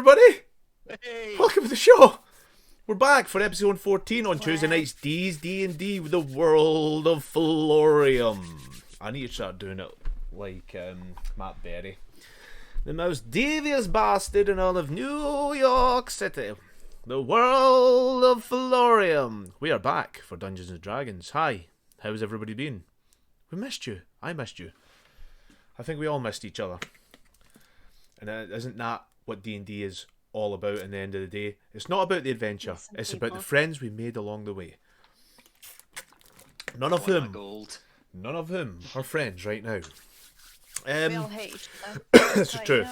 everybody! Hey! Welcome to the show! We're back for episode 14 on Tuesday nights. D's D&D with the World of Florium. I need to start doing it like Matt Berry. The most devious bastard in all of New York City. The World of Florium. We are back for Dungeons and Dragons. Hi, how's everybody been? We missed you. I missed you. I think we all missed each other. And isn't that what D&D is all about in the end of the day? It's not about the adventure. It's about the friends we made along the way. None of whom are friends right now. We all hate each other. This is true.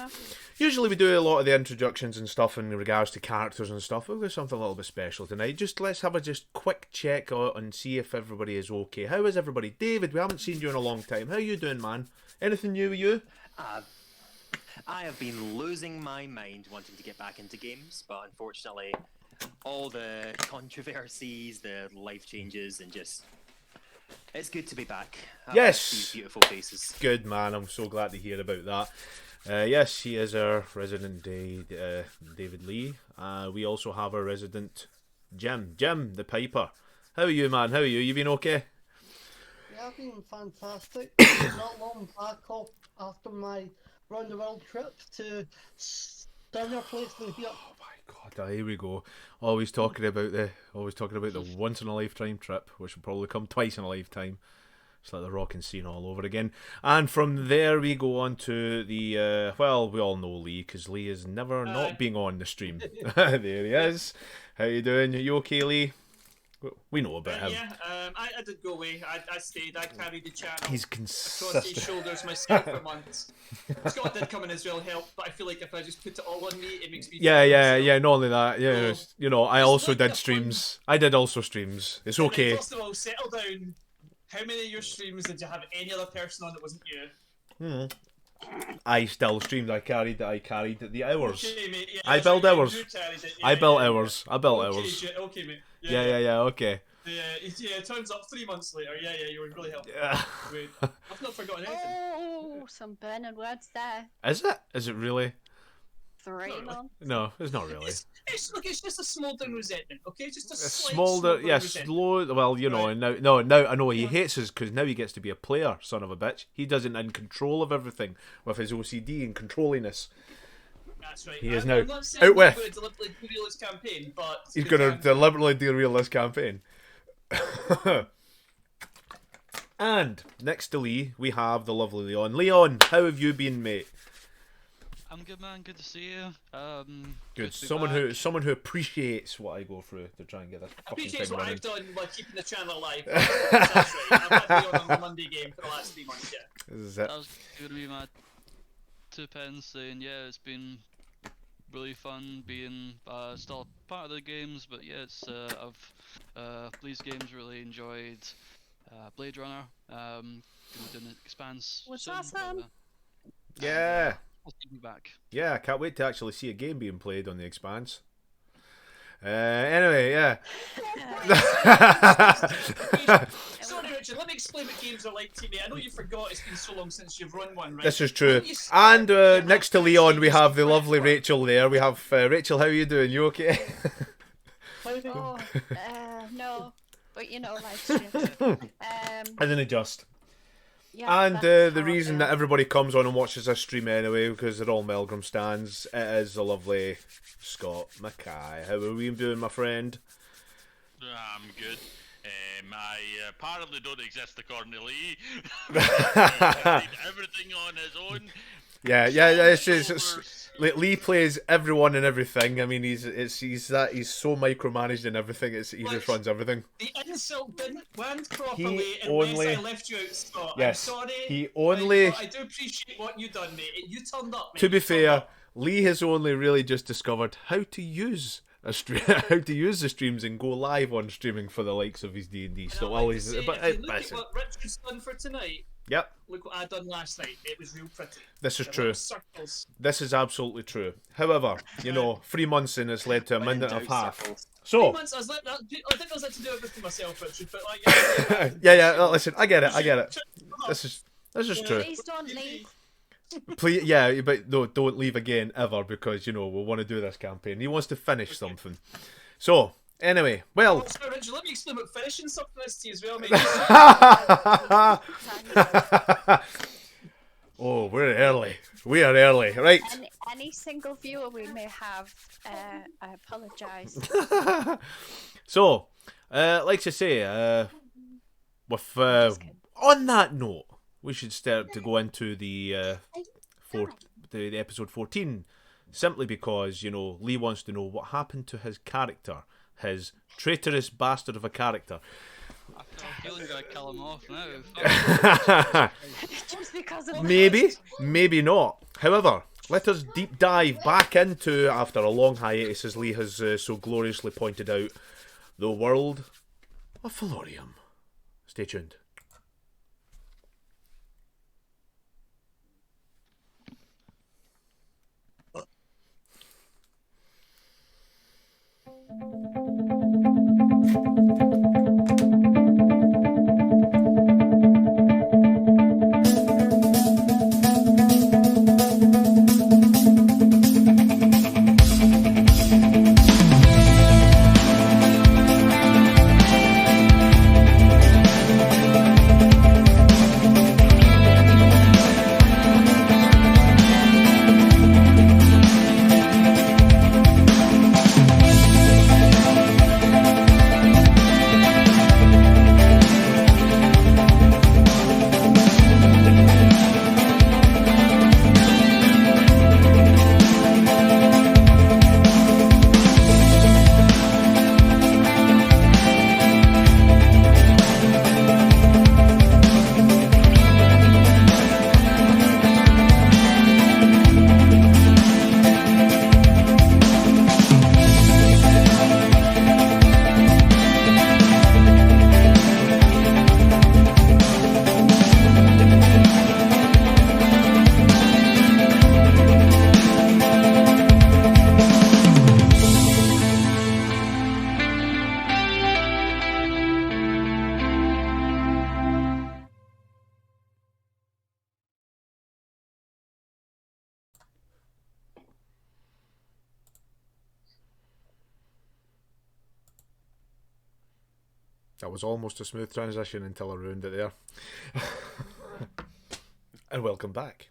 Usually we do a lot of the introductions and stuff in regards to characters and stuff. We'll do something a little bit special tonight. Let's have a quick check and see if everybody is okay. How is everybody? David, we haven't seen you in a long time. How you doing, man? Anything new with you? I have been losing my mind wanting to get back into games, but unfortunately, all the controversies, the life changes, and just... It's good to be back. Yes! These beautiful faces. Good, man. I'm so glad to hear about that. Yes, he is our resident David Lee. We also have our resident Jim the Piper. How are you, man? How are you? You been okay? Yeah, I've been fantastic. Not long back off after my round the world trip to dinner place in here. Oh my God! Here we go. Always talking about the once in a lifetime trip, which will probably come twice in a lifetime. It's like the rocking scene all over again. And from there we go on to the well, we all know Lee because Lee is never not being on the stream. There he is. How you doing? Are you okay, Lee? We know about him. Yeah, I did go away. I stayed. I carried the channel. He's across consistent. his shoulders myself for months. Scott did come in as well, help, but I feel like if I just put it all on me, it makes me. Yeah. Not only that, yeah. So, you know, I also like did a streams. I did also streams. It's okay. First of all, settle down. How many of your streams did you have any other person on that wasn't you? I still streamed. I carried the hours. Okay, mate. Yeah, I that's built right, hours. you carried it. Yeah, I built yeah, hours. I built Okay, hours. okay, mate. Yeah. Okay. Yeah, it turns up 3 months later. Yeah, you were really helpful. Yeah. Wait, I've not forgotten anything. Oh, some burning words there. Is it? Is it really? 3 months. No, it's not really. It's just a smouldering resentment, okay? Just a A slight smolder, yeah, resentment. slow. Well, you know, Right. now I know he hates us because now he gets to be a player, son of a bitch. He doesn't in control of everything with his OCD and controlliness. That's right. He is I'm now not saying out he's with. going to deliberately derail his campaign, but He's going to deliberately derail this campaign. And next to Lee, we have the lovely Leon. Leon, how have you been, mate? I'm good, man. Good to see you. Good. to be Someone who appreciates what I go through to try and get this I fucking appreciate thing what running. I've done by keeping the channel alive. That's right. I've had to be on the Monday game for the last 3 months, yeah. This is it. That was going to be my 2 pence saying, yeah, it's been really fun being still part of the games, but yeah, it's these games really enjoyed Blade Runner. Gonna do an Expanse Was soon, awesome. Yeah. I'll take you back. Yeah, I can't wait to actually see a game being played on the Expanse. Anyway, yeah. Sorry, Richard, let me explain what games are like to me. I know you forgot it's been so long since you've run one, right? This is true. When you s- And yeah, next to how Leon, we games have the are lovely like- Rachel there. We have Rachel. How are you doing? You okay? Oh, no. But you know, live stream. I didn't adjust. Yeah, And that's the how I reason feel. that everybody comes on and watches this stream anyway, because they're all Melgrim stands, it is the lovely Scott Mackay. How are we doing, my friend? I'm good. I apparently don't exist according to Lee. Everything on his own. Yeah. It's Lee plays everyone and everything. I mean, he's so micromanaged and everything. He just runs everything. The insult didn't land properly only- unless I left you out, Scott. Yes, I'm sorry. he only- But I do appreciate what you done, mate. You turned up, mate. To be You turned fair, up. Lee has only really just discovered how to use a stream, how to use the streams and go live on streaming for the likes of his D&D. And So I'd like all to he's, say, but if you look at listen, what Richard's done for tonight, yep, look what I done last night. It was real pretty. this is The true. little Circles. This is absolutely true. However, you know, 3 months in has led to a When in minute and a doubt, half. circles. So, Months, I think I was like to do everything myself, Richard, but like, yeah. Listen, I get it. This is true. Please don't leave. Please, yeah, but no, don't leave again ever because we want to do this campaign. He wants to finish something. So anyway, well. Oh, sorry, Richard, let me explain what finishing something is to you as well, mate. Oh, we're early. We are early, right? Any single viewer we may have, I apologise. So, like I say, with on that note, we should start to go into the the episode 14, simply because Lee wants to know what happened to his character, his traitorous bastard of a character. I feel like I'm gonna kill him off now. Just because of Maybe not. However, let us deep dive back into, after a long hiatus, as Lee has so gloriously pointed out, the world of Felorium. Stay tuned. That was almost a smooth transition until I ruined it there. And welcome back.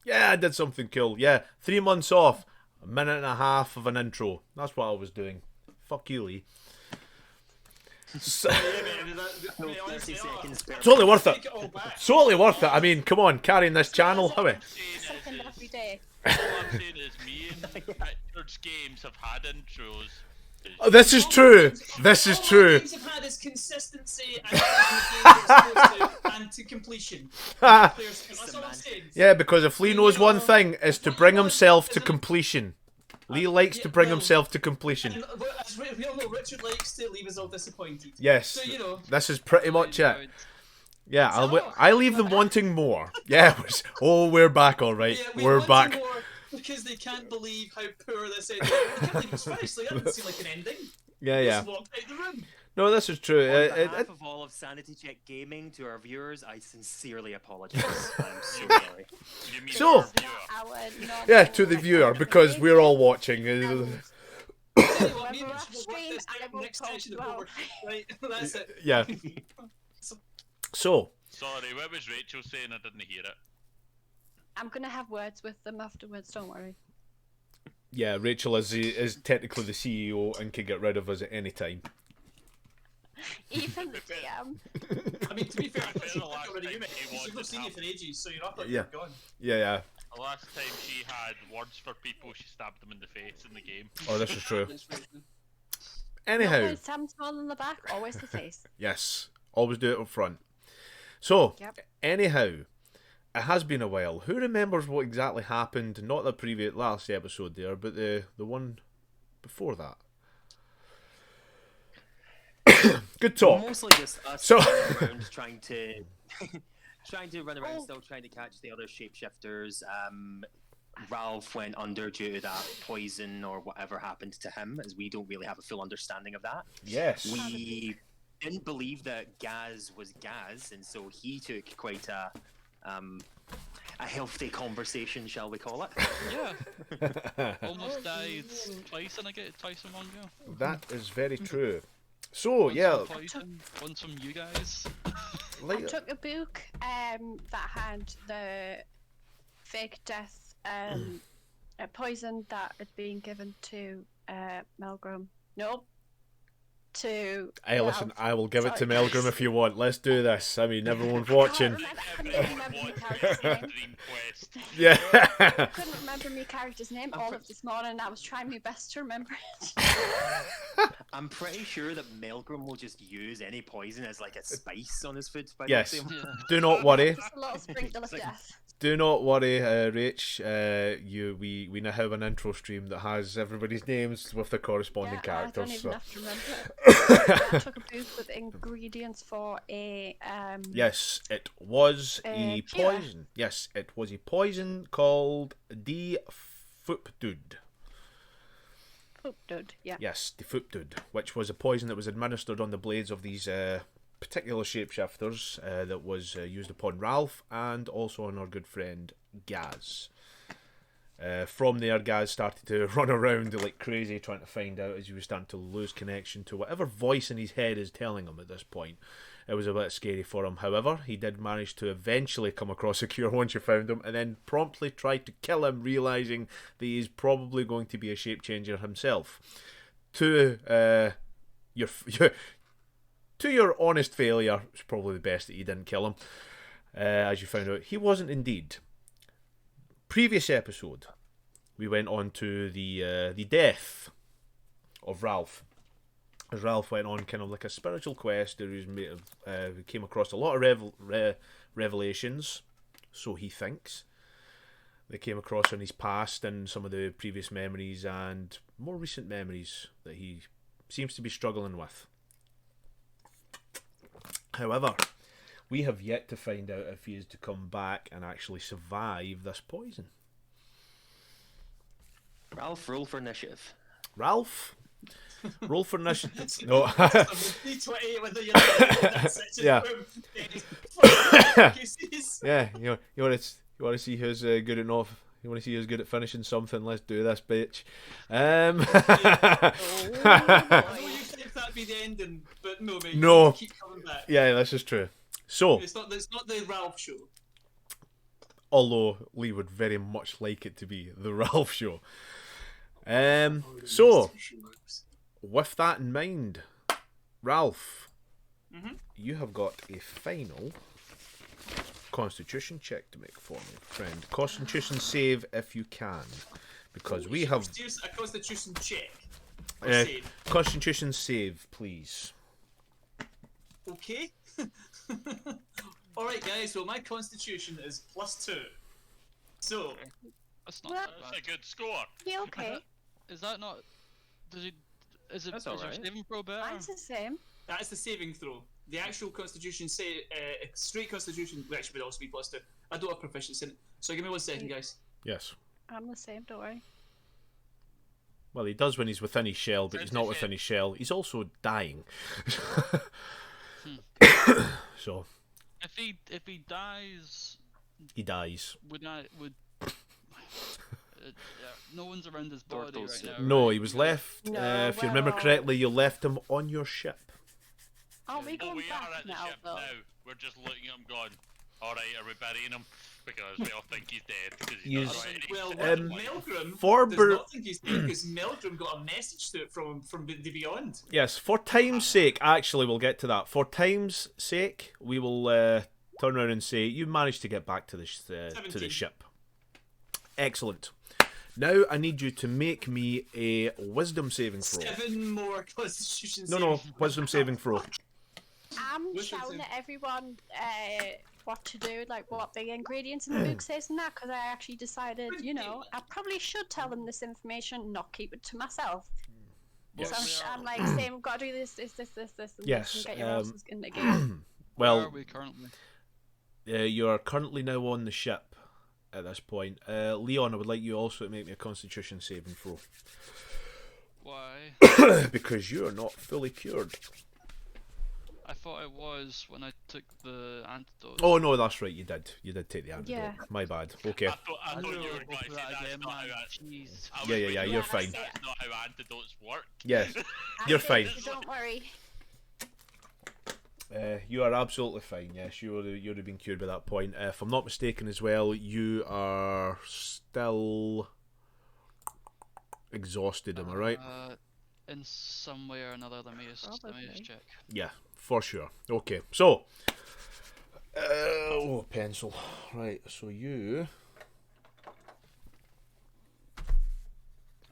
Yeah, I did something cool. Yeah, 3 months off, a minute and a half of an intro. That's what I was doing. Fuck you, Lee. So, totally worth it. Totally worth it. I mean, come on, carrying this channel, how it? Second every day. All I'm saying is me and Richard's games have had intros. Oh, this is true. This is true. Games have had is consistency and to completion. That's all I'm saying. Yeah, because if Lee knows one thing, is to bring himself to completion. Lee likes to bring himself to completion. And as we all know, Richard likes to leave us all disappointed. Yes. So, this is pretty much it. Yeah, I leave them wanting more. Yeah, we're back, all right. Yeah, we're want back. more because they can't believe how poor this ending. They can't believe it's finished. Like, that doesn't seem like an ending. Yeah. Just walked out the room. No, this is true. On behalf of all of Sanity Check Gaming, to our viewers, I sincerely apologize. I'm so sorry. You mean So- our viewer. Yeah, to the viewer, because we're all watching. Tell you what, me and We're Richard will off-screen work this and out we'll next talk session of about- Overwatch. Right, that's it. Yeah. So, Sorry, what was Rachel saying? I didn't hear it. I'm gonna have words with them afterwards, don't worry. yeah, Rachel is technically the CEO and can get rid of us at any time. Even the DM. I mean, to be fair, I thought The she last got rid of you, time mate. she She's wanted not seen you to for ages, so you're up there, Yeah. you're gone. Yeah. The last time she had words for people, she stabbed them in the face in the game. Oh, this is true. That's right. Anyhow, Always Sam small in the back, always the face. yes, always do it up front. So, Yep. anyhow, it has been a while. Who remembers what exactly happened? Not the previous last episode there, but the one before that. Good talk. Mostly just us So- running around trying to run around, still trying to catch the other shapeshifters. Ralph went under due to that poison or whatever happened to him, as we don't really have a full understanding of that. Yes. We didn't believe that Gaz was Gaz, and so he took quite a a healthy conversation, shall we call it? Yeah. Almost Oh, died yeah. twice and I get it twice in one go. That is very true. So Once yeah, from poison, once from you guys. I like took a book that had the fake death a poison that had been given to Melgrim. No. To hey, listen, Ralph. I will give it to Sorry. Melgrim if you want. Let's do this. I mean, everyone's I watching. couldn't even remember my character's name. Dream Quest. Yeah. Couldn't remember my character's name all of this morning. I was trying my best to remember it. I'm pretty sure that Melgrim will just use any poison as like a spice on his food. By Yes. the way. Yeah. Do not worry. Just a little sprinkle of death. Do not worry, Rach. We now have an intro stream that has everybody's names with the corresponding I don't characters. even So. have to remember it. I took a book with ingredients for a Yes, it was a cure. poison. Yes, it was a poison called the Foopdood. poop dude. Yeah. Yes, the Foopdood, which was a poison that was administered on the blades of these particular shapeshifters that was used upon Ralph and also on our good friend Gaz. From there, Gaz started to run around like crazy trying to find out as he was starting to lose connection to whatever voice in his head is telling him at this point. It was a bit scary for him. However, he did manage to eventually come across a cure once you found him and then promptly tried to kill him, realising that he's probably going to be a shape changer himself. To your honest failure, it's probably the best that you didn't kill him. As you found out, he wasn't indeed. Previous episode, we went on to the death of Ralph. As Ralph went on kind of like a spiritual quest, he came across a lot of revelations, so he thinks. They came across in his past and some of the previous memories and more recent memories that he seems to be struggling with. However, we have yet to find out if he is to come back and actually survive this poison. Ralph, roll for initiative. Ralph, roll for initiative. No. D20 whether you're that section. Yeah. Boom. Yeah, you want to see who's good enough. You want to see who's good at finishing something? Let's do this, bitch. I know you think that'd be the ending, but no, mate. No. You keep coming back. Yeah, this is true. So, It's not the Ralph show. although Lee would very much like it to be the Ralph show. So, with that in mind, Ralph, you have got a final Constitution check to make for me, friend. Constitution save if you can, because we have a Constitution check. Or uh, save. Constitution save, please. Okay. Alright, guys, well, my Constitution is +2. So, That's not Well- that That's bad. a good score. You okay? Is that not? Does he? Is it? That's is your alright. saving throw better? Mine's the same. that is the saving throw. The actual Constitution, straight Constitution, which would also be +2. I don't have proficiency in it. So give me 1 second, guys. Yes. I'm the same, don't worry. Well, he does when he's within his shell, but he's not within his shell. He's also dying. So, If he dies, he dies. would no one's around his body Turtles, right now. No, right? he was left, No, if you remember well- correctly, you left him on your ship. Aren't we Oh, going we back are at the now, ship though? now. We're just looking at him going, alright, are we burying him? Because we all think he's dead. Because he's Yes. not ready. Well, Um, Melgrim for does Ber- not think he's dead because Melgrim got a message to it from the beyond. Yes, for time's sake, actually, we'll get to that. For time's sake, we will turn around and say you managed to get back to the to the 17. ship. Excellent. Now I need you to make me a wisdom saving throw. 7 more Constitution No, saves. wisdom saving throw. I'm Which one's shouting in? at everyone what to do, like what the ingredients in the book says and that, because I actually decided, I probably should tell them this information, not keep it to myself. Yes. So I'm like saying, we've got to do this, and Yes, and get your asses in the game. Where are Well, we currently? you are currently now on the ship at this point. Leon, I would like you also to make me a Constitution saving throw Why? because you are not fully cured. I thought it was when I took the antidote. Oh no, that's right. You did. You did take the antidote. Yeah. My bad. Okay. I thought you were Go going to through say that that's again, not man. how it. Jeez. I was Yeah, waiting you're for fine. you to say That's not how antidotes work. Yeah, I you're did, fine. so don't worry. You are absolutely fine. Yes, you'd have been cured by that point. If I'm not mistaken, as well, you are still exhausted. Am I right? In some way or another, let me just Probably. check. Yeah, for sure. Okay, so pencil. Right, so you.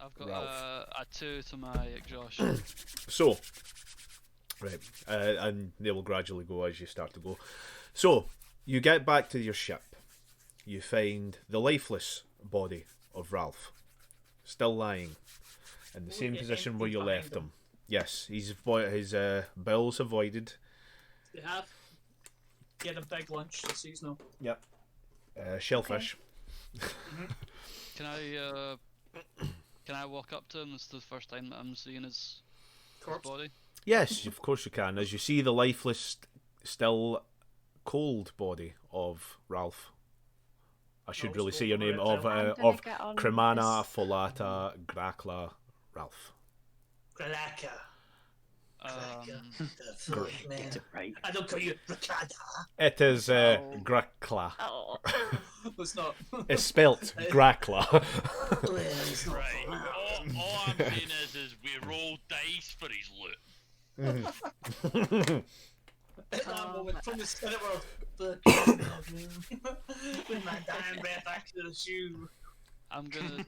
I've got Ralph. a 2 to my exhaustion. So, right, and they will gradually go as you start to go. So, you get back to your ship. You find the lifeless body of Ralph, still lying in the same yeah, position where empty you behind left him. him. Yes, his bowels have voided. They have. Get a big lunch this season. Yep. Shellfish. Can I walk up to him? This is the first time that I'm seeing his Corpse. body. Yes, of course you can. As you see the lifeless, still cold body of Ralph. I should really say your name of I'm gonna of get on Cremana, this. Folata, Grakla, Ralph. Galaka. Get it right. I don't call you Rakada. It is Grakla. Oh, It's not. It's spelt Grakla. Right. All I'm saying is we roll dice for his loot. At that moment, from the spirit world, with my dying breath actually the shoe. I'm gonna.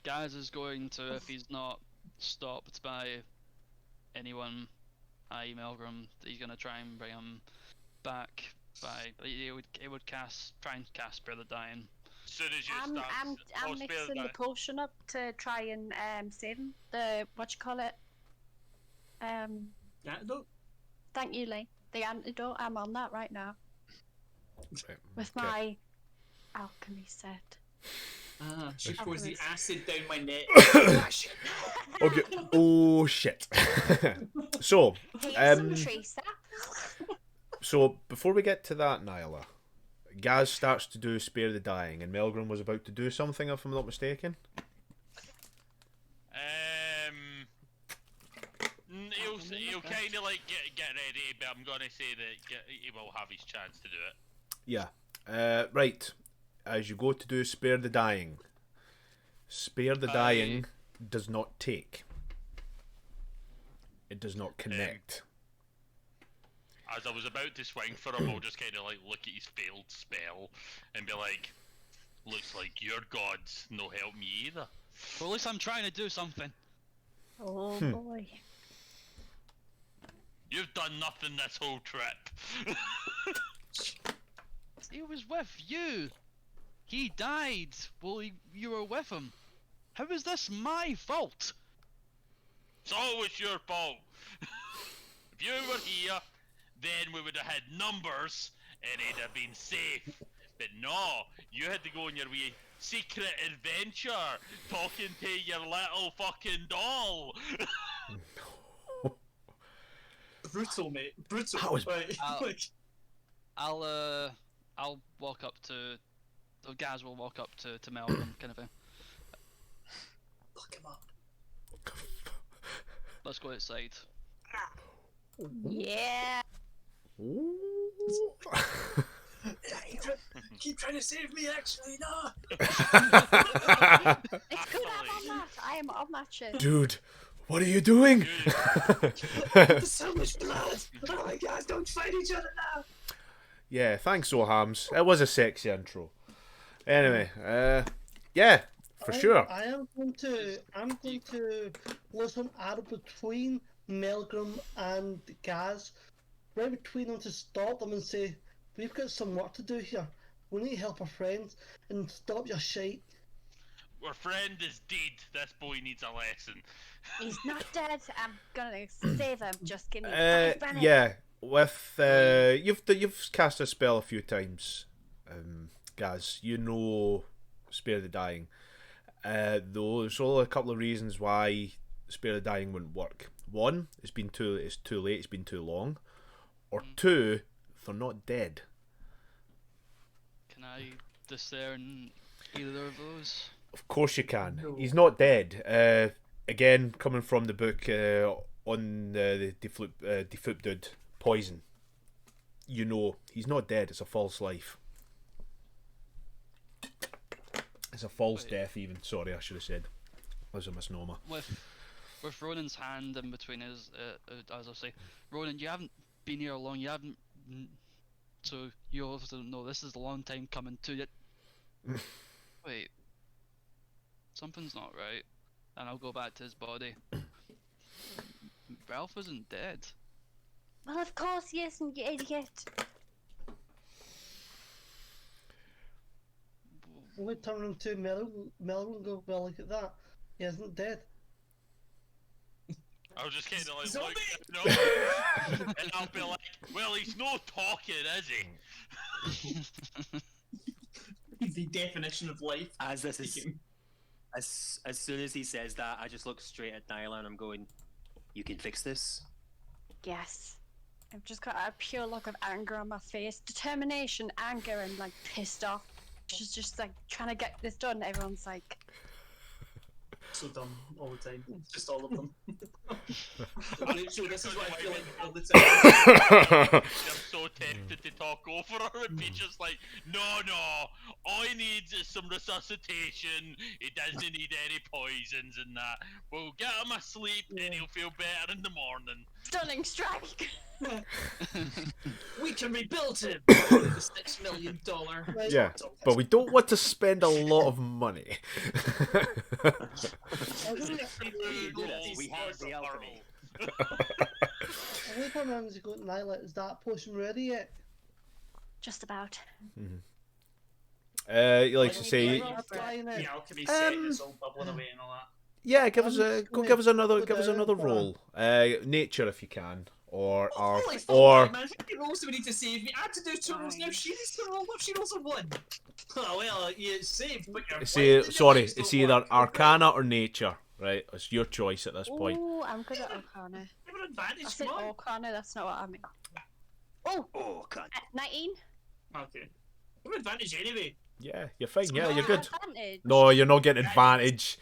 Gaz is going to, if he's not stopped by anyone, i.e. Melgrim, he's gonna try and bring him back by. He would try and cast Spare the Dying. As soon as you I'm start, I'm spare mixing the that. potion up to try and save him. The what you call it? Yeah, no. Thank you, Lee. The antidote. I'm on that right now with Okay. my alchemy set. She pours the acid down my neck. Okay. Oh shit. So, Here's some tree sap. so before we get to that, Nyla, Gaz starts to do Spare the Dying, and Melgrim was about to do something, if I'm not mistaken. He'll kind of like get ready, but I'm gonna say that he will have his chance to do it. Yeah. Right. As you go to do Spare the Dying, Spare the Dying does not take. It does not connect. As I was about to swing for him, I'll just kind of like look at his failed spell and be like, "Looks like your gods no help me either." Well, at least I'm trying to do something. Oh boy. You've done nothing this whole trip. He was with you. He died while you were with him. How is this my fault? It's always your fault. If you were here, then we would have had numbers and it'd have been safe. But no, you had to go on your wee secret adventure, talking to your little fucking doll. Brutal, mate. Brutal. That was- right. I'll walk up to. The Gaz will walk up to Melvin, kind of thing. Look him up. Let's go outside. Yeah. Keep trying to save me, actually, no! It's good I'm on that. I am on that shit. Dude, what are you doing? There's so much blood! Oh my god, don't fight each other now! Yeah, thanks, Ohams. It was a sexy intro. Anyway, yeah, for sure. I'm going to listen out between Melgrim and Gaz, right between them to stop them and say, "We've got some work to do here. We need to help our friends and stop your shite." Our friend is dead. This boy needs a lesson. He's not dead. I'm gonna save him. Just give me 5 minutes. Yeah, with you've cast a spell a few times, Gaz. You know, Spare the Dying. Though there's only a couple of reasons why Spare the Dying wouldn't work. one, it's too late, it's been too long, or two, they're not dead. Can I discern either of those? Of course you can. He's not dead. Again, coming from the book on the Defoop Dude Poison, you know he's not dead. It's a false life. It's a false death. Even sorry, I should have said. That was a misnomer. With Ronan's hand in between his, as I say, Ronan, you haven't been here long. You haven't, so you also know this is a long time coming to it. Wait, something's not right. And I'll go back to his body. Ralph isn't dead. Well, of course he isn't, you idiot. We turn him to Melvin and go, well, look at that. He isn't dead. I was just kind of like, Zombie! look, no. And I'll be like, well, he's no talking, is he? He's the definition of life. As this is, Speaking. as soon as he says that, I just look straight at Nyla and I'm going, "You can fix this." Yes. I've just got a pure look of anger on my face. Determination, anger, and like pissed off. She's just like trying to get this done. Everyone's like, So dumb all the time. Just all of them. Alright, so this is what I feel like all the time. I'm so tempted to talk over her and be just like, no, all he needs is some resuscitation. He doesn't need any poisons and that. We'll get him asleep and he'll feel better in the morning. stunning strike. We can rebuild him with the $6 million. Right. Yeah, but we don't want to spend a lot of money. We have the alchemy. I wait for him to go, Nyla, is that potion ready yet? Just about. He likes to say, The alchemy set is all bubbling away and all that. yeah, give us a gonna give us another put that roll. in Nature if you can, or Holy fuck, or man, how many rolls do we need to save? We had to do 2 rolls, now she needs to roll up, she rolls a 1. Oh, well, you saved, but you're it's either Arcana or Nature, right? It's your choice at this point. Oh, I'm good at Arcana. Give her advantage, I said come on. Arcana, that's not what I mean. Oh, Oh, God. 19? Okay. Give her advantage anyway. Yeah, you're fine. Yeah, you're good. Advantage. No, you're not getting advantage.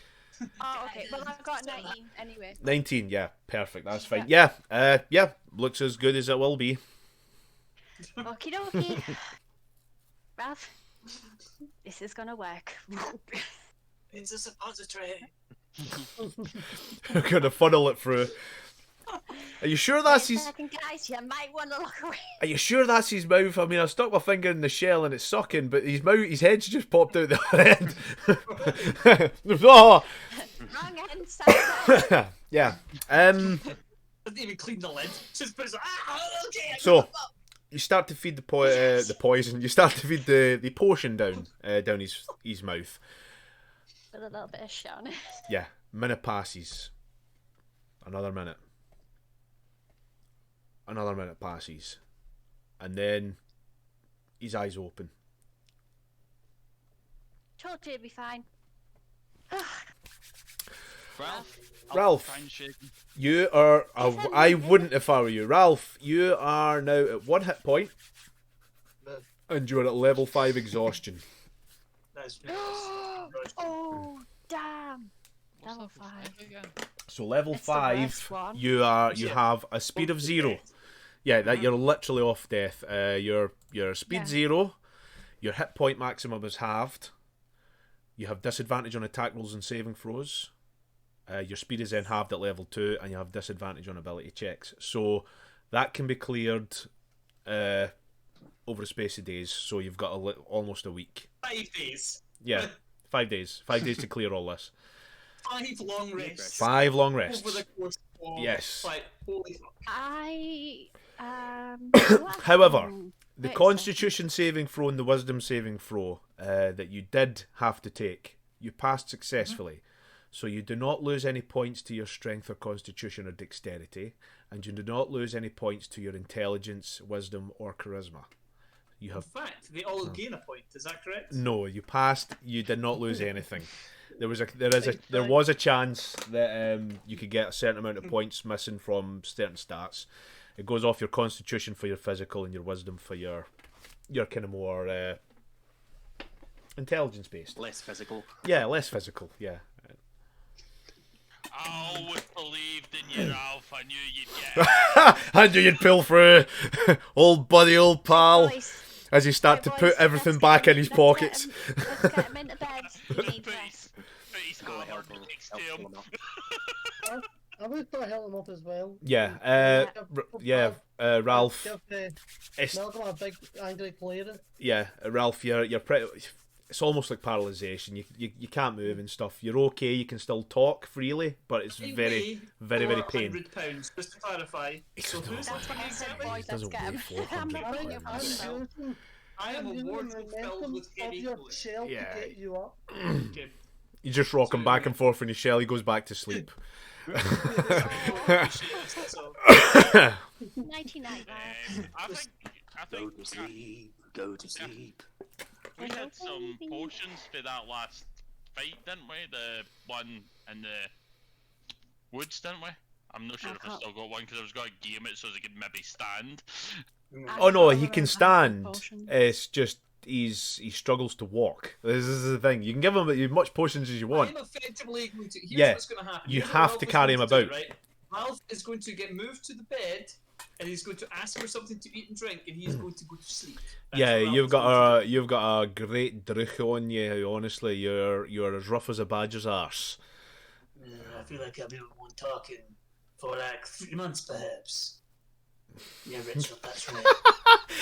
Oh, okay. Well, I've got 19 anyway. 19, yeah, perfect. That's fine. Yeah, yeah, looks as good as it will be. Okie dokie. Ralph, this is gonna work. It's a suppository. We're gonna funnel it through. Are you sure that's his? Second, guys, you might want to look away. Are you sure that's his mouth? I mean, I stuck my finger in the shell and it's sucking, but his head's just popped out the other end. Oh, Wrong end, side. yeah. Doesn't even clean the lid. Just puts okay. I So got the you start to feed the poison. You start to feed the potion down his mouth. With a little bit of shit on it. Yeah. Minute passes. Another minute. Another minute passes. And then his eyes open. Totally be fine. Ralph. Ralph. Try and shake him. You are. I wouldn't if I were you. Ralph, you are now at 1 hit point. And you're at level 5 exhaustion. That's Oh, damn. What's Level level 5. again? So level It's the 5, worst one. you have a speed of 0. Yeah, that you're literally off death. Your speed Yeah. 0. Your hit point maximum is halved. You have disadvantage on attack rolls and saving throws. Your speed is then halved at level 2, and you have disadvantage on ability checks. So that can be cleared over a space of days. So you've got almost a week. 5 days. Yeah, 5 days. 5 days to clear all this. 5 long rests. 5 long Over rests. the course of Yes. like, holy fuck. I However, the Wait, Constitution saving throw and the Wisdom saving throw that you did have to take, you passed successfully. So you do not lose any points to your Strength or Constitution or Dexterity, and you do not lose any points to your Intelligence, Wisdom, or Charisma. You In have fact, they all gain a point. Is that correct? no. You passed. You did not lose anything. There was a chance that you could get a certain amount of points missing from certain stats. It goes off your constitution for your physical and your wisdom for your kind of more intelligence based. Less physical. Yeah, less physical. Yeah. I always believed in you, Ralph. I knew you'd get it. I knew you'd pull through, old buddy, old pal. Boys, As he start to boys, put everything let's back get in his let's pockets. Let's get him into bed. You need Put rest. his Go hammer help him. next Help to him. someone up. I would start helping him up as well. Ralph. Give It's, Malcolm a big angry player. yeah, Ralph. You're pretty. It's almost like paralyzation. You can't move and stuff. You're okay. You can still talk freely, but it's They very weigh very pain. £400, just to clarify. So who's That's what I said, exactly? boys. Let's doesn't get weigh him. 400 I'm not pounds. bringing him I'm himself. using, I am a using the wardrobe filled momentum with of heavy your clothes. shell Yeah. to get you up. Okay. You just rock him back and forth in his shell. He goes back to sleep. So, 99 I think Go to sleep. we had some potions for that last fight, didn't we? The one in the woods, didn't we? I'm not sure if I still got one because I was going to game it so they could maybe stand. Oh no, he can stand. It's just he struggles to walk. This is the thing. You can give him as much potions as you want. I'm effectively going to. Here's Yeah, what's going to happen. you Here's what have Ralph to is carry going him to do, about. right? Ralph is going to get moved to the bed, and he's going to ask for something to eat and drink, and he's going to go to sleep. That's Yeah, what Ralph you've is going to got do. you've got a great drich on you. Honestly, you're as rough as a badger's arse. I feel like I've been one talking for like 3 months, perhaps. Yeah, Richard, that's right.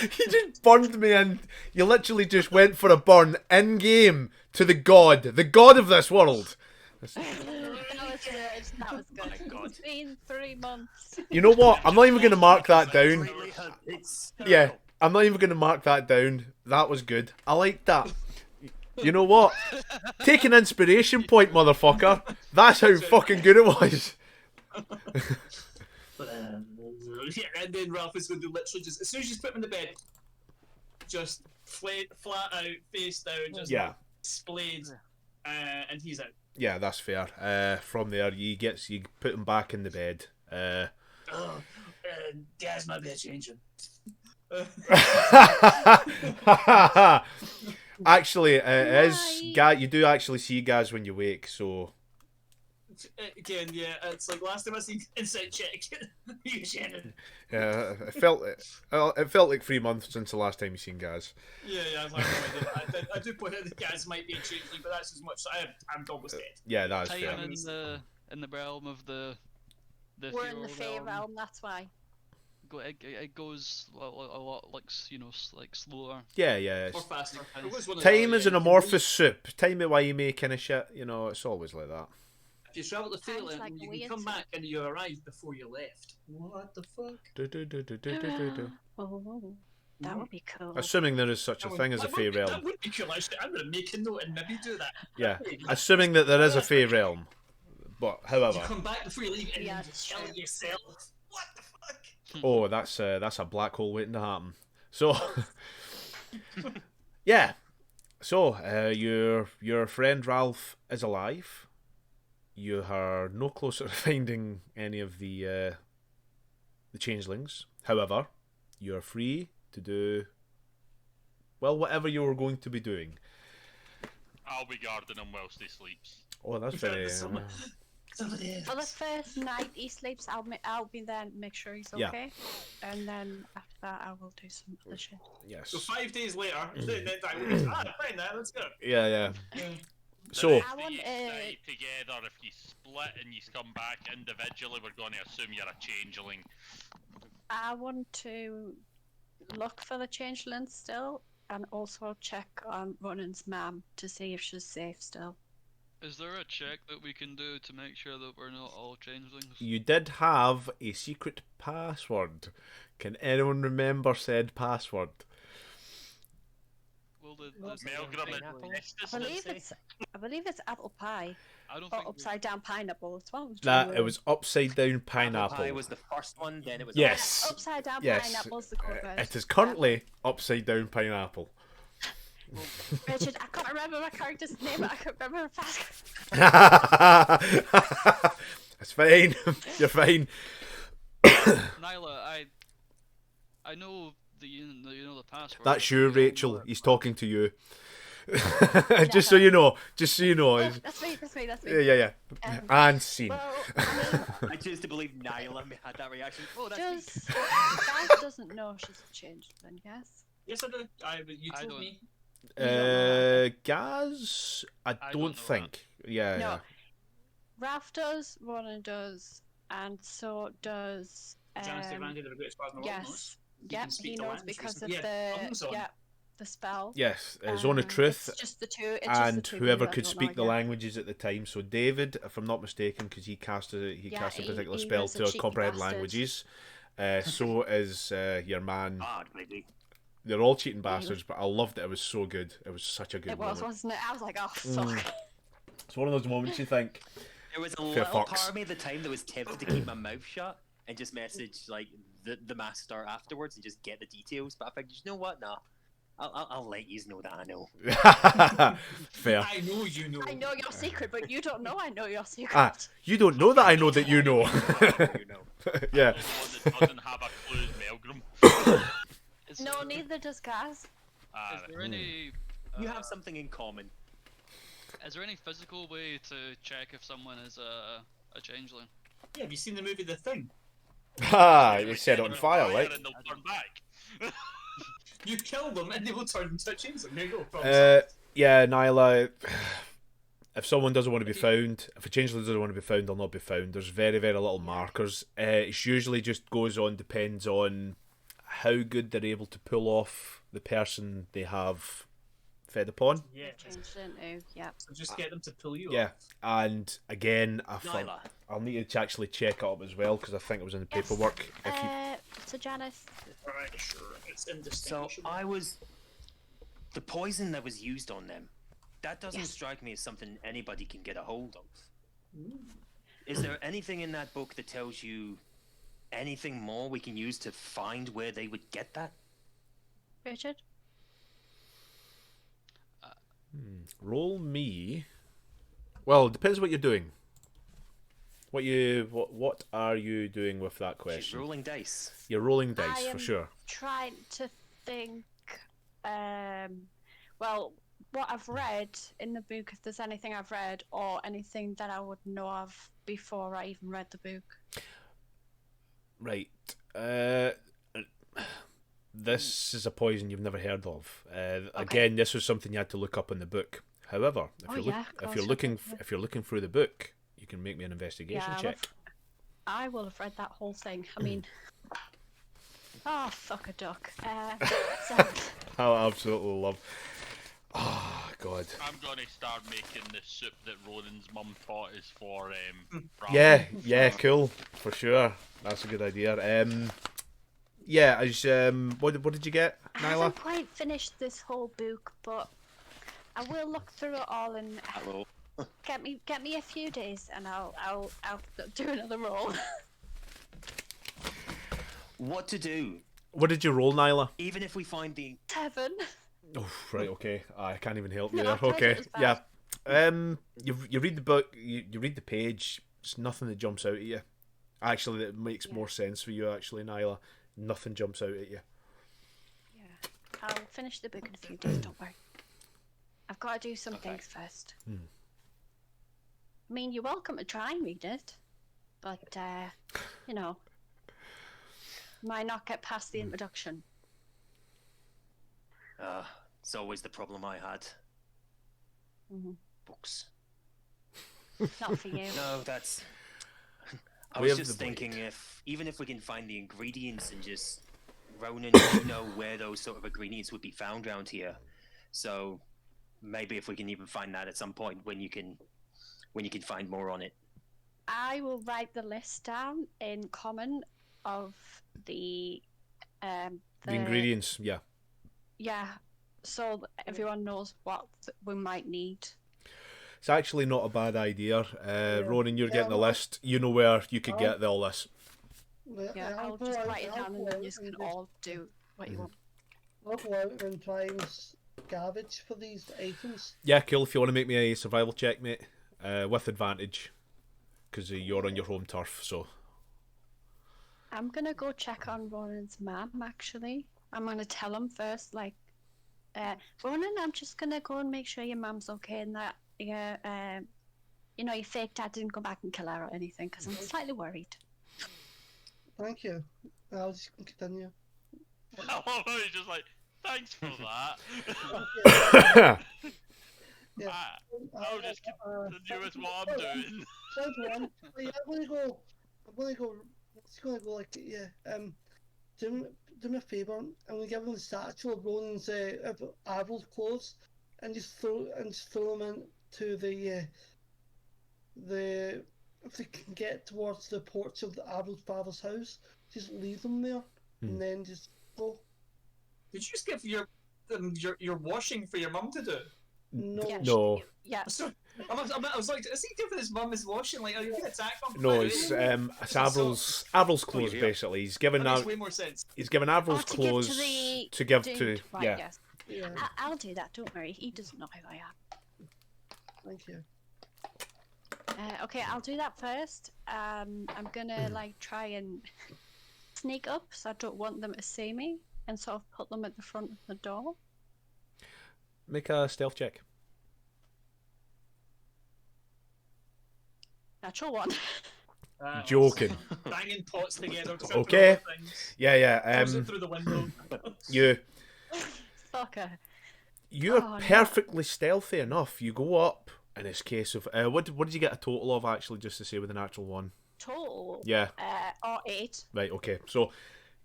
You just burned me in. You literally just went for a burn in game to the god of this world. That was good. That was good. my God. It's been 3 months. You know what? I'm not even going to mark that down. Completely had its- Yeah, I'm not even going to mark that down. That was good. I like that. You know what? Take an inspiration point, motherfucker. That's how fucking good it was. But, Yeah, and then Ralph is going to literally just, as soon as you put him in the bed, just flat out, face down, just Yeah. splayed, and he's out. Yeah, that's fair. From there, you put him back in the bed. Gas might be a changing. Actually, it is Right. guy. You do actually see guys when you wake, so Again, yeah, it's like last time I seen Insight Check. You Shannon. it felt like 3 months since the last time you seen guys. Yeah, I was like, I do point out the guys might be a changeling, but that's as much. I'm almost dead. Yeah, that is Time fair. in the realm of the We're in the ethereal Fey realm, that's why. It goes a lot like like slower. Yeah, yeah. Or It's, faster. It was one of the- time is an yeah, amorphous soup. Time it wimey kind of shit. You know, it's always like that. If you travel to Time's Fairyland, like you weird can come to back and you arrived before you left. What the fuck? Do. Oh, that would be cool. Assuming there is such a thing as a fey That realm. would be cool, actually. I'm going to make a note and maybe do that. Yeah, assuming that there is a fey realm. But You however, come back before you leave and Yeah, you just yell at yourself. What the fuck? oh, that's a black hole waiting to happen. So, yeah. So, your friend Ralph is alive. You are no closer to finding any of the changelings. However, you are free to do well whatever you are going to be doing. I'll be guarding him whilst he sleeps. Oh, that's very. Somebody else. For the first night he sleeps, I'll be there and make sure he's Yeah. okay. And then after that, I will do some other shit. Yes. So 5 days later, then I will fine now, let's go. Yeah, yeah. Yeah. So, The I rest of want, you stay together. If you split and you come back individually, we're going to assume you're a changeling. I want to look for the changeling still, and also check on Ronan's mum to see if she's safe still. Is there a check that we can do to make sure that we're not all changelings? you did have a secret password. Can anyone remember said password? Will Melgrim and Pineapple. Estes. I believe say. it's apple pie I don't or think upside down pineapple. It's one of the two. Nah, it was upside down Apple pineapple. pie was the first one, then it was Yes. Upside down Yes. pineapple's the cover. It is currently upside down pineapple. Richard, I can't remember my character's name, but I can remember fast. It's fine. You're fine. Nyla, I know the the password. That's you, Rachel. He's talking to you. Just so you know. Just so you know. Oh, that's me. Yeah. And scene. Well, I mean, I choose to believe Nyla had that reaction. Oh, that's me. just Gaz doesn't know she's changed. Then yes. Yes, I do. You I told don't. me. Gaz? I don't don't know think. Yeah, No. yeah. Ralph does, Ronan does, and so does. Janice Devandy, the greatest person in the world, knows. Yes. You Yep, can speak he the knows language because of recently. Yeah, Tongue's on. the spell. Yes, Zone of Truth. It's just the two. It's just the And two whoever that could don't know speak the yet. languages at the time. So David, if I'm not mistaken, because he cast a Yeah, particular he spell was a to cheeky comprehend bastard. languages. So is your man. Hard, maybe. They're all cheating bastards, but I loved it. It was so good. It was such a good It was, moment. wasn't it? I was like, oh fuck. It's one of those moments you think. There was a Fair little fox. part of me at the time that was tempted to keep my mouth shut and just message like the master afterwards and just get the details. But I figured, you know what? No, I'll let you know that I know. Fair. I know you know. I know your secret, but you don't know I know your secret. Ah, you don't know that I know that you know. You know. Yeah. The one that doesn't have a clue is Melgrim. Is No, there- neither does Gaz. Ah, Is there any? You uh, have something in common. Is there any physical way to check if someone is a changeling? Yeah, have you seen the movie The Thing? Ah, it was set on fire, right? And they'll turn back. You kill them and they will turn into a chainsaw. There you go. Yeah, Nyla. If someone doesn't want to be found, if a changeling doesn't want to be found, they'll not be found. There's very, very little markers. It's usually just depends on how good they're able to pull off the person they have fed upon. Yeah. Changed into, yeah. So just get them to pull you Yeah, off. and again, Nyla. I'll need to actually check it up as well because I think it was in the paperwork. If you So Janice, Alright, sure. It's So indistinguishable. the poison that was used on them. That doesn't Yes. strike me as something anybody can get a hold of. Is there anything in that book that tells you anything more we can use to find where they would get that? Richard. roll me, well, it depends what you're doing. What are you doing with that She's question? rolling dice. You're rolling I dice for am sure. trying to think. Well, what I've read in the book, if there's anything I've read or anything that I would know of before I even read the book. Right. This is a poison you've never heard of. Again, this was something you had to look up in the book. However, if Oh, you're yeah, of course, yeah. if you're looking through the book, you can make me an investigation Yeah, check. I will have read that whole thing. I mean, oh fuck a duck. So, I absolutely love. Oh God. I'm gonna start making the soup that Ronan's mum taught us for Bram. Yeah, cool for sure. That's a good idea. Yeah, what did you get, I Nyla? haven't quite finished this whole book, but I will look through it all and Hello. get me a few days, and I'll do another roll. What to do? What did you roll, Nyla? Even if we find the 7. Oh, right, okay. I can't even help you No, there. I told you Okay, it was bad. yeah. You read the book, you read the page. It's nothing that jumps out at you. Actually, that makes more sense for you. Actually, Nyla, nothing jumps out at you. Yeah, I'll finish the book in a few days. Don't worry. I've got to do some things first. I mean, you're welcome to try and read it, but you know, might not get past the introduction. It's always the problem I had. Mhm. Books. Not for you. No, that's. I We was have just the thinking blade. even if we can find the ingredients and just Ronan, you know where those sort of ingredients would be found around here. So maybe if we can even find that at some point when you can find more on it. I will write the list down in common of the The ingredients, yeah. Yeah, so everyone knows what we might need. It's actually not a bad idea. Ronan, you're getting the list. You know where you could get all this. Yeah, I'll just write it down and then you can all do what you want. I'll go out and try and scavenge for these items. Yeah, cool. If you want to make me a survival check, mate, with advantage, because you're on your home turf. So I'm gonna go check on Ronan's mum. Actually, I'm gonna tell him first, like, Ronan, I'm just gonna go and make sure your mum's okay and that your fake dad didn't go back and kill her or anything, because I'm slightly worried. Thank you. I'll just continue. He's just like, thanks for that. Yeah. I'll just continue with what I'm doing. Sounds one. Yeah, I'm gonna go. It's gonna go like do me a favour. I'm gonna give him the statue of Ronan's Avril's clothes, and just throw them into the if they can get towards the porch of the Avril's father's house, just leave them there, and then just go. Did you just give your washing for your mum to do? No. Yeah, no, Yeah. So, I was like, is he giving his mum his washing? Like, are you gonna attack him? no, it's Avril's clothes basically. He's given That makes way more sense. He's given Avril's to give clothes to the to give dude. to Right, yeah. yes. Yeah. I'll do that. Don't worry. He doesn't know who I am. Thank you. Okay, I'll do that first. I'm gonna like try and sneak up, so I don't want them to see me, and sort of put them at the front of the door. Make a stealth check. Natural one. Joking. Banging pots together. Okay. Yeah. Throws it through the window. Fucker. You're Oh, no. perfectly stealthy enough. You go up, and it's a case of what did you get a total of actually, just to say with a natural one? Total. Yeah. Or 8. Right. Okay. So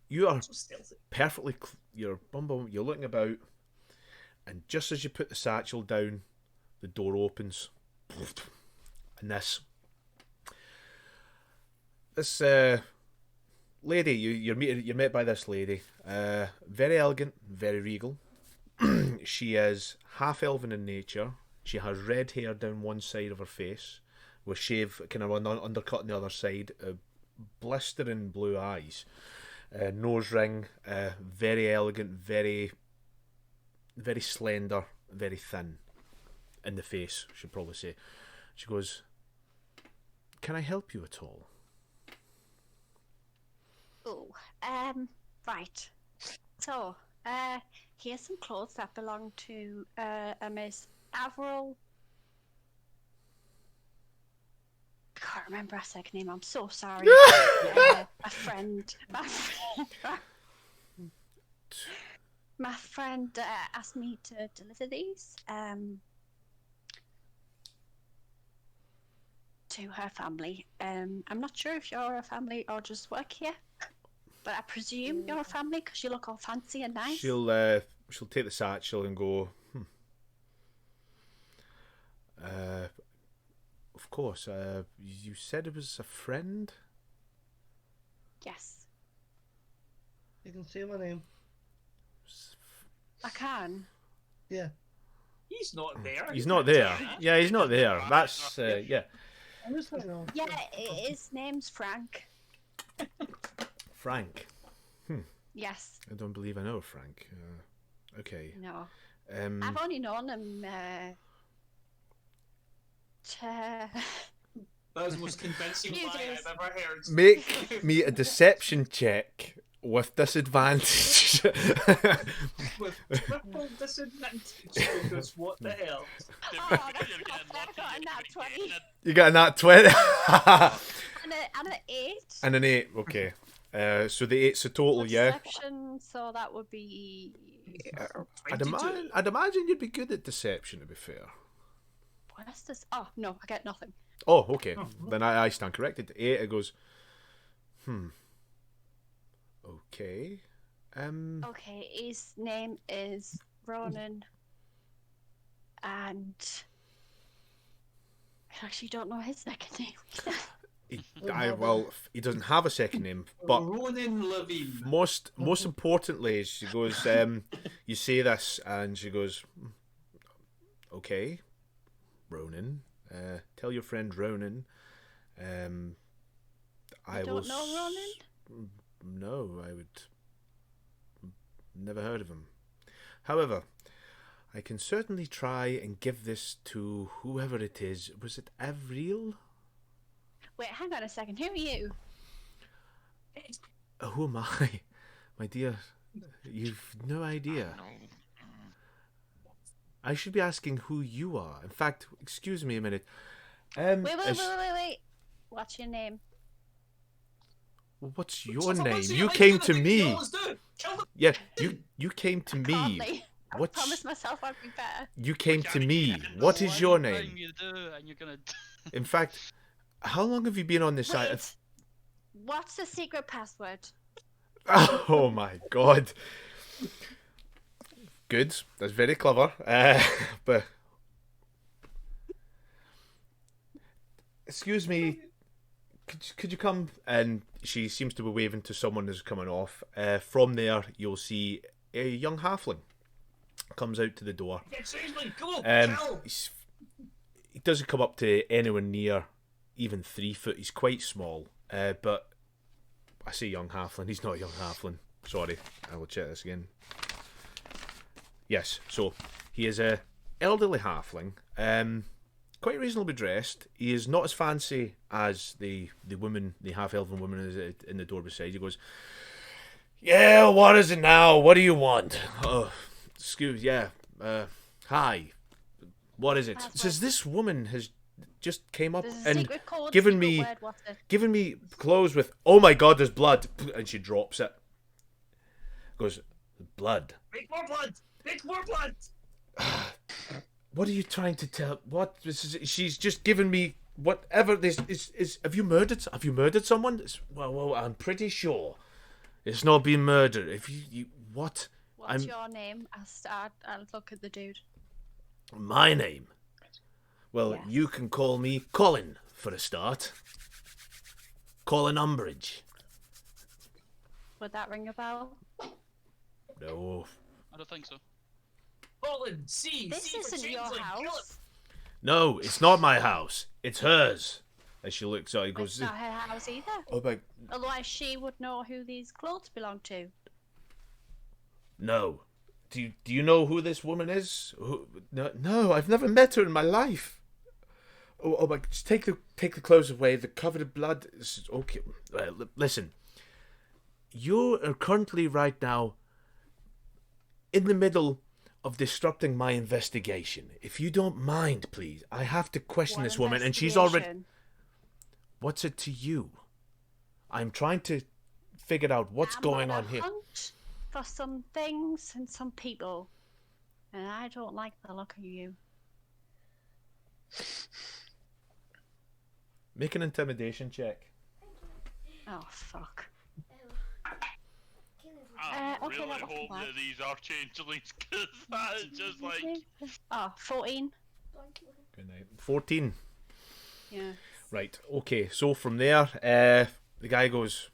you are So stealthy. perfectly. You're You're looking about, and just as you put the satchel down, the door opens, and this lady, you're met by this lady. Very elegant, very regal. She is half elven in nature. She has red hair down one side of her face, with shave kind of undercut on the other side. Blistering blue eyes. Nose ring. Very elegant. Very, very slender. Very thin. In the face, I should probably say. She goes, "Can I help you at all?" Oh, right. So, here's some clothes that belong to a Miss Avril. I can't remember her second name. I'm so sorry. My friend asked me to deliver these to her family. I'm not sure if you're a family or just work here, but I presume you're a family because you look all fancy and nice. She'll take the satchel and go, of course, you said it was a friend? Yes, You can say my name. I can. Yeah. He's not there. He's not there. Yeah, he's not there. That's, yeah. I'm just like, no. Yeah, his name's Frank. Frank. Yes. I don't believe I know Frank. Okay. No. I've only known him That was the most convincing You lie do. I've ever heard. Make me a deception check with disadvantage. With triple disadvantage because what the hell? Oh, that's not fair. I got a nat 20 You got a nat 20. and an 8. And an 8, okay. So the 8's a total, yeah? Deception, so that would be... I'd imagine you'd be good at deception, to be fair. What's this? Oh, no, I get nothing. Oh, okay. Then I stand corrected. 8, it goes, okay. Okay, his name is Ronan, and I actually don't know his second name. He doesn't have a second name, but Ronan Levine. most importantly, she goes, you say this, and she goes, okay, Ronan, tell your friend Ronan, I don't will know Ronan? No, I would never heard of him. However, I can certainly try and give this to whoever it is. Was it Avril? Wait, hang on a second. Who are you? Who am I? My dear, you've no idea. I should be asking who you are. In fact, excuse me a minute. Wait. What's your name? What's your name? You came to me. Yeah, you came to me. Hardly. I What's promised myself I'd be better. you came to me? What is your One name? thing you do and you're gonna. In fact, how long have you been on this site? Wait. What's the secret password? Oh my god. Good. That's very clever. But excuse me. Could you come? And she seems to be waving to someone who's coming off. From there, you'll see a young halfling comes out to the door. Seriously, go, He doesn't come up to anywhere near even 3 foot. He's quite small. But I say young halfling. He's not a young halfling. Sorry, I will check this again. Yes, so he is a elderly halfling. Quite reasonably dressed. He is not as fancy as the woman, the half-elven woman is in the door beside. He goes, "Yeah, what is it now? What do you want?" "Oh, excuse, yeah. Hi. What is it?" Password. Says this woman has just came up There's a and secret code. given secret me word, what's it? giving me clothes with, "Oh my god, there's blood," and she drops it. Goes, "Blood. Make more blood! Make more blood! What are you trying to tell? What? She's just given me whatever this is. Have you murdered someone? Well, I'm pretty sure it's not been murder. If you what? What's your name? I'll look at the dude. My name? Well, Yes. you can call me Colin for a start. Colin Umbridge. Would that ring a bell? No. I don't think so. Colin, C. This C for isn't your changeling, kill house. No, it's not my house. It's hers. As she looks out, he It's goes, not her house either. "Oh my, Otherwise, she would know who these clothes belong to. no. Do you know who this woman is? No, I've never met her in my life. Oh my! Just take the clothes away. The covered in blood. Is okay. Listen, you are currently right now in the middle of disrupting my investigation. If you don't mind, please, I have to question What this woman, and she's already. investigation? What's it to you? I'm trying to figure out what's I'm going on on a here. hunt for some things and some people, and I don't like the look of you. Make an intimidation check. Oh fuck. I Okay, really that wasn't hope bad. that these are changelings, because that is just like. Oh, 14. Good night. 14. Yeah. Right. Okay. So from there, the guy goes,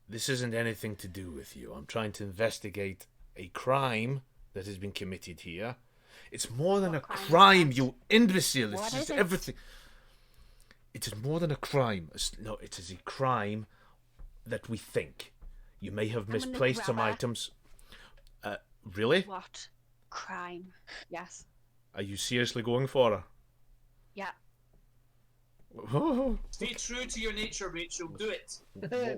"This isn't anything to do with you. I'm trying to investigate a crime that has been committed here. It's more than a What crime is crime, that? you imbecile. It's What just is it? everything. It is more than a crime. No, it is a crime that we think. You may have I'm gonna misplaced some grab her. items. Really? What? Crime. Yes. Are you seriously going for her?" Yeah. Stay true to your nature, Rachel. Do it.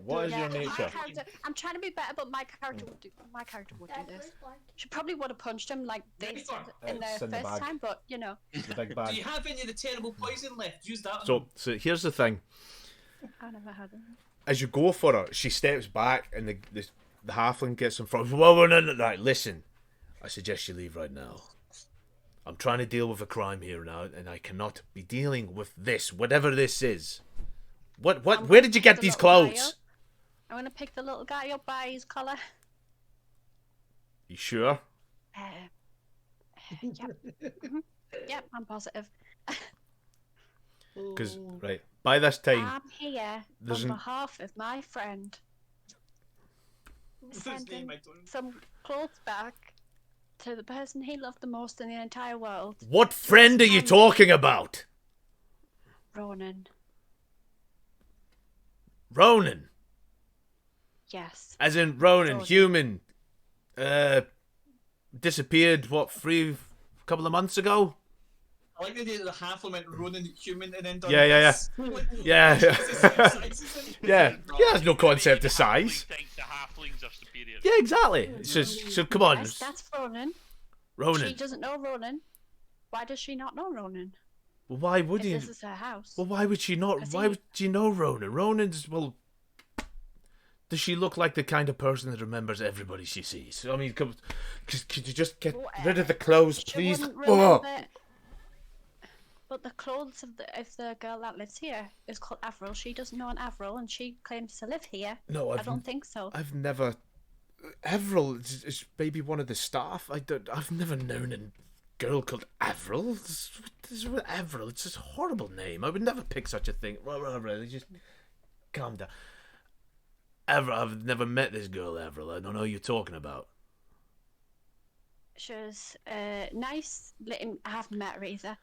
What is Yeah, your my nature? character, I'm trying to be better, but my character would do this. She probably would have punched him like this in It's the in the first bag. time, but you know. The big Do bag. you have any of the terrible poison left? Use that. So here's the thing. I never had it. As you go for her, she steps back, and the halfling gets in front. Whoa, no. Right, listen. I suggest you leave right now. I'm trying to deal with a crime here now, and I cannot be dealing with this, whatever this is. What? I'm Where gonna did you pick get the these little guy clothes? up. I'm gonna pick the little guy up by his collar. You sure? Yep. Mhm. Yep, I'm positive. Because, Oh. right, by this time, I'm here there's on an- behalf of my friend. What's his name? Sending I don't. some clothes back to the person he loved the most in the entire world, what friend are you talking about? Ronan. Ronan. Yes. As in Ronan, Ronan. human. Disappeared, what, couple of months ago? I like the idea that the halfling went Ronan human and then done Yeah, yeah, this. Like, Yeah. it's the same size, isn't it? Yeah. Yeah, there's no concept The of size. halfling thinks the halflings are superior. Yeah, exactly. It's just, so come on. Yes, that's Ronan. She Ronan. doesn't know Ronan. Why does she not know Ronan? Well, why would If you? this is her house. Well, why would she not? 'Cause Why he- would you know Ronan? Ronan's, well... Does she look like the kind of person that remembers everybody she sees? I mean, could you just get rid of the clothes, She please? wouldn't Oh! remember. But the clothes of the girl that lives here is called Avril. She doesn't know an Avril, and she claims to live here. No, I don't think so. I've never... Avril is maybe one of the staff. I've never known a girl called Avril. What is with Avril? It's just a horrible name. I would never pick such a thing. Really, just calm down. Avril, I've never met this girl, Avril. I don't know who you're talking about. She was nice. I haven't met her either.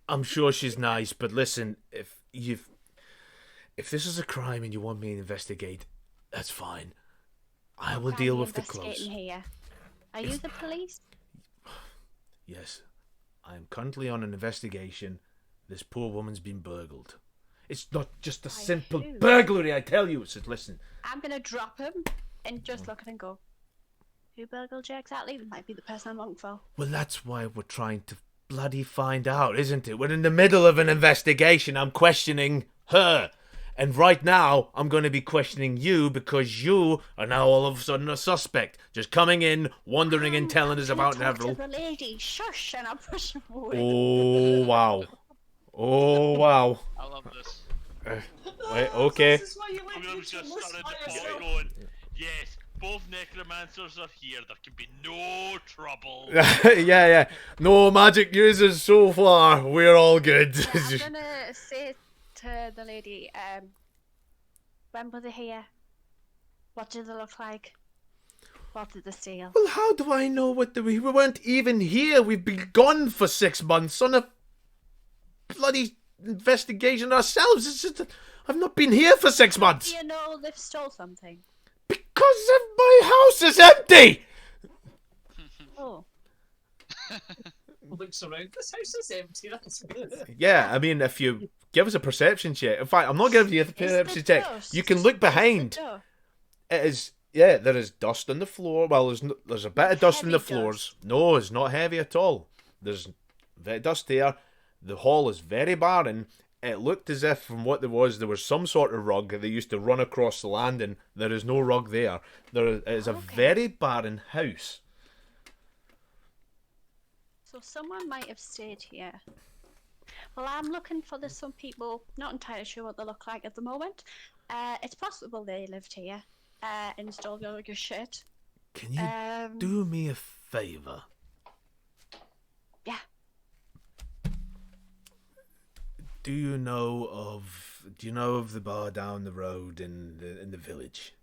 I'm sure she's nice, but listen, if this is a crime and you want me to investigate, that's fine. I will Why are deal you with the clothes. investigating here? Are you the police? Yes, I am currently on an investigation. This poor woman's been burgled. It's not just a simple who? burglary, I tell you. So listen, I'm gonna drop him and just look at him and go, who burgled you exactly? It might be the person I'm looking for. well, that's why we're trying to bloody find out, isn't it? We're in the middle of an investigation. I'm questioning her. And right now, I'm going to be questioning you because you are now all of a sudden a suspect. Just coming in, wandering and telling us about Talk Avril. to the lady. Shush, and I push him away. Oh, wow. Oh, wow. I love this. Wait, okay. This is why you went I'm to just the started by the yourself. pot going, yes, both necromancers are here. There can be no trouble. Yeah. No magic users so far. We're all good. Yeah, I'm gonna say to the lady, when were they here? What do they look like? What did they steal? Well, how do I know what we weren't even here? We've been gone for 6 months on a bloody investigation ourselves. It's just that I've not been here for 6 months. Do you know they've stole something? Because my house is empty. Oh, Looks around. This house is empty. That's weird. Yeah, I mean, if you give us a perception check. In fact, I'm not giving you a Is perception the check. dust- You can look behind. the It is. Yeah, there is dust on the floor. Well, there's a bit of dust on the Heavy floors. No, it's not heavy at all. There's bit of dust there. The hall is very barren. It looked as if, from what there was some sort of rug that they used to run across the landing. There is no rug there. There is a Okay. very barren house. So someone might have stayed here. Well, I'm looking for some people, not entirely sure what they look like at the moment. It's possible they lived here and stole all your shit. Can you do me a favour? Yeah. Do you know of the bar down the road in the village?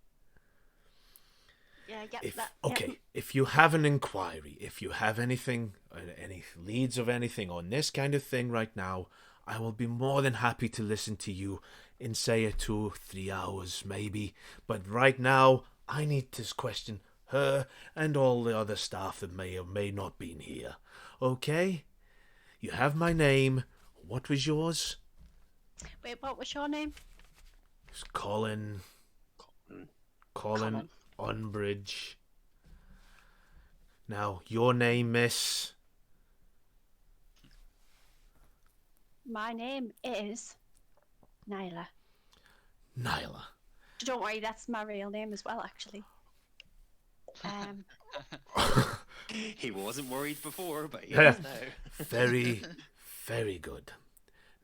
Yeah, get If, that. okay, Yep. if you have an inquiry, if you have anything, any leads of anything on this kind of thing right now, I will be more than happy to listen to you in, say, 2 or 3 hours, maybe. But right now, I need to question her and all the other staff that may or may not been here. Okay? You have my name. What was yours? Wait, what was your name? It's Colin. Colin Unbridge. Now, your name, miss? My name is Nyla. Nyla. Don't worry, that's my real name as well, actually. He wasn't worried before, but he Yeah. is now. Very, very good.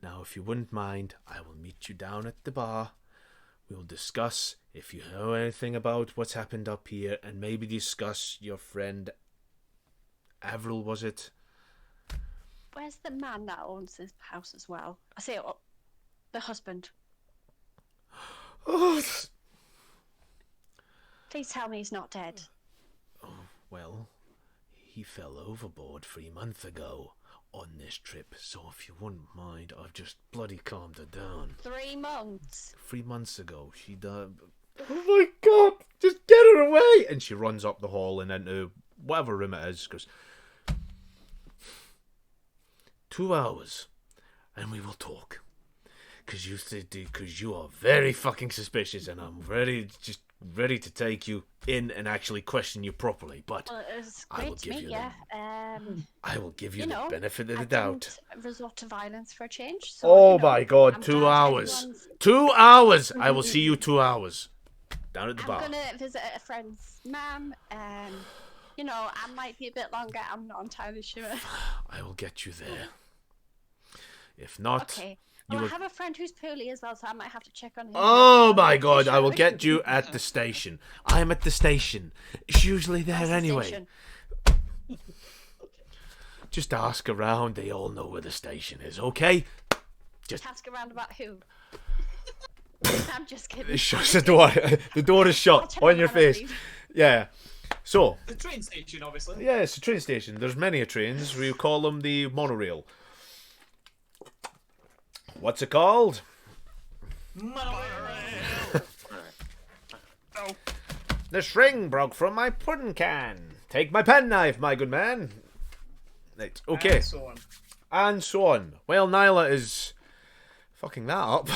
Now, if you wouldn't mind, I will meet you down at the bar. We'll discuss if you know anything about what's happened up here, and maybe discuss your friend Avril, was it? Where's the man that owns this house as well? I say the husband. Oh, Please tell me he's not dead. well, he fell overboard 3 months ago on this trip, so if you wouldn't mind, I've just bloody calmed her down. 3 months. 3 months ago, she died. Oh my god, just get her away! And she runs up the hall and into whatever room it is, goes, 2 hours, and we will talk. Because you are very fucking suspicious, and I'm ready to take you in and actually question you properly. But Well, it's I will great to give meet you you. I will give you, You the know, benefit of I the doubt. didn't resort to violence for a change. So, Oh you know, my god, I'm 2 glad hours. everyone's- 2 hours! I will see you 2 hours. Down at the I'm bar. gonna visit a friend's mum. You know, I might be a bit longer. I'm not entirely sure. I will get you there. If not, Okay. you Well, will... I have a friend who's poorly as well, so I might have to check on him. Oh my god, I will get you at the station. I'm at the station. It's usually there Where's the anyway. station? Just ask around, they all know where the station is, okay? Ask around about who? I'm just kidding. It shuts the door. The door is I'll shut check on on your when I face. leave. Yeah. So, The train station, obviously. yeah, it's a train station. There's many a trains. We call them the monorail. What's it called? Monorail. Oh, The string broke from my pudding can. Take my penknife, my good man. Right, okay. And so on. And so on. Well, Nyla is fucking that up.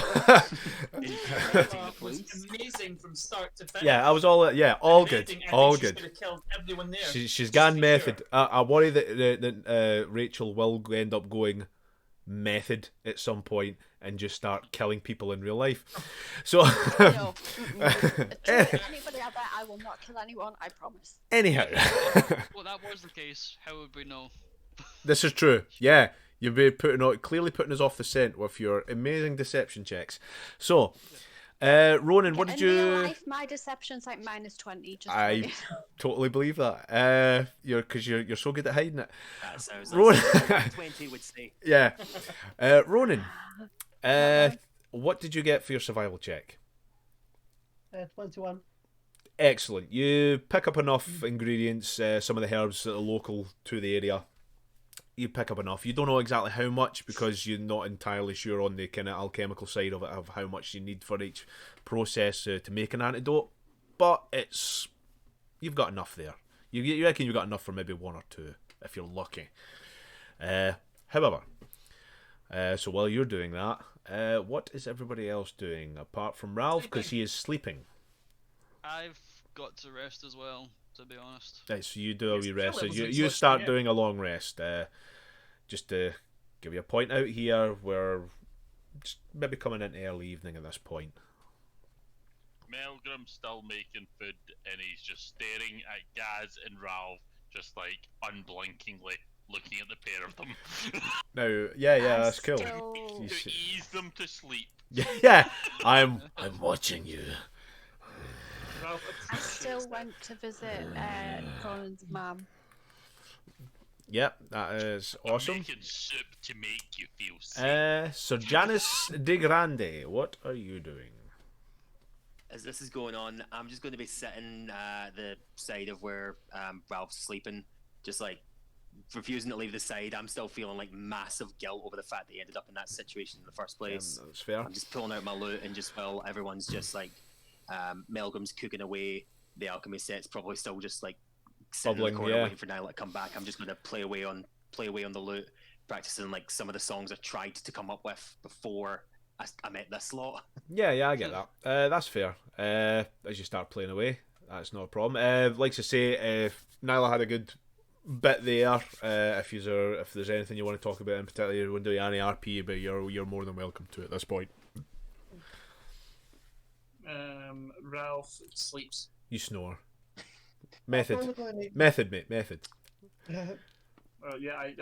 Please. Amazing from start to finish. Yeah, I was all all good, Amazing. I all think she's good. could have killed everyone there. She's Just gone to be method. sure. I worry that Rachel will end up going method at some point and just start killing people in real life. So No. Trust anybody out there, I will not kill anyone. I promise. anyhow, Well, that was the case. How would we know? this is true. Yeah, you've been clearly putting us off the scent with your amazing deception checks. So, Ronan, what did In real you? life, my deception's like -20. Just I so you know. totally believe that. You're so good at hiding it. That sounds Rowan- like 20 would say. Yeah. Ronan, what did you get for your survival check? 21. Excellent. You pick up enough ingredients, some of the herbs that are local to the area. You pick up enough. You don't know exactly how much because you're not entirely sure on the kind of alchemical side of it, of how much you need for each process to make an antidote. But you've got enough there. You reckon you've got enough for maybe 1 or 2 if you're lucky. However, so while you're doing that, what is everybody else doing apart from Ralph? Because he is sleeping. I've got to rest as well, to be honest. Right, so you do a Yes, wee skill rest. So levels you exhaustion, start yeah. doing a long rest. Just to give you a point out here, we're just maybe coming into early evening at this point. Melgrim's still making food and he's just staring at Gaz and Ralph, just like unblinkingly looking at the pair of them Now, yeah, I'm that's cool. still- You to see- ease them to sleep. Yeah, I'm watching you. Ralph I appreciates still that. went to visit Conan's mum. Yep, that is I'm awesome. making soup to make you feel safe. Sir Janice de Grande, what are you doing? As this is going on, I'm just going to be sitting the side of where Ralph's sleeping, just like refusing to leave the side. I'm still feeling like massive guilt over the fact that he ended up in that situation in the first place. That's fair. I'm just pulling out my loot and just while everyone's just like Melgrim's cooking away, the alchemy set's probably still just like sitting in Bubbling, the corner yeah. waiting for Nyla to come back. I'm just going to play away on the loot, practicing like some of the songs I tried to come up with before I met this lot. Yeah, I get that. That's fair. As you start playing away, that's not a problem. Like to say, Nyla had a good bit there. If there's anything you want to talk about in particular, you want to do any RP, but you're more than welcome to at this point. Ralph sleeps. You snore. Method, I'm gonna need- mate, method. Yeah, I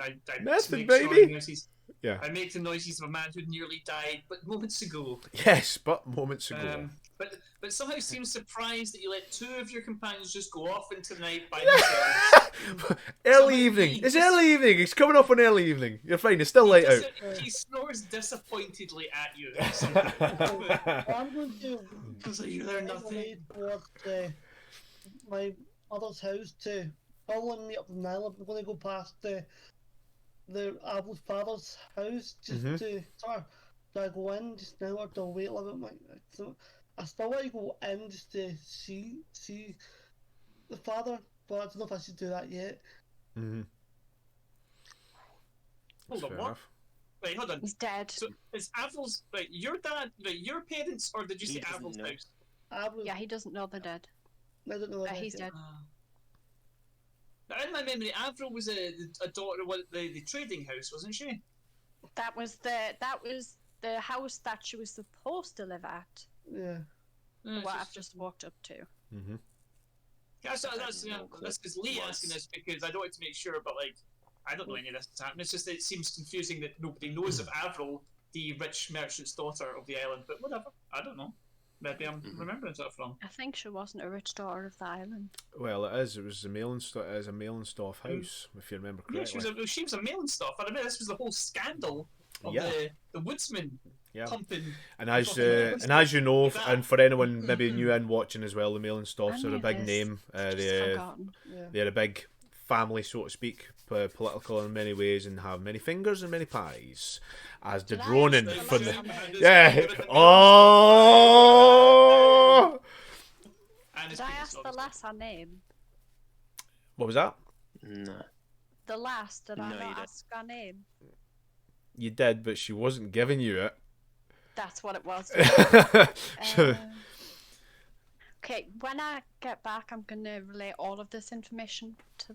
Method, make baby. snoring noises. Yeah. I make the noises of a man who nearly died, but moments ago. Yes, but moments ago. But but somehow seems surprised that you let 2 of your companions just go off into the night by themselves. Early Somehow evening. he It's just- early evening. It's coming up on early evening. You're fine. It's still He light out. He snores disappointedly at you. Or something. I'm going to So you learn make my nothing. way towards my mother's house to probably meet up with Nyla. I'm going to go past the Apple's father's house just Mhm. to sort of, do I go in just now or do I wait a little bit? So I still want to go in just to see the father, but I don't know if I should do that yet. Mm-hmm. Hold on, Fair what? enough. Wait, hold on. He's dead. So is Avril's your dad, your parents, or did you He say doesn't Avril's know. house? Avril, Yeah, he doesn't know they're dead. I don't know. But that he's yet. dead. Now, in my memory, Avril was a daughter of the trading house, wasn't she? That was the house that she was supposed to live at. Yeah. What I've just walked up to. Mm-hmm. That's because Lee asking this because I don't want to make sure, but like I don't know any of this is happening. It's just that it seems confusing that nobody knows of Avril, the rich merchant's daughter of the island. But whatever, I don't know. Maybe I'm remembering that wrong. I think she wasn't a rich daughter of the island. Well, it is. It was a mail and stuff house, if you remember Yeah, she correctly. was a mailing stuff. I remember this was the whole scandal of Yeah. the woodsman Yeah. pumping. And as fucking and as you know, like that. and for anyone maybe new in watching as well, the mail and stuffs I are a knew big this. name. Just They forgotten. Yeah. they're a big family, so to speak, political in many ways, and have many fingers and many pies. As the Did I droning actually from look the on that? yeah. Oh, And his Did I penis, ask the obviously. lass her name? what was that? No. The lass, did I No, you not didn't. ask her name? You did, but she wasn't giving you it. That's what it was. So- Okay, when I get back, I'm gonna relay all of this information to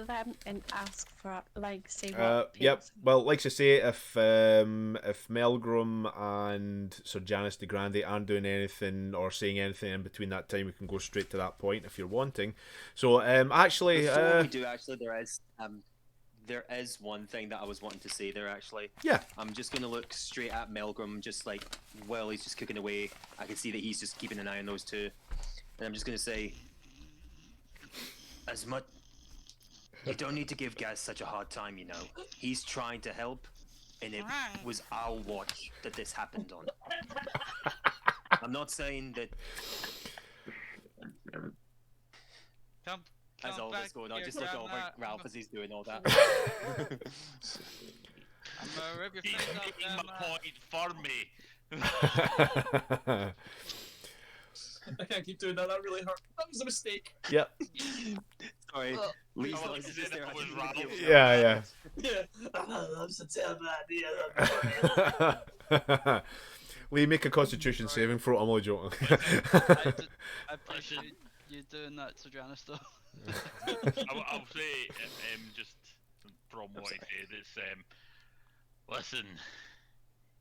them and ask for see what. Yep. Peter's- Well, like I say, if Melgrum and Sir Janice de Grande aren't doing anything or saying anything in between that time, we can go straight to that point if you're wanting. So, actually, Before we do, actually, there is one thing that I was wanting to say there. Actually, yeah. I'm just gonna look straight at Melgrim, just like while he's just cooking away. I can see that he's just keeping an eye on those two, and I'm just gonna say, as much. You don't need to give Gaz such a hard time, you know. He's trying to help, and it was our watch that this happened on. I'm not saying that Come as all this back going on, here, just look over Grandma. Ralph as he's doing all that. I'm gonna rip your He's face off, making my Grandma. point for me. I can't keep doing that. That really hurt. That was a mistake. Yep. Sorry, Oh, Lee's I not was just saying there. it I was didn't Ralph. really give- Yeah, Yeah. That's a terrible idea. Lee, make a Constitution saving throw. I'm only joking. I appreciate you doing that to Janice though. I'll say, just from what he said, it's, listen,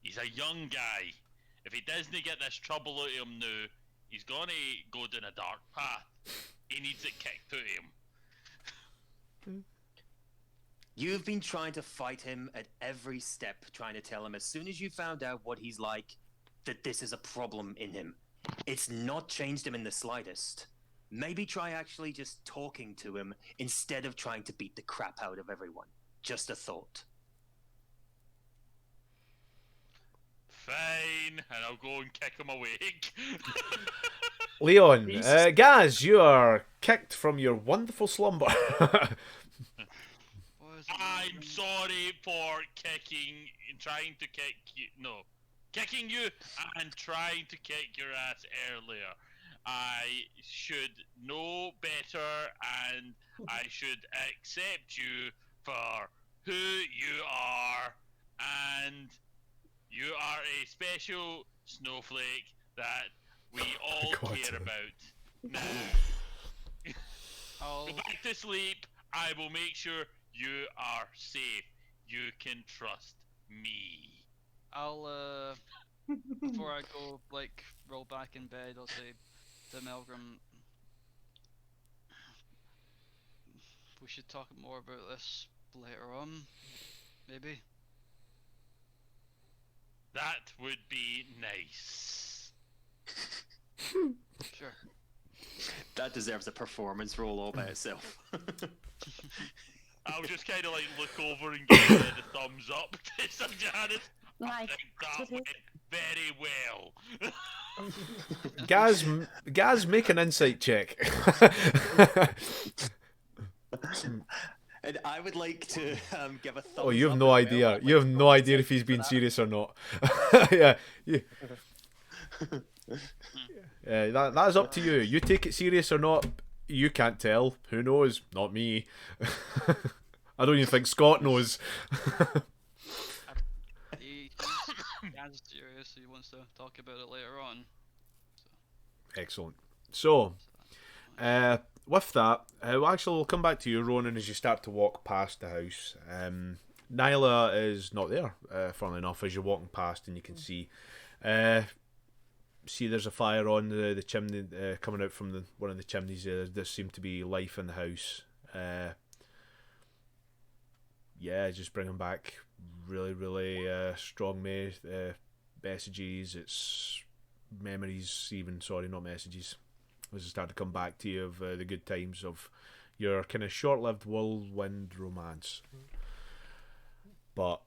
he's a young guy. If he doesn't get this trouble out of him now, he's gonna go down a dark path. He needs it kicked out of him. You've been trying to fight him at every step, trying to tell him as soon as you found out what he's like, that this is a problem in him. It's not changed him in the slightest. Maybe try actually just talking to him instead of trying to beat the crap out of everyone. Just a thought. Fine, and I'll go and kick him awake. Leon, Jesus. Gaz, you are kicked from your wonderful slumber. What is it? I'm sorry for trying to kick you. No, kicking you and trying to kick your ass earlier. I should know better, and I should accept you for who you are, and you are a special snowflake that we all God. care about. Now, I'll go back to sleep. I will make sure you are safe. You can trust me. before I go roll back in bed, I'll say to Melgrim, we should talk more about this later on, maybe. That would be nice. Sure. That deserves a performance roll all by itself. I'll just kind of like look over and give the thumbs up to Sir Jared. I Like, think that went very well. Gaz, make an insight check. And I would like to give a thumbs Oh, you have up no as idea. well. I'd You like have to no idea compensate if he's for being that. serious or not. Yeah, that is up to you. You take it serious or not. You can't tell. Who knows? Not me. I don't even think Scott knows. He's serious. He wants to talk about it later on. Excellent. So, with that, we'll come back to you, Ronan, as you start to walk past the house. Nyla is not there, funnily enough, as you're walking past, and you can see there's a fire on the chimney coming out from one of the chimneys. There seemed to be life in the house. Just bringing back really, really strong messages. It's memories, even. Sorry, not messages. As I start to come back to you of the good times of your kind of short-lived whirlwind romance. But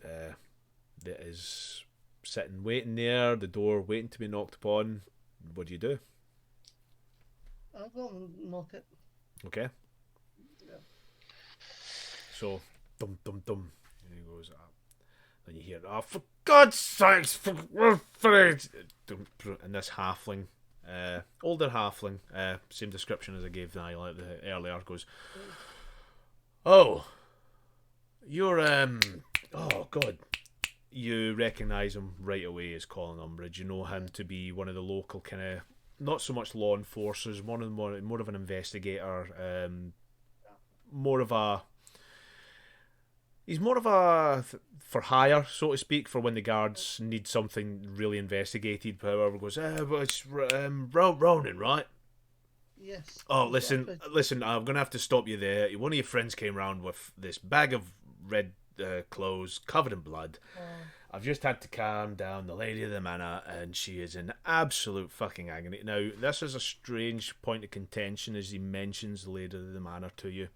that is sitting, waiting there, the door waiting to be knocked upon. What do you do? I'll go and knock it. Okay. Yeah. So, dum dum dum, and he goes up. Then you hear, "Oh, for God's sakes, for it!" And this halfling, older halfling, same description as I gave Nyla earlier, goes, "Oh, you're oh God." You recognise him right away as Colin Umbridge. You know him to be one of the local kind of, not so much law enforcers, more of an investigator, he's more of a for hire, so to speak, for when the guards need something really investigated. However, goes, but it's Ronan, right? Yes. Oh, exactly. listen, I'm going to have to stop you there. One of your friends came around with this bag of red clothes covered in blood. I've just had to calm down the lady of the manor, and she is in absolute fucking agony. Now, this is a strange point of contention as he mentions the lady of the manor to you.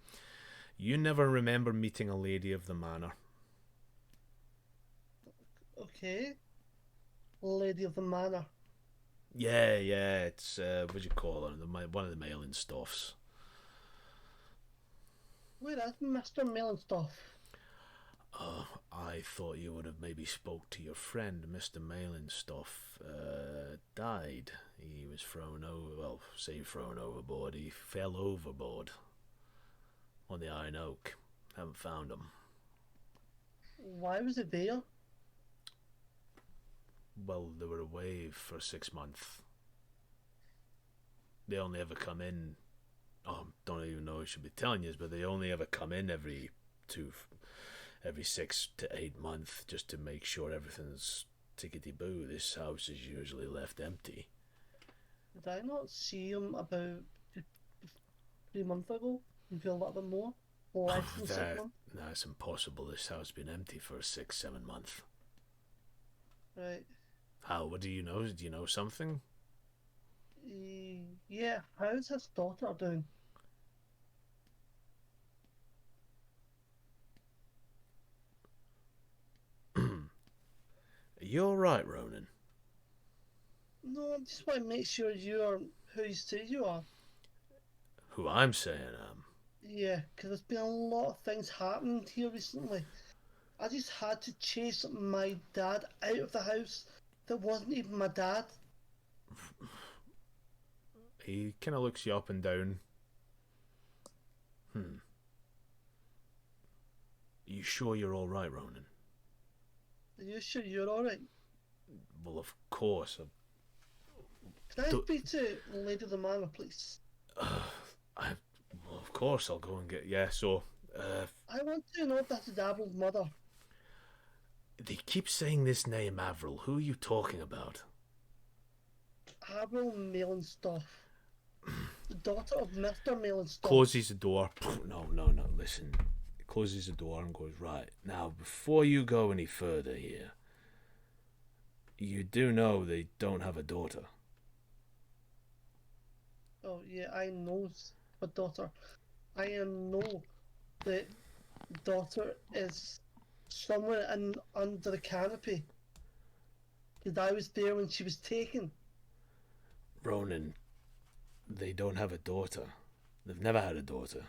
You never remember meeting a lady of the manor. Okay. Lady of the Manor. Yeah, it's, what do you call her? One of the mailing stuffs. Where is Mr. Mellenstoff? I thought you would have maybe spoke to your friend, Mr. Mailenstoff. Died. He was thrown overboard. He fell overboard on the Iron Oak. Haven't found him. Why was it there? Well, they were away for 6 months. They only ever come in. Don't even know I should be telling you, but they only ever come in every 6 to 8 months just to make sure everything's tickety-boo. This house is usually left empty. Did I not see him about 3 months ago? Maybe a little bit more? Less than 6 months? That's impossible. This house has been empty for 6-7 months. Right. How? What do you know? Do you know something? Yeah, how's his daughter doing? You're right, Ronan. No, I just want to make sure you're who you say you are. Who I'm saying am. Yeah, because there's been a lot of things happening here recently. I just had to chase my dad out of the house that wasn't even my dad. He kind of looks you up and down. You sure you're all right, Ronan? Are you sure you're alright? Well, of course. Can I Don't- speak to Lady of the Manor, please? Well, of course, I'll go and get. Yeah, so. I want to know if that's Avril's mother. They keep saying this name, Avril. Who are you talking about? Avril Mellenstoff. The daughter of Mr. Mellenstoff. Closes the door. No, listen. Closes the door and goes, right, now, before you go any further here, You do know they don't have a daughter. Oh yeah, I know a daughter. I know the daughter is somewhere under the canopy. Because I was there when she was taken. Ronan, they don't have a daughter. They've never had a daughter.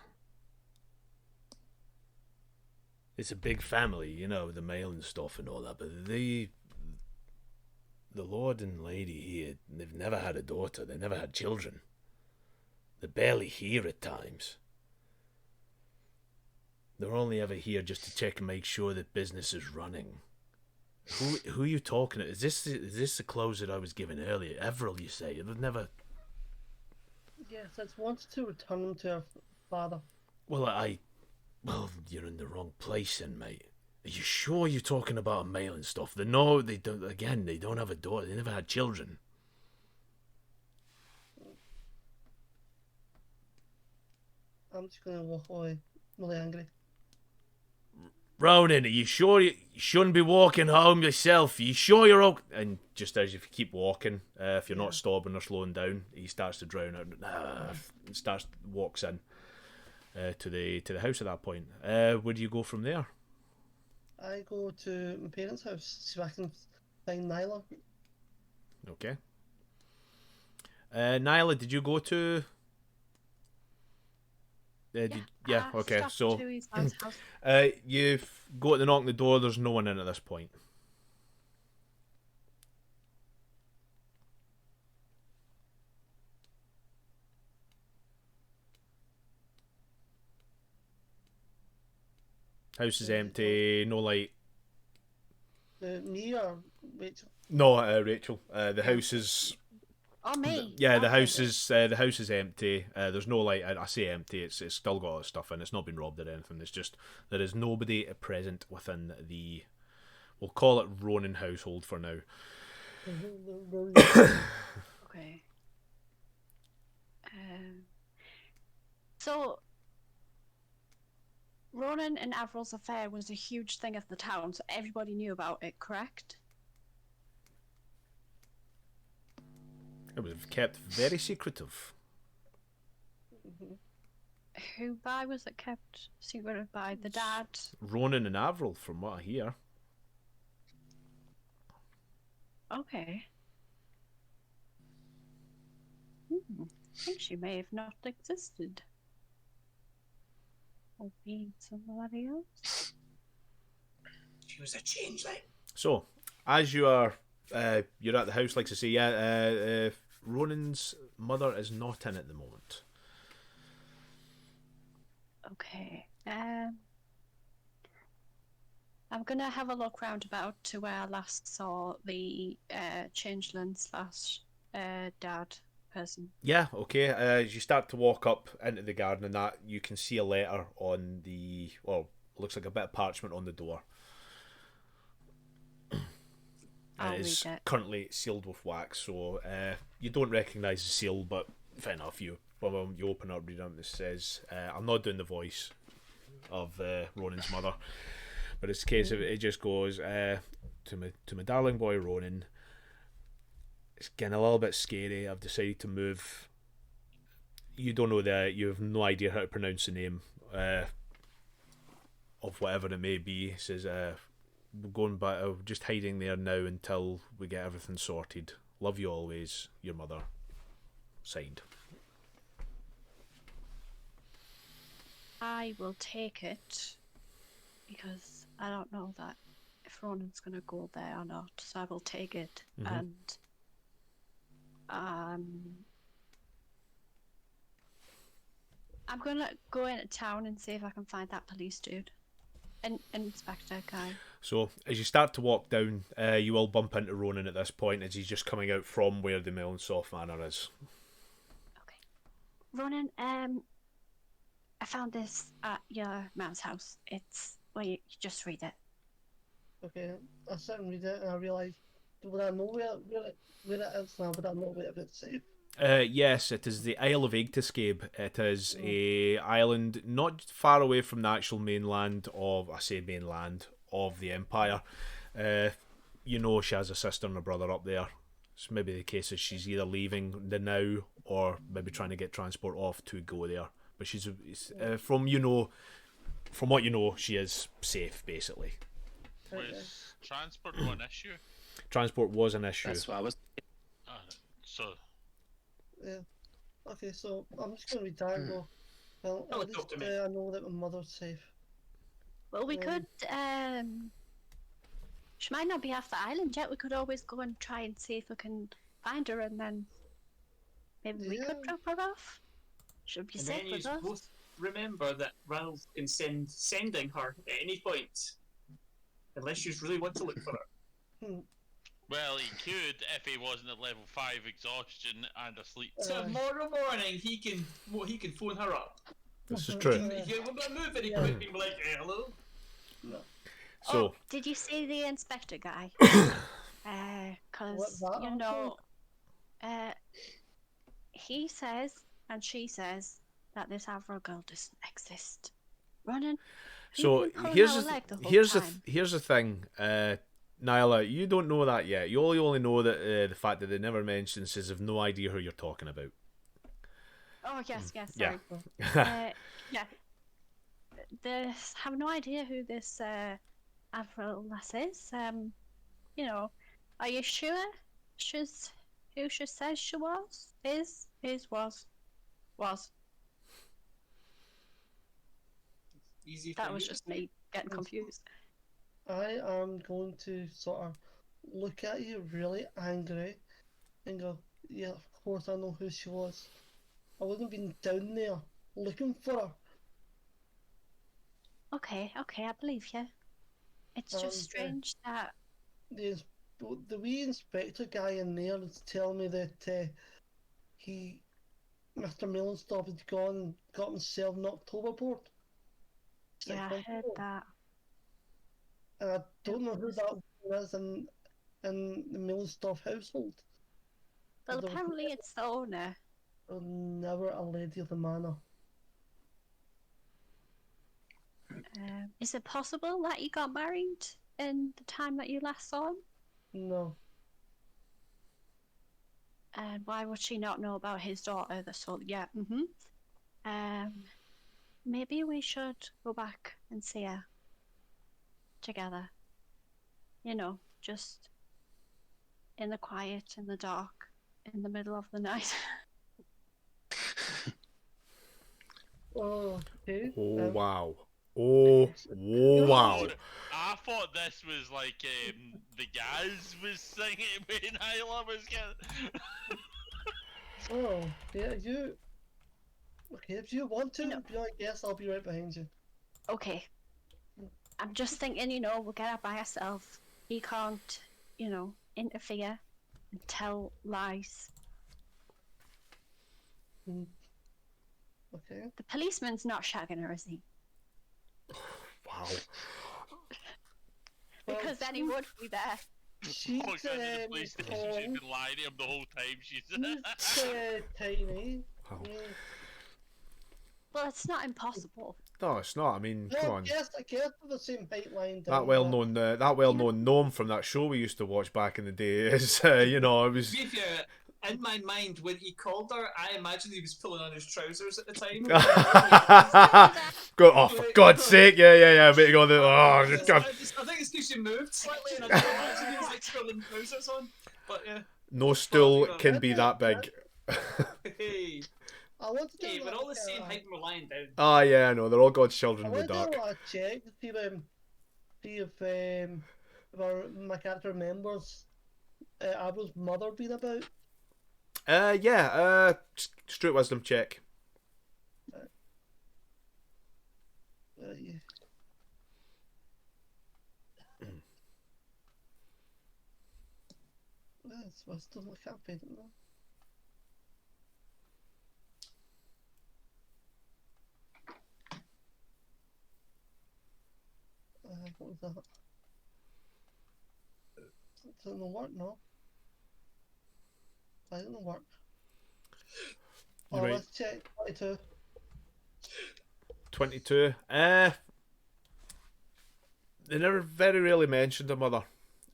It's a big family, you know, the mail and stuff and all that, but the Lord and Lady here, they've never had a daughter. They never had children. They're barely here at times. They're only ever here just to check and make sure that business is running. Who are you talking to? Is this the clothes that I was given earlier? Everil, you say? They've never... Yes, I wanted to return them to her father. Well, well, you're in the wrong place then, mate. Are you sure you're talking about a male and stuff? They don't. Again, they don't have a daughter. They never had children. I'm just gonna walk away, really angry. Ronan, are you sure you shouldn't be walking home yourself? Are you sure you're okay? And just as if you keep walking, if you're not stopping or slowing down, he starts to drown out. Walks in to the house at that point. Where do you go from there? I go to my parents' house, see if I can find Nyla. Okay. Nyla, did you go to... yeah, okay, stuff so to his house. you go to knock on the door, there's no one in at this point. House is empty, no light. Me or Rachel? No, Rachel. The house is... Oh, me. Yeah, the Okay. house is empty. There's no light. I say empty. It's still got all the stuff in. It's not been robbed or anything. It's just there is nobody present within the... We'll call it Ronin household for now. Okay. So, Ronan and Avril's affair was a huge thing of the town, so everybody knew about it, correct? It was kept very secretive. Who by was it kept secretive by? The dad? Ronin and Avril, from what I hear. Okay. I think she may have not existed. Or being somebody else. She was a changeling. So, as you are, you're at the house, like I say, yeah, Ronin's mother is not in at the moment. Okay. I'm gonna have a look round about to where I last saw the changeling slash dad person. Yeah, okay. As you start to walk up into the garden and that, you can see a letter on the... Well, looks like a bit of parchment on the door. I'll It is read it. currently sealed with wax, so you don't recognise the seal, but fair enough. You open up, read it, it says, I'm not doing the voice of Ronan's mother, but it's a case of it just goes, to my darling boy Ronan, it's getting a little bit scary. I've decided to move. You don't know you have no idea how to pronounce the name of whatever it may be. It says, we're going back, just hiding there now until we get everything sorted. Love you always, your mother. Signed. I will take it because I don't know that if Ronan's gonna go there or not. So I will take it and I'm gonna go into town and see if I can find that police dude. Inspector guy. So, as you start to walk down, you will bump into Ronan at this point as he's just coming out from where the Melonsoft Manor is. Okay. Ronan, I found this at your man's house. It's... Well, you just read it. Okay, I sit and read it and I realise, would I know where it is now? Would I know where it's safe? Yes, it is the Isle of Igtiscabe. It is a island not far away from the actual mainland of... I say mainland, of the Empire. you know she has a sister and a brother up there. It's maybe the case is she's either leaving the now or maybe trying to get transport off to go there. But she's from what you know, she is safe basically. Was transport one issue? Transport was an issue. That's what I was. So Yeah. Okay, so I'm just gonna retire and go. Well, at least Helicopter, mate. I know that my mother's safe. Well, we could. She might not be off the island yet. We could always go and try and see if we can find her, and then maybe we could Yeah. drop her off. She'll be And safe then with you us. both remember that Ralph can sending her at any point, unless you really want to look for her. well, he could if he wasn't at level 5 exhaustion and asleep. Tomorrow morning he can phone her up. This is true. He will move very quick and be like, hey, hello. So Oh, did you see the inspector guy? Because What's that you know, he says and she says that this Avril girl doesn't exist. Running. So We've been pulling here's our the leg the whole here's the time. here's the thing, Nyla, you don't know that yet. You only know that the fact that they never mention says have no idea who you're talking about. Oh yes, yes. Yeah. Sorry. Yeah. They have no idea who this Avril lass is. You know, are you sure she's who she says she was? Was. Easy for That was you. just me getting confused. I am going to sort of look at you really angry and go, yeah, of course I know who she was. I wouldn't have been down there looking for her. Okay, I believe you. It's just strange that. The wee inspector guy in there is telling me that Mr. Millenstop had gone and got himself knocked overboard. Yeah, I heard that. And I don't know who that is in the Millenstop household. Well, There was apparently it's the owner. never a lady of the manor. Is it possible that he got married in the time that you last saw him? No. And why would she not know about his daughter? Yeah. Maybe we should go back and see her together. You know, just in the quiet, in the dark, in the middle of the night. Okay. Oh wow. Oh wow. I thought this was like the Gaz was singing when Hyla was getting. Oh, yeah, you. Okay, if you want to, No. I guess I'll be right behind you. Okay. I'm just thinking, you know, we'll get out by ourselves. He can't, you know, interfere and tell lies. Okay. The policeman's not shagging her, is he? Wow. Because then he would be there. She's Walks into the police station, she's tall, been lying to him the whole time. She's. she's tiny. Wow. Yeah. Well, it's not impossible. No, it's not. I mean, come No, on. I guess we're the same height line. That well-known gnome from that show we used to watch back in the day is, you know, it was. To be fair, in my mind, when he called her, I imagined he was pulling on his trousers at the time. Go, oh, for God's sake! Yeah. Making all the. Oh, I God. think it's because she moved slightly, and I didn't imagine he was like pulling trousers on. But yeah, No stool can be that big. hey, I want to do hey, we're all the like, same height and we're lying down. Ah, yeah, I know. They're all God's children I in the want to dark. do a check to see if my character remembers Abel's mother being about. Yeah. Straight wisdom check. Yeah. That's wisdom. I can't paint it now. What was that? It doesn't work, no. That didn't work. Oh, Right. let's check 22. 22. They never very rarely mentioned a mother.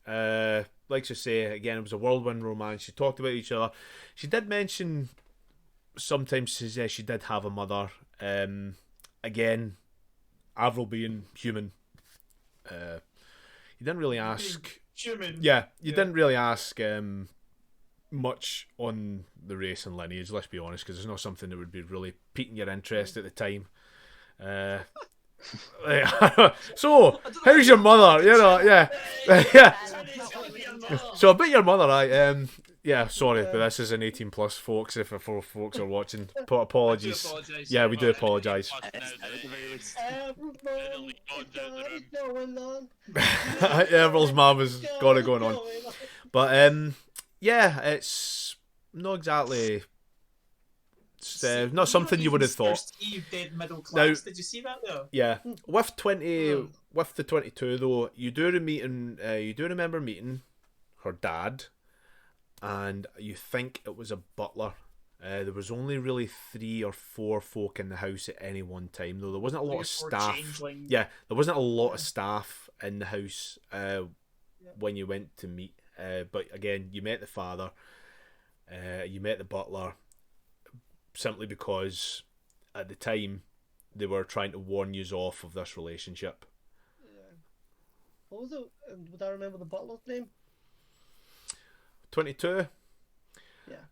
Like I say, again, it was a whirlwind romance. She talked about each other. She did mention sometimes she did have a mother. Again, Avril being human. You didn't really ask. Human. Yeah, you didn't really ask much on the race and lineage. Let's be honest, because it's not something that would be really piquing your interest at the time. So, how's your mother? You know, yeah, yeah. So about your mother, yeah. Sorry, but this is an 18 plus, folks. If folks are watching, apologies. apologise. Yeah, we do apologise. Everyone, what is going on? Everill's mum has got it going on. But yeah, it's not exactly. It's not something you would have thought. Steve dead middle class. Now- Did you see that though? Yeah, with the 22 though, you do remember meeting her dad, and you think it was a butler. There was only really 3 or 4 folk in the house at any one time, though there wasn't a lot of 3 or 4 staff. changelings. Yeah, there wasn't a lot of staff in the house when you went to meet. But again, you met the father, you met the butler, simply because at the time they were trying to warn you off of this relationship. What was it? Would I remember the butler's name? 22?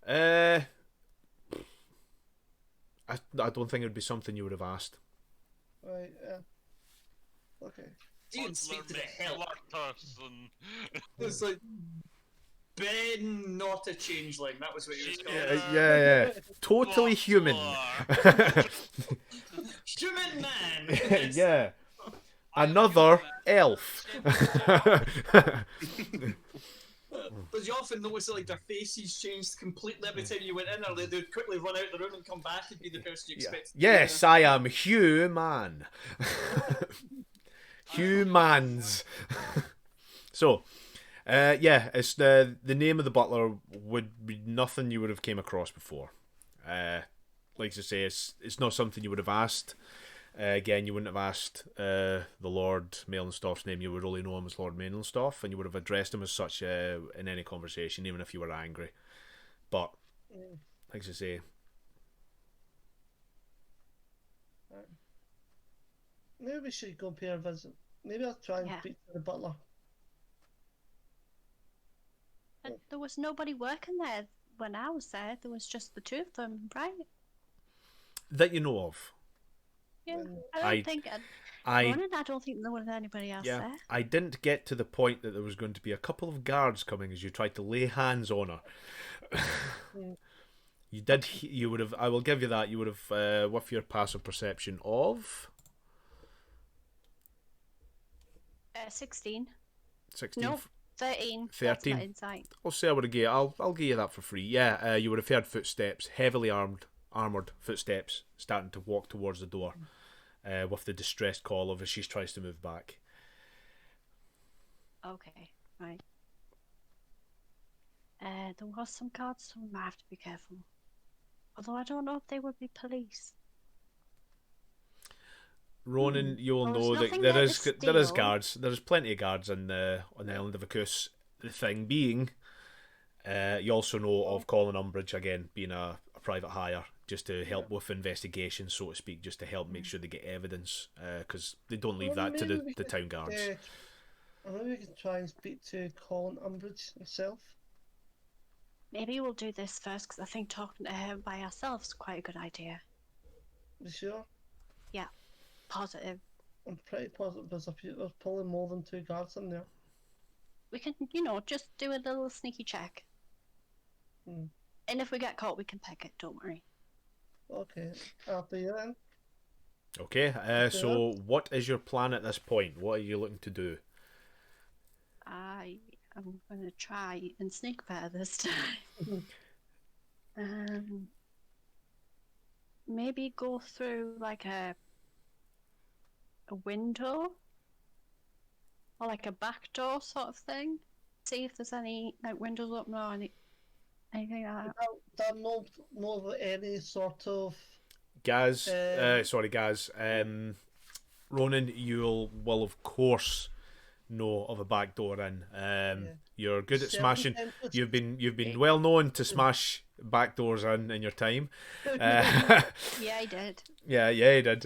Yeah. I don't think it would be something you would have asked. Right, yeah. Okay. Didn't speak to the hell. Person. It's like Ben, not a changeling. That was what he was called. Yeah. Totally human. Human man. Yeah. Another elf. But you often notice that like their faces changed completely every time you went in, or they'd quickly run out the room and come back and be the person you expected. Yes, I am human. Humans. So, yeah, it's the name of the butler would be nothing you would have came across before. Like I say, it's not something you would have asked. Again, you wouldn't have asked the Lord Maelnstoff's name. You would only know him as Lord Maelnstoff, and you would have addressed him as such in any conversation, even if you were angry. But, like I say, Maybe we should go pay a visit. Maybe I'll try and Yeah. speak to the butler. And there was nobody working there when I was there. There was just the 2 of them, right? that you know of. Yeah. I- I don't think there was anybody else Yeah, there. I didn't get to the point that there was going to be a couple of guards coming as you tried to lay hands on her. You did. You would have. I will give you that. You would have, with your passive perception of 16. 16. Nope. 13. 13. That's my insight. I'll say I would have gave. I'll give you that for free. Yeah. You would have heard footsteps, heavily armored footsteps, starting to walk towards the door, with the distressed call of as she tries to move back. Okay, right. There was some guards, so we might have to be careful. Although I don't know if they would be police. Ronan, you'll Well, there's know that nothing there there is to there is steal. guards. There's plenty of guards on the island of Akus. The thing being, you also know of Colin Umbridge again being a private hire, just to help with investigations, so to speak, just to help make sure they get evidence, because they don't leave Well, that to maybe the we could, town guards. Maybe we can try and speak to Colin Umbridge himself. Maybe we'll do this first, because I think talking to him by ourselves is quite a good idea. You sure? Positive. I'm pretty positive there's probably more than 2 guards in there. We can, just do a little sneaky check. Hmm. And if we get caught, we can pick it, don't worry. Okay, after you then. Okay, so what is your plan at this point? What are you looking to do? I am going to try and sneak better this time. Maybe go through like a window or like a back door sort of thing. See if there's any like windows open or anything like that. That no any sort of Gaz, Ronan, will of course know of a back door in. Yeah. You're good at Seven smashing. entrance. You've been well known to smash back doors in your time. Uh, Yeah, I did. yeah, you did.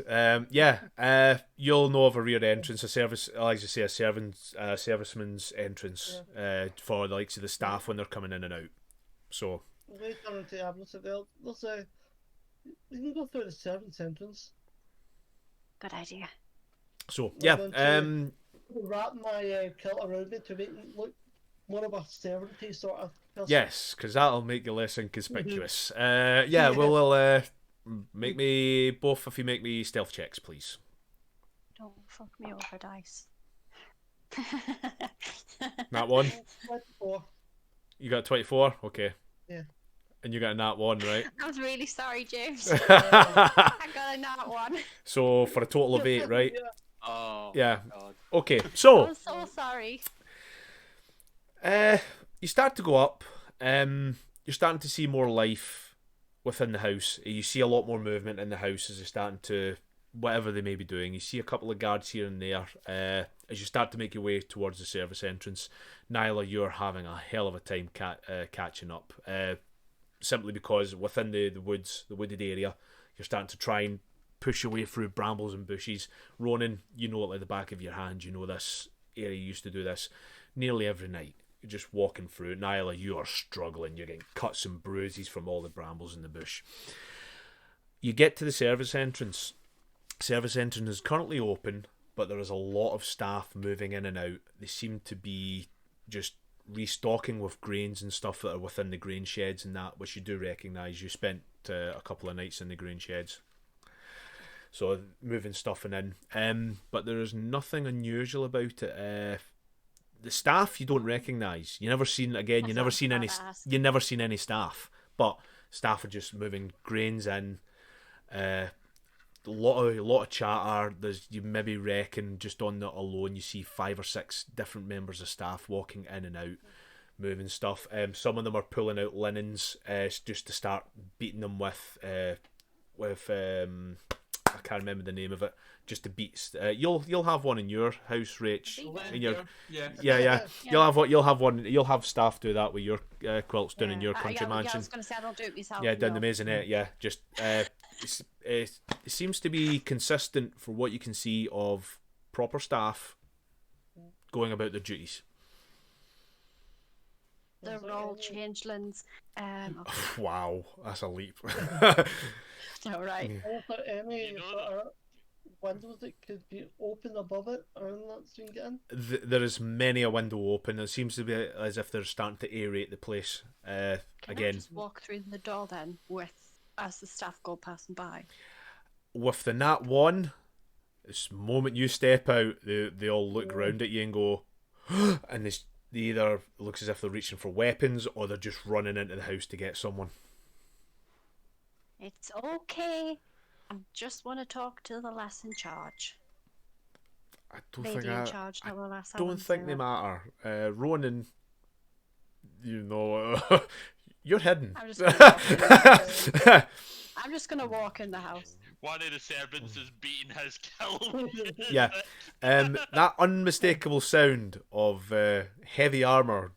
You'll know of a rear entrance, a service, like you say, a serviceman's entrance for the likes of the staff when they're coming in and out. So Later into Ableton, there's a. You can go through the servants' entrance. Good idea. yeah, going to- Wrap my kilt around me to make it look more of a servant-y sort of person. yes, because that'll make you less inconspicuous. We'll make me both if you make me stealth checks, please. Don't fuck me over, dice. Nat 1. 24. You got 24? Okay. Yeah. And you got a nat 1, right? I'm really sorry, James. I got a nat 1. So for a total of 8, right? Yeah. Oh. Yeah. God. Okay, so I'm so sorry. you start to go up. You're starting to see more life within the house. You see a lot more movement in the house as you're starting to whatever they may be doing. You see a couple of guards here and there. As you start to make your way towards the service entrance, Nyla, you're having a hell of a time catching up. Simply because within the woods, the wooded area, you're starting to try and push your way through brambles and bushes. Ronan, you know it like the back of your hand. You know this area used to do this nearly every night. You're just walking through. Nyla, you are struggling. You're getting cuts and bruises from all the brambles in the bush. You get to the service entrance. Service entrance is currently open, but there is a lot of staff moving in and out. They seem to be just restocking with grains and stuff that are within the grain sheds and that, which you do recognise. You spent a couple of nights in the grain sheds. So moving stuff in. But there is nothing unusual about it. The staff you don't recognise. You never seen again. You never seen any. You never seen any staff. But staff are just moving grains in. A lot of chatter. You maybe reckon just on that alone you see 5 or 6 different members of staff walking in and out, moving stuff. Some of them are pulling out linens just to start beating them with I can't remember the name of it. Just to beat. You'll have one in your house, Rach. In your Yeah. You'll have one. You'll have staff do that with your quilts down in your country Yeah, I mansion. was going to say I don't do it myself. Yeah, down no. the maisonette. Yeah, just it seems to be consistent for what you can see of proper staff going about their duties. They're all changelings. Wow, that's a leap. All right. Are there any You know sort of windows that could be open above it or anything that's been getting? There is many a window open. It seems to be as if they're starting to aerate the place. Can I Again, just walk through the door then, as the staff go passing by? with the nat 1, the moment you step out, they all look round at you and go, and they either looks as if they're reaching for weapons or they're just running into the house to get someone. It's okay. I just want to talk to the lass in charge. I don't Lady think in I charge, not the lass. I don't want think to they say matter. Ronan, you know, you're hidden. I'm just gonna walk in the house. One of the servants is beating his kill. Yeah. That unmistakable sound of heavy armour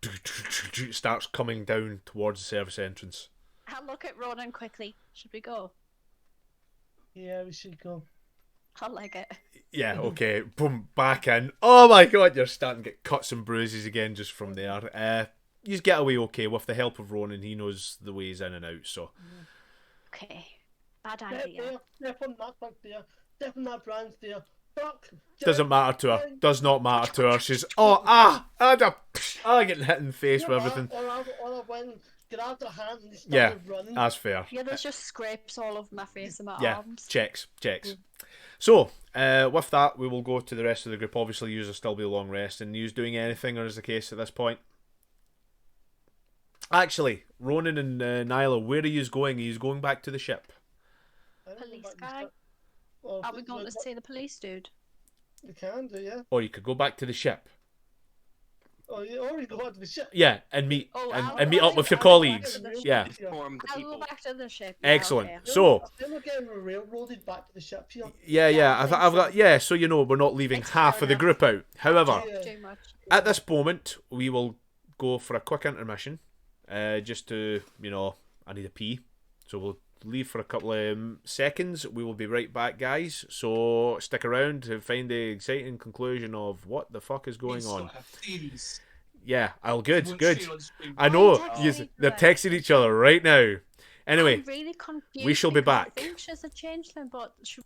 starts coming down towards the service entrance. I'll look at Ronan quickly. Should we go? Yeah, we should go. I like it. Yeah, okay. Boom, back in. Oh my god, you're starting to get cuts and bruises again just from there. You get away okay with the help of Ronan. He knows the ways in and out, so. Okay. Bad Step idea. there, step on that back there, step on that branch there. Fuck! Doesn't matter to her. Does not matter to her. She's, getting hit in the face with everything. Or I went and grabbed her hand and Yeah, started running. that's fair. Yeah, there's just scrapes all over my face and my Yeah, arms. checks. So, with that, we will go to the rest of the group. Obviously, yous will still be a long rest. And yous doing anything, or is the case at this point? Actually, Ronan and Nyla, where are yous going? Are yous going back to the ship? I don't know Police about guy? this, but- Are we going to see the police dude? We can do, yeah. Or you could go back to the ship. Oh, you go back to the ship. Yeah, and meet Oh, and, I'll and meet go up with back your to colleagues. the ship. Yeah, Inform the I'll go people. back to the ship. Yeah, excellent. okay. So Then we're getting railroaded back to the ship here. yeah, Yeah, I I've think got so. yeah. So you know we're not leaving It's half fair of the enough. group out. However, Talk too much. at this moment, we will go for a quick intermission, just to I need a pee, so we'll leave for a couple of seconds. We will be right back, guys. So stick around to find the exciting conclusion of what the fuck is going Please on. don't have theories. Yeah, I'll Won't good. share on stream. I know Why are you texting they're each other? texting each other right now. Anyway, I'm really confused. we shall be because back. I think she's a changeling, but she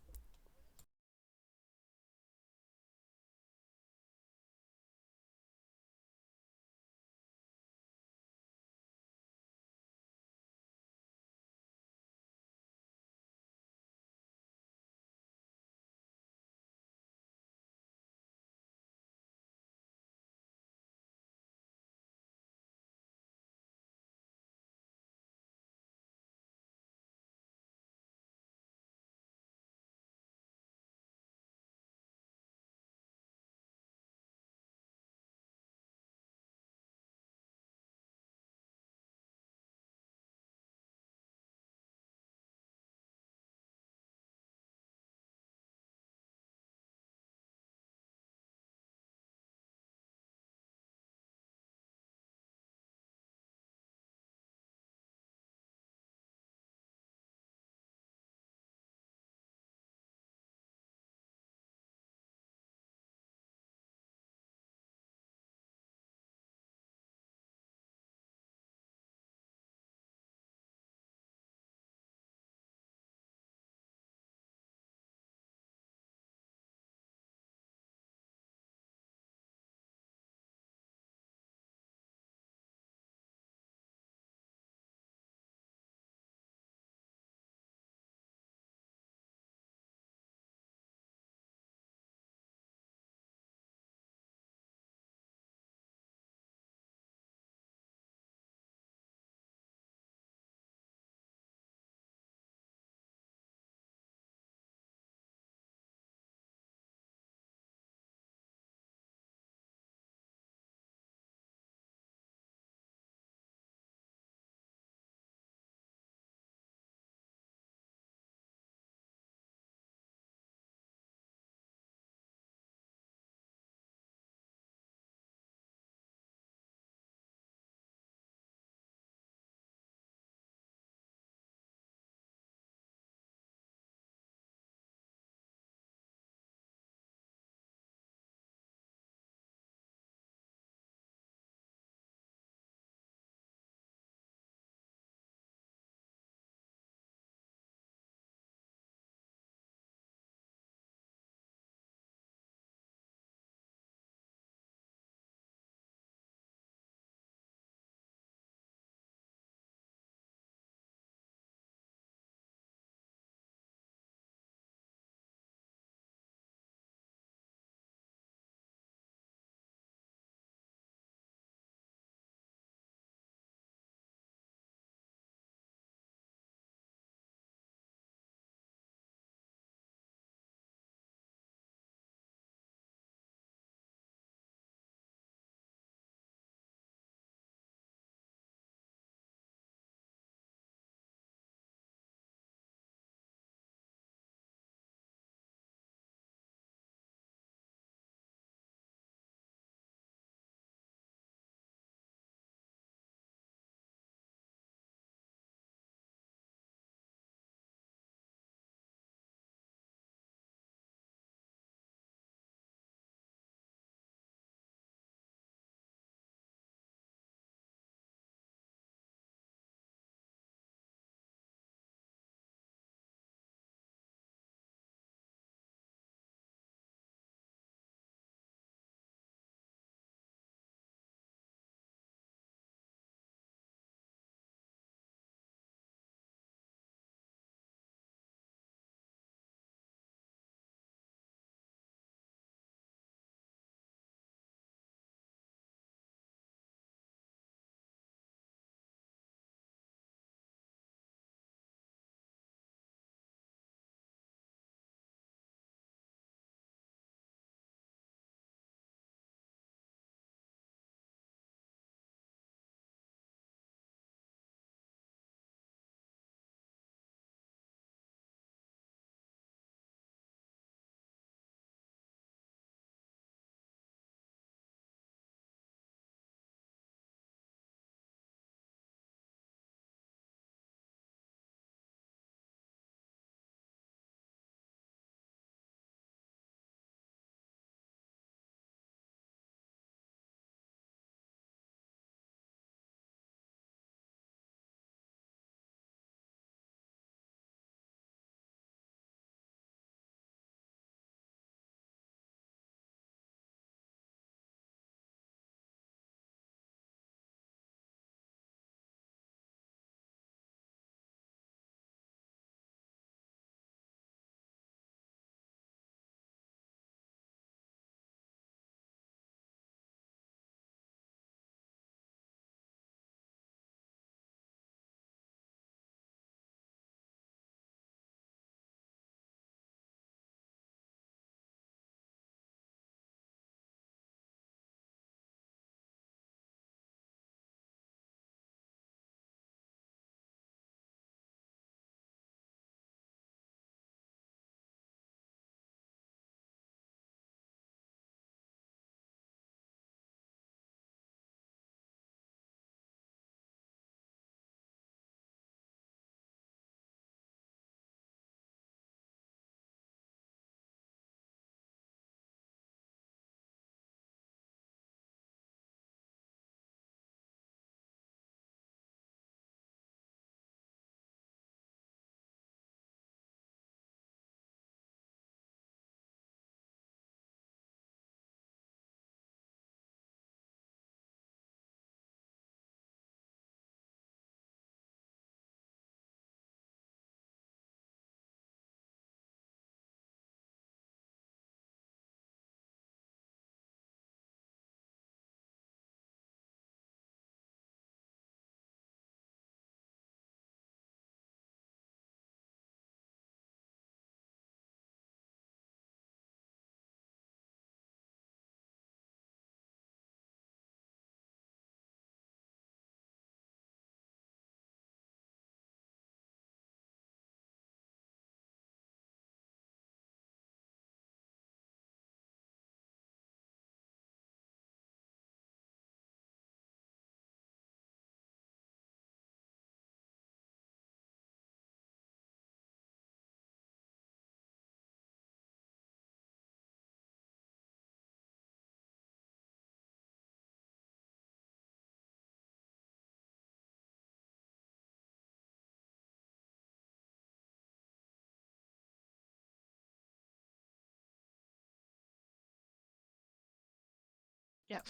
Yep.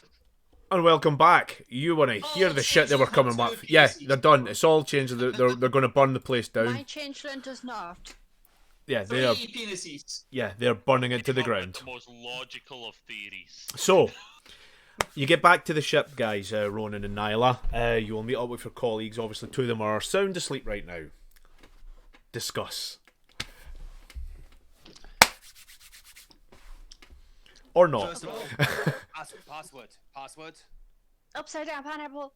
And welcome back. You want to hear the shit they were coming back. Yeah, they're done. It's all changed. They're going to burn the place My down. changeling does not. Yeah, they are. 3 penises. Yeah, they're burning it to the Come up with ground. The most logical of theories. So, you get back to the ship, guys, Ronan and Nyla. You will meet up with your colleagues. Obviously, two of them are sound asleep right now. Discuss. Or not. First of all, password. Upside down pineapple.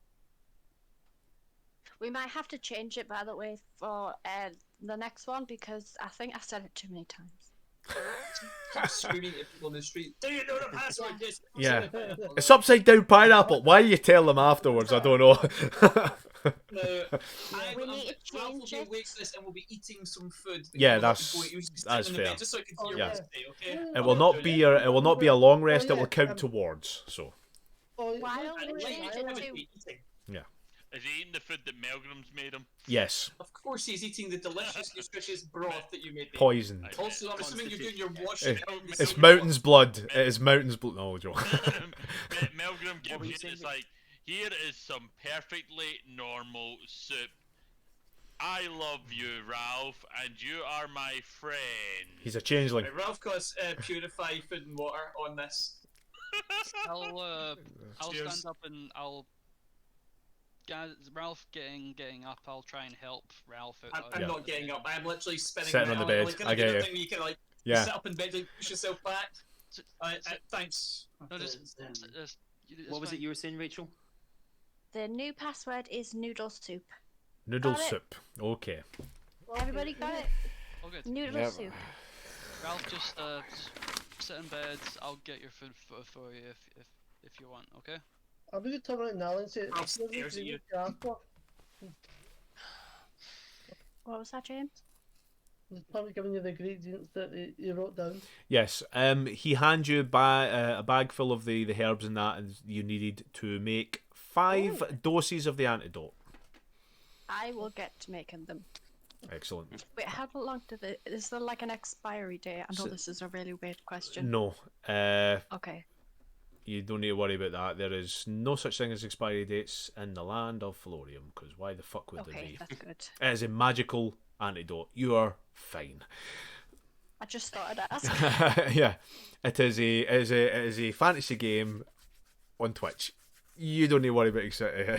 We might have to change it, by the way, for the next one because I think I said it too many times. Keep screaming at people on the street. Do you know the password? Yes. Yeah. It's upside down pineapple. Why you tell them afterwards, I don't know. No, We need to Ralph will change be it. awake to this and we'll be eating some food. Yeah, Before that's- he was just that's sitting in the fair. bed, just so I can hear Yeah. what you say, okay? It will not be a long rest. It will count towards. So. Oh, Why don't And we like, change I it would to... be eating. Is he eating the food that Melgrim's made him? Yes. Of course, he's eating the delicious, nutritious broth that you made. Poisoned. Also, I'm assuming you're doing your washing. It's Mountain's blood. It is Mountain's blood. No, Joe. Melgrim What were you gives you saying? it's like, here is some perfectly normal soup. I love you, Ralph, and you are my friend. He's a changeling. Right, Ralph got purify food and water on this. I'll Cheers. stand up and I'll. Guys, Ralph getting up. I'll try and help Ralph out. I'm Yeah. not getting up. I'm literally spinning Sitting on the around, bed. Like, I get you. Thing where you can like Yeah. sit up in bed, like, push yourself back. So- Thanks. No, just, It's it's What was it fine. you were saying, Rachel? The new password is noodle soup. Noodle Got it. soup. Okay. Everybody got it? All good. Noodle Yep. soup. Ralph, just sit in bed. I'll get your food for you if you want. Okay. I'm going to turn around now and say, I'll stares at you. What was that, James? He's probably giving you the ingredients that he wrote down. Yes. He hands you a bag full of the herbs and that, and you needed to make 5 doses of the antidote. I will get to making them. Excellent. Wait, how long did it... Is there like an expiry date? I know this is a really weird question. No. Okay. You don't need to worry about that. There is no such thing as expiry dates in the land of Florium, because why the fuck would there Okay, be? that's good. It is a magical antidote. You are fine. I just thought I'd ask. Yeah, it is a fantasy game on Twitch. You don't need to worry about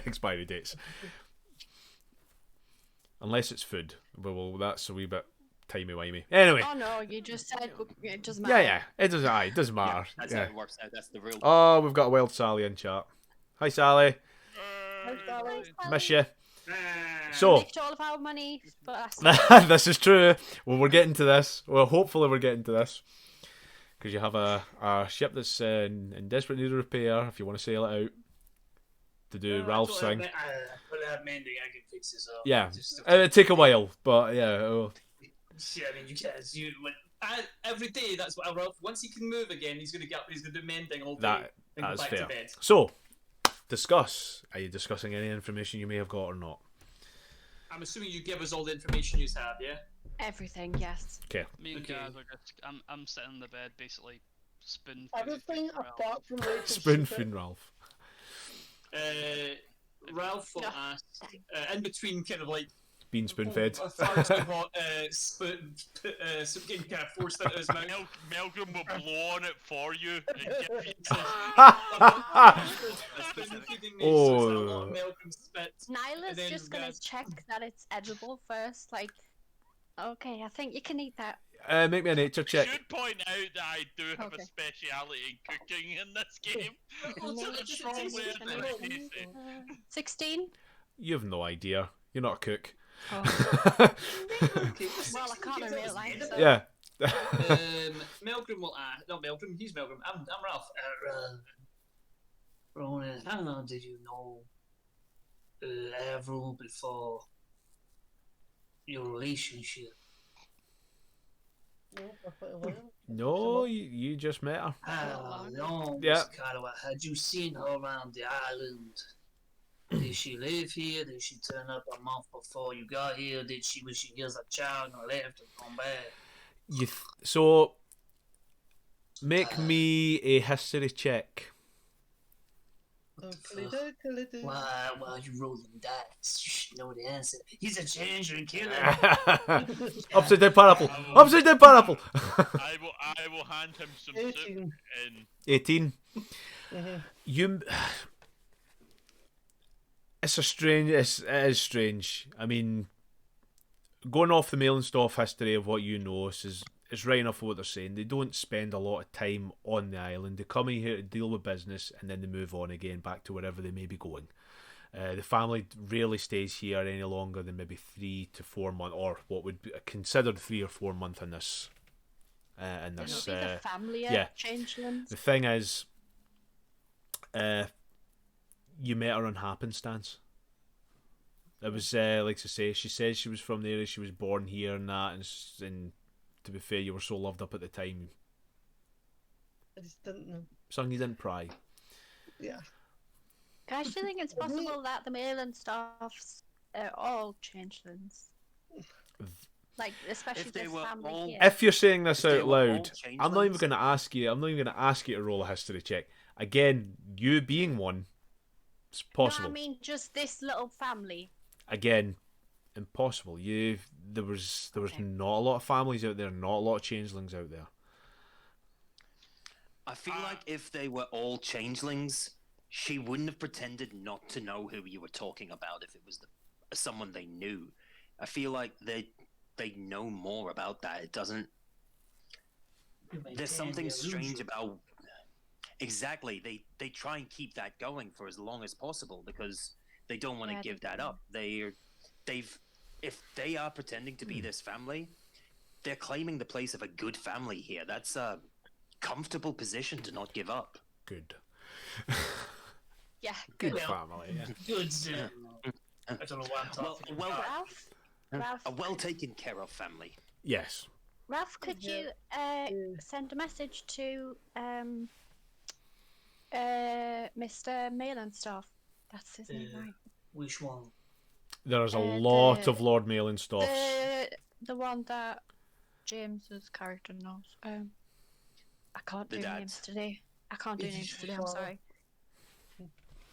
expiry dates, unless it's food. Well, that's a wee bit timey wimey. Anyway, Oh no, you just said it doesn't yeah, matter. yeah, it doesn't. It doesn't matter. That's Yeah. how it works out. That's the rule. Oh, we've got a wild Sally in chat. Hi, Sally. Miss you. So. Nicked all of our money, but that's This is true. Well, we're getting to this. Well, hopefully we're getting to this. Because you have a ship that's in desperate need of repair, if you want to sail it out. To do Ralph's thing. We'll have mending. I can fix this up. Yeah. Just- It'll take a while, but yeah. Yeah, I mean, you guys, Every day, that's what Ralph. Once he can move again, he's gonna get up. He's gonna do mending all day. That and go that's back fair. to bed. So, discuss. Are you discussing any information you may have got or not? I'm assuming you give us all the information you have, yeah. everything, yes. Okay. Me and Okay. Gaz are just. I'm sitting in the bed, basically spoon. Everything apart from Rachel's Spoon secret. fin Ralph. Ralph will Yeah. ask in between, kind of like Being spoon fed. a far too hot spoon, getting kind of forced into his mouth. Melgrim will blow on it for you and give you Spoon feeding me, so it's a lot Oh. of milk and spit. Nyla's then just gonna Gaz- check that it's edible first. Like, okay, I think you can eat that. Make me a nature check. should point out that I do have Okay. a speciality in cooking in this game. Oh, Nature it's check, probably can a I- bit tasty. 16? You have no idea. You're not a cook. Oh. Well, I can't in real life, so... Yeah. Melgrim will ask. No, Melgrim. He's Melgrim. I'm Ralph. Ronan, how long did you know Avril before your relationship? No, for quite a while. No, you just met her. How long, Yeah. Miss Calloway? Had you seen her around the island? Did she live here? Did she turn up a month before you got here? Was she here as a child and left and come back? So, make me a history check. Why are you rolling dice? You should know the answer. He's a changeling killer. Upside down pineapple. Upside down pineapple. I will hand him some soup 18. and 18. Mhm. You. It's a strange. It is strange. I mean, going off the mailing stuff history of what you know is right enough for what they're saying. They don't spend a lot of time on the island. They come in here to deal with business and then they move on again back to wherever they may be going. The family rarely stays here any longer than maybe 3 to 4 months, or what would be considered 3 or 4 months in this. In It'll this, be the family yeah. changelings. The thing is, you met her on happenstance. It was like I say, she says she was from the area, she was born here and that, and to be fair, you were so loved up at the time. I just didn't know. Son, you didn't pry. Yeah. Guys, do you think it's possible that the male and staffs are all changelings? Like, especially If they this were family all- here. If you're saying this If they out were all loud, I'm not even changelings? going to ask you. I'm not even going to ask you to roll a history check. Again, you being one, it's possible. No, I mean just this little family. Again, impossible. There was Okay. not a lot of families out there, not a lot of changelings out there. I feel like if they were all changelings, she wouldn't have pretended not to know who you were talking about if it was someone they knew. I feel like they know more about that. It doesn't. There's something strange about. Exactly. They try and keep that going for as long as possible because they don't want to Yeah, give they that do. up. If they are pretending to be this family, they're claiming the place of a good family here. That's a comfortable position to not give up. Good. Yeah, Good good. family, yeah. Good. I don't know what I'm talking Well, about. Ralph, A well taken care of family. Yes. Ralph, could you send a message to Mr. Mailenstaff? That's his name, right? Which one? There's a Uh, lot the- of Lord Mailing stuffs. The one that James's character knows. I can't The do dad. names today. I can't do If you names today. I'm follow- sorry.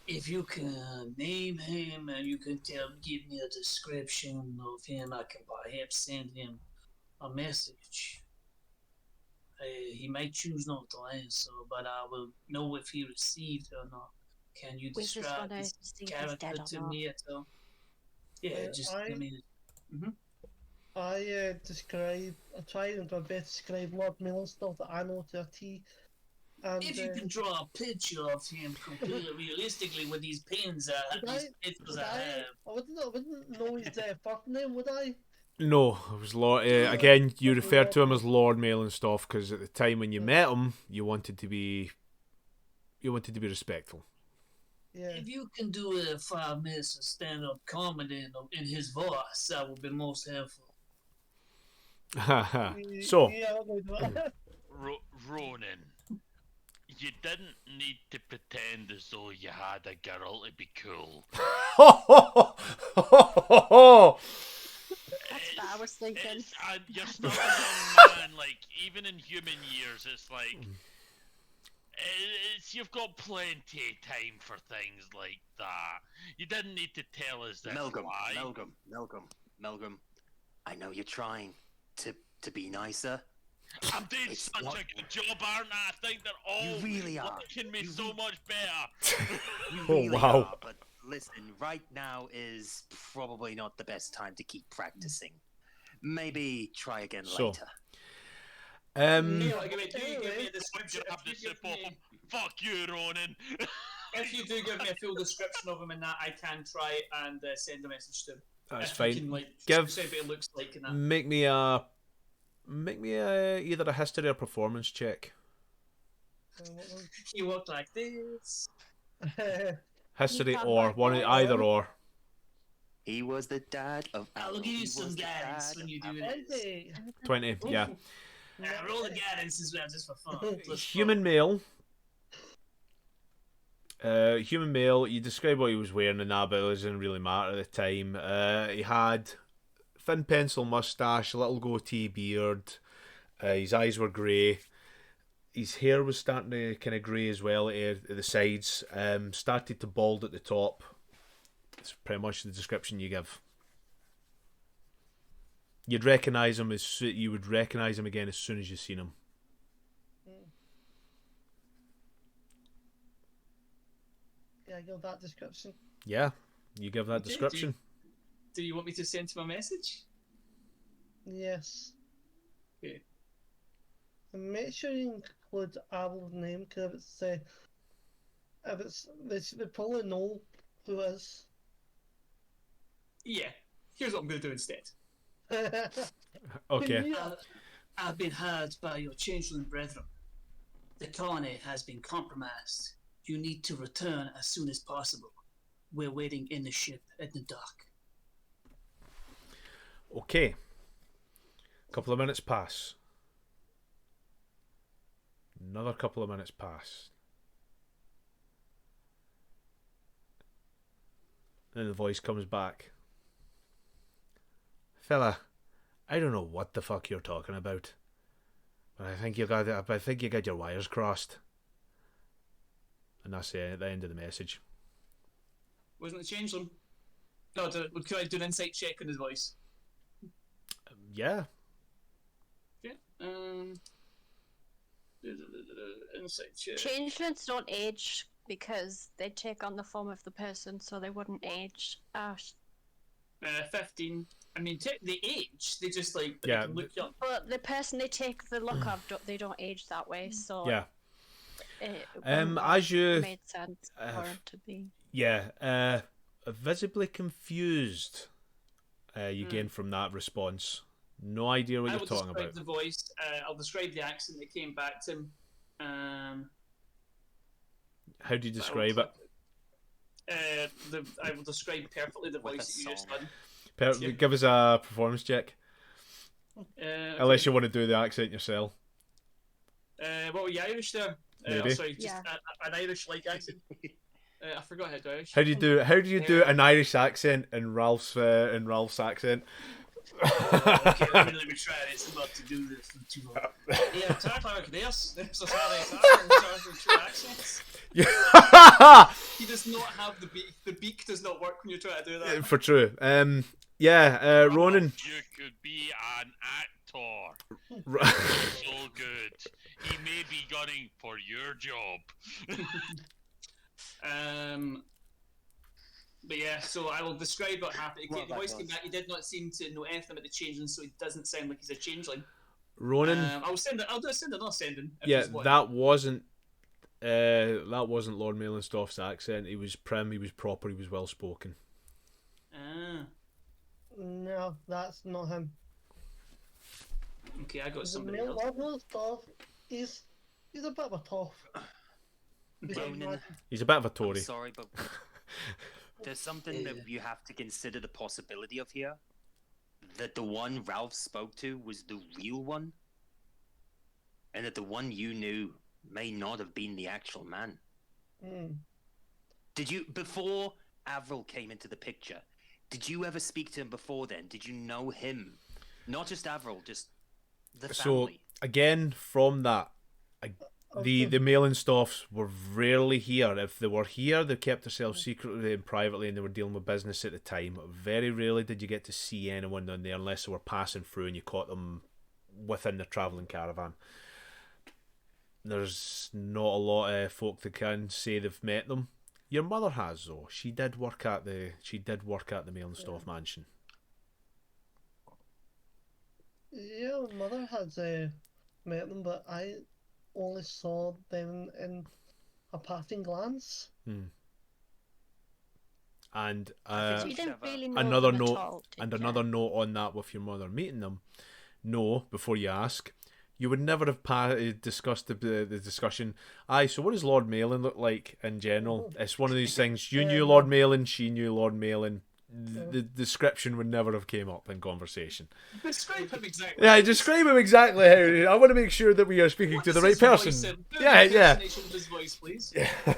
If you can name him and you can give me a description of him, I can perhaps send him a message. He might choose not to answer, but I will know if he received it or not. Can you We just describe want to his see if he's character dead or to not. me at all? Yeah, just I try and my best to describe Lord Millen stuff that I know to a T. And if you can draw a picture of him completely realistically with these pins, would these I, pictures would I I, have. I wouldn't know his first name, would I? No, it was Lord. Again, you referred to him as Lord Mailing stuff because at the time when you met him, you wanted to be respectful. Yeah. If you can do 5 minutes of stand-up comedy in his voice, that would be most helpful. So, Yeah, I'll do that. Ronan, you didn't need to pretend as though you had a girl to be cool. That's what I was thinking. And you're still a young man, like, even in human years, it's like, you've got plenty of time for things like that. You didn't need to tell us this lie. Melgrim. I know you're trying to be nicer. I'm doing It's such not- a good job, aren't I? I think they're all You really are. liking me You so re- much better. You Oh, really wow. are, but listen, right now is probably not the best time to keep practicing. Maybe try again So, later. Neil, give me a description. Grab the If you soup give off me- him. Fuck you, Ronan. If you do give me a full description of him and that, I can try and send a message to him. that's If you fine. Can, like, Give- describe what it looks like and that. Make me either a history or performance check. He looked like this. History can't or like one, that. either or. He was the dad of. I'll Alan. give you He some was the guidance dad when of you do Alan. this. 20, yeah. Roll the guidance as well, just for fun. Human male. Human male, you describe what he was wearing and that, but it doesn't really matter at the time. He had thin pencil mustache, a little goatee beard. His eyes were grey. his hair was starting to kind of grey as well at the sides. Started to bald at the top. It's pretty much the description you give. You'd recognise him you would recognise him again as soon as you seen him. Yeah, I give that description. Yeah, you give that description. Do you want me to send him a message? Yes. Okay. And make sure you include Abel's name, because if it's they probably know who it is. Yeah. Here's what I'm going to do instead. Okay. I've been hired by your changeling brethren. The colony has been compromised. You need to return as soon as possible. We're waiting in the ship at the dock. Okay. A couple of minutes pass. Another couple of minutes pass. Then the voice comes back. Fella, I don't know what the fuck you're talking about, but I think you got your wires crossed. And that's the end of the message. Wasn't it changeling? No, could I do an insight check on his voice? Yeah. Yeah. Insight check. Changelings don't age because they take on the form of the person, so they wouldn't age. 15. I mean, the age, they just like Yeah. they can look young. But the person they take the look of, they don't age that way. So Yeah. it As you made sense for him to be. visibly confused, you gain from that response. No idea what I you're will talking describe about. the voice. I'll describe the accent that came back to him. How do you describe it? I will describe perfectly the With voice a that you just song. done. Yeah. Give us a performance check. Unless Okay. you want to do the accent yourself. What were you Irish there? Maybe. Sorry, just Yeah. an Irish-like accent. I forgot how to Irish. How do you do an Irish accent in Ralph's accent? Okay, let me try it. It's about to do this for too long. Yeah, Tarklark, there's a true accents. He does not have the beak. The beak does not work when you try to do that. For true. Ronan. You could be an actor. So good. He may be gunning for your job. But yeah, so I will describe what happened. What The voice that came was. back. He did not seem to know anything about the changeling, so he doesn't sound like he's a changeling. Ronan. I'll send it. I'll do send another sending. if Yeah, he's wanting. that wasn't Lord Malenstoff's accent. He was prim. He was proper. He was well spoken. Ah, No, that's not him. okay, I got The somebody male else. Lord Stuff he's a bit of a tough. Ronan, He's a bit of a I'm Tory. sorry, but there's something that you have to consider the possibility of here. That the one Ralph spoke to was the real one, and that the one you knew may not have been the actual man. Did you, before Avril came into the picture, did you ever speak to him before then? Did you know him? Not just Avril, just the So family. again, from that, the Malenstoffs were rarely here. If they were here, they kept themselves secretly and privately, and they were dealing with business at the time. Very rarely did you get to see anyone down there unless they were passing through and you caught them within the travelling caravan. There's not a lot of folk that can say they've met them. Your mother has, though. She did work at the Malenstoff mansion. Yeah, my mother has met them, but I only saw them in a passing glance. And I think You didn't really know another them at note, all, and did you? another note on that with your mother meeting them. No, before you ask, you would never have discussed the discussion. Aye, so what does Lord Malin look like in general? It's one of these things. You knew Lord Malin, she knew Lord Malin. The description would never have came up in conversation. Describe him exactly. Yeah, describe him exactly how. I want to make sure that we are speaking What to the is right his voice person. in? Do Yeah, an yeah. impersonation of his voice, please.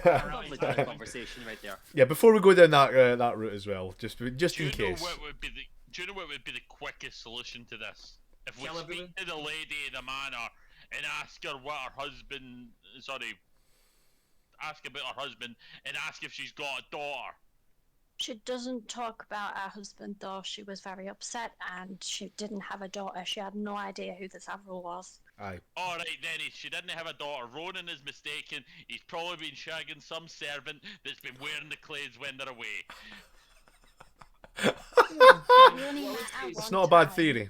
Lovely little conversation right there. Yeah, before we go down that route as well, just Do in you know case. what would be the quickest solution to this? If we Kill speak everyone? to the lady in the manor and ask her what her husband. Sorry, ask about her husband and ask if she's got a daughter. She doesn't talk about her husband, though. She was very upset, and she didn't have a daughter. She had no idea who this Avril was. Aye. Alright then, she didn't have a daughter. Ronan is mistaken. He's probably been shagging some servant that's been wearing the clothes when they're away. You only met her It's one not a bad time. theory.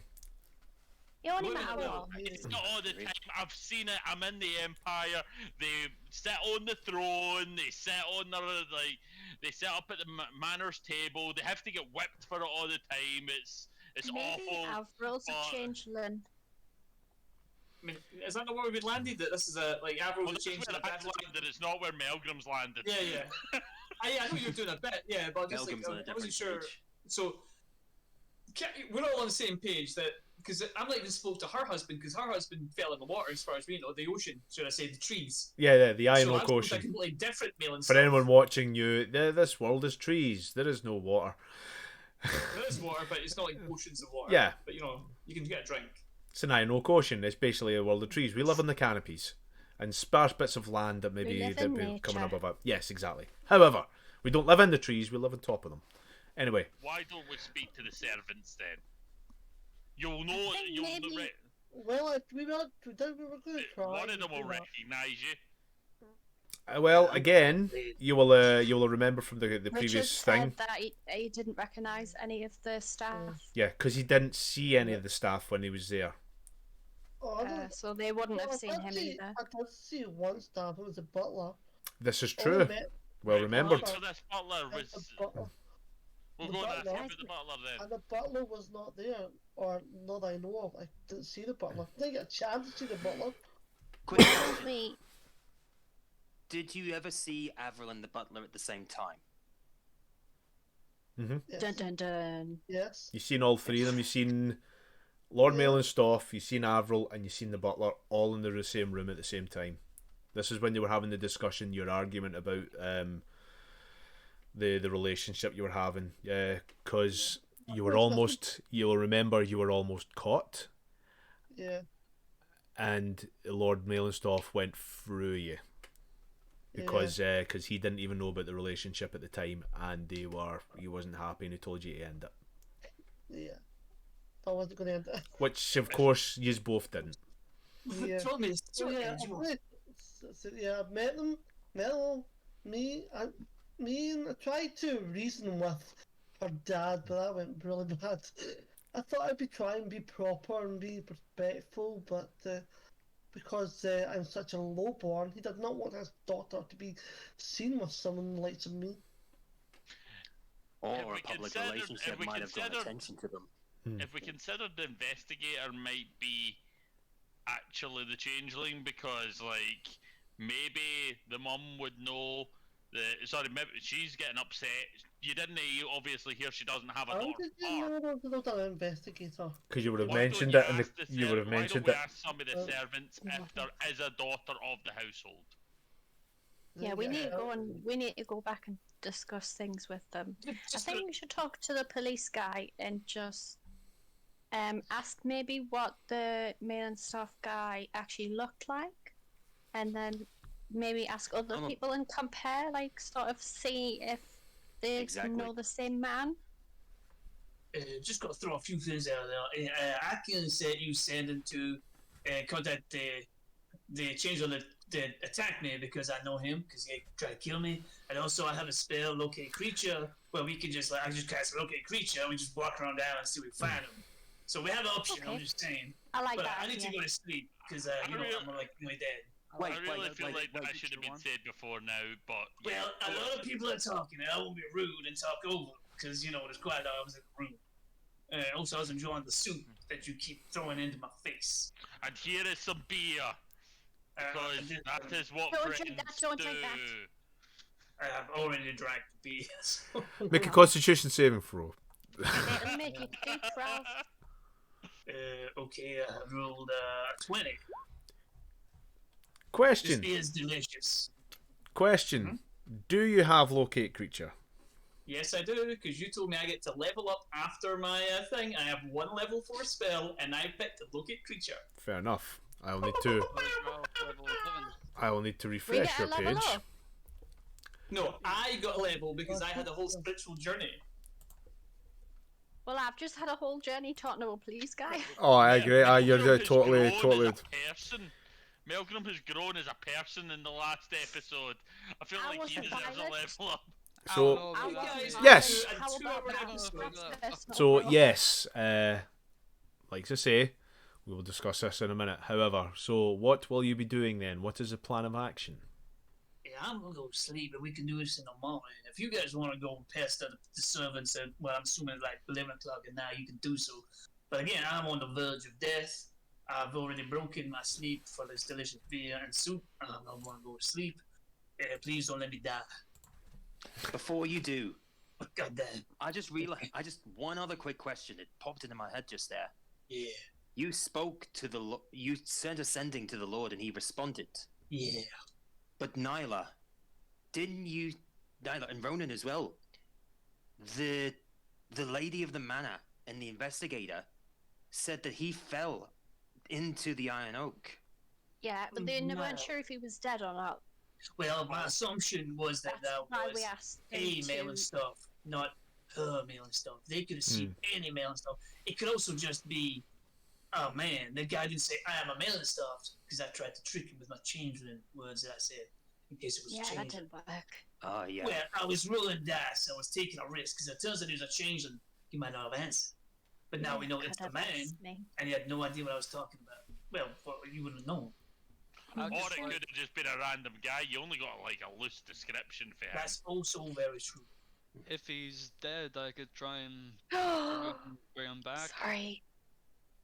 You only No, met no, her no. once. It's not all the time. I've seen it. I'm in the Empire. They sit on the throne. They sit on their they sit up at the manners table. They have to get whipped for it all the time. It's Maybe awful. Avril's a but- changeling. I mean, is that not where we landed? That this is a like Avril Well, was that's changed where in a I've bit. landed. It's not where Melgrim's landed. Yeah, yeah. I know you're doing a bit, yeah, but just like, Melgrim's on a I wasn't different sure. page. So, we're all on the same page that because I'm not even spoke to her husband because her husband fell in the water as far as we know, the ocean, should I say, the trees. Yeah, the So Iron I'm Oak supposed to Ocean. completely different male and For anyone watching you, this world is trees. There is no water. There is water, but it's not like oceans of water. Yeah. But you know, you can get a drink. It's an Iron Oak Ocean. It's basically a world of trees. We live on the canopies and sparse bits of land that maybe live that in be coming nature. above it. Yes, exactly. However, we don't live in the trees. We live on top of them. Anyway, Why don't we speak to the servants then? You'll know. think You'll maybe- re- Well, we were going to try. one of them will do that. recognise you. well, again, you will remember from the Richard previous said thing. that he didn't recognise any of the staff, Yeah, because he didn't see any of the staff when he was there. Oh, I don't- so they wouldn't have well, seen I him did see- either. I did see one staff. It was a butler. This is Only true. met- Well remembered. So this butler met the was. butler. We'll the go and ask butler- about the butler then. And the butler was not there, or not that I know of. I didn't see the butler. I didn't get a chance to see the butler. Quick Told question. me Did you ever see Avril and the butler at the same time? Yes. dun dun dun. Yes. You've seen all three of them. You've seen Lord Yeah. Malenstoff, you've seen Avril, and you've seen the butler all in the same room at the same time. This is when they were having the discussion, your argument about the relationship you were having. Yeah, because you were almost, you'll remember, you were almost caught, Yeah. and Lord Malenstoff went through you. Because he didn't even know about the relationship at the time, and he wasn't happy, and he told you to end it. Yeah. I wasn't going to end it. Which, of course, you both didn't. Yeah. Told me, So yeah, I met them, me, and I tried to reason with her dad, but that went really bad. I thought I'd be trying to be proper and be respectful, but because I'm such a lowborn, he did not want his daughter to be seen with someone the likes of me. Or If a we public considered- relationship if we might have drawn considered- attention to them. If we considered the investigator might be actually the changeling, because like maybe the mum would know that. Sorry, maybe she's getting upset. You didn't obviously hear she doesn't have a How daughter. did you know there was an investigator? Because you would have Why don't mentioned you it, and ask the you would have why don't mentioned we it. ask some of the servants if there is a daughter of the household? Yeah, we need to go back and discuss things with them. I think we should talk to the police guy and just ask maybe what the mail and stuff guy actually looked like, and then maybe ask other Oh. people and compare, like sort of see if they Exactly. know the same man. Just got to throw a few things out there. I can say you send him to contact the changeling that attacked me because I know him because he tried to kill me. And also I have a spell, locate creature, where we can just I just cast locate creature and we just walk around down and see if we find him. So we have an option. I'm Okay. just saying. I like But that. I need to idea. go to sleep because I really- I'm like nearly dead. Wait, I really wait, feel wait, like wait, that did should have you been want- said before now, but yeah, Well, a lot of people are talking, and I won't be rude and talk over because there's quite I was in the room. Also, I was enjoying the soup that you keep throwing into my face. And here is some beer, because I did- that is what Don't friends drink that, don't do. drink that. I've already drank the beer. So. Make a Constitution saving throw. It'll make you poop, Ralph. Okay, I rolled 20. This Question. beer is delicious. Question. Do you have locate creature? Yes, I do, because you told me I get to level up after my thing. I have one level 4 spell, and I picked a locate creature. Fair enough. I will need to. Ralph level 7. I will need to We refresh get a your level page. up. No, I got a level because I had a whole spiritual journey. Well, I've just had a whole journey talking to a police guy. Oh, I agree. You're Melgrim has totally, grown totally. as a person. Melgrim has grown as a person in the last episode. I feel I like he wasn't deserves a violent. level up. So, Oh, I but that wasn't is- Yes. violent. How about that? Personal so growth. yes. Like I say, we will discuss this in a minute. However, so what will you be doing then? What is the plan of action? Yeah, I'm gonna go sleep, and we can do this in the morning. If you guys want to go past the servants at, well, I'm assuming like 11 o'clock at night, you can do so. But again, I'm on the verge of death. I've already broken my sleep for this delicious beer and soup. I want to go to sleep. Please don't let me die. Before you do, God damn. I just realized. One other quick question. It popped into my head just there. Yeah. You spoke to you sent a sending to the Lord, and he responded. Yeah. But Nyla, didn't you, Nyla and Ronan as well? The lady of the manor and the investigator said that he fell into the Iron Oak. Yeah, but they No. weren't sure if he was dead or not. Well, my assumption was that That's why was we asked them a to... mailing stuff, not her mailing stuff. They could have seen any mailing stuff. It could also just be, oh man, the guy didn't say I am a mailing stuff because I tried to trick him with my changeling words that I said in case it was Yeah, a that changeling. didn't work. Oh, yeah. Well, I was rolling dice. I was taking a risk because it turns out he was a changeling. He might not have answered. But now we know it's the man, and he had no idea what I was talking about. Well, you wouldn't know. Or it could have just been a random guy. You only got like a loose description for him. That's also very true. If he's dead, I could try and bring him back. Sorry.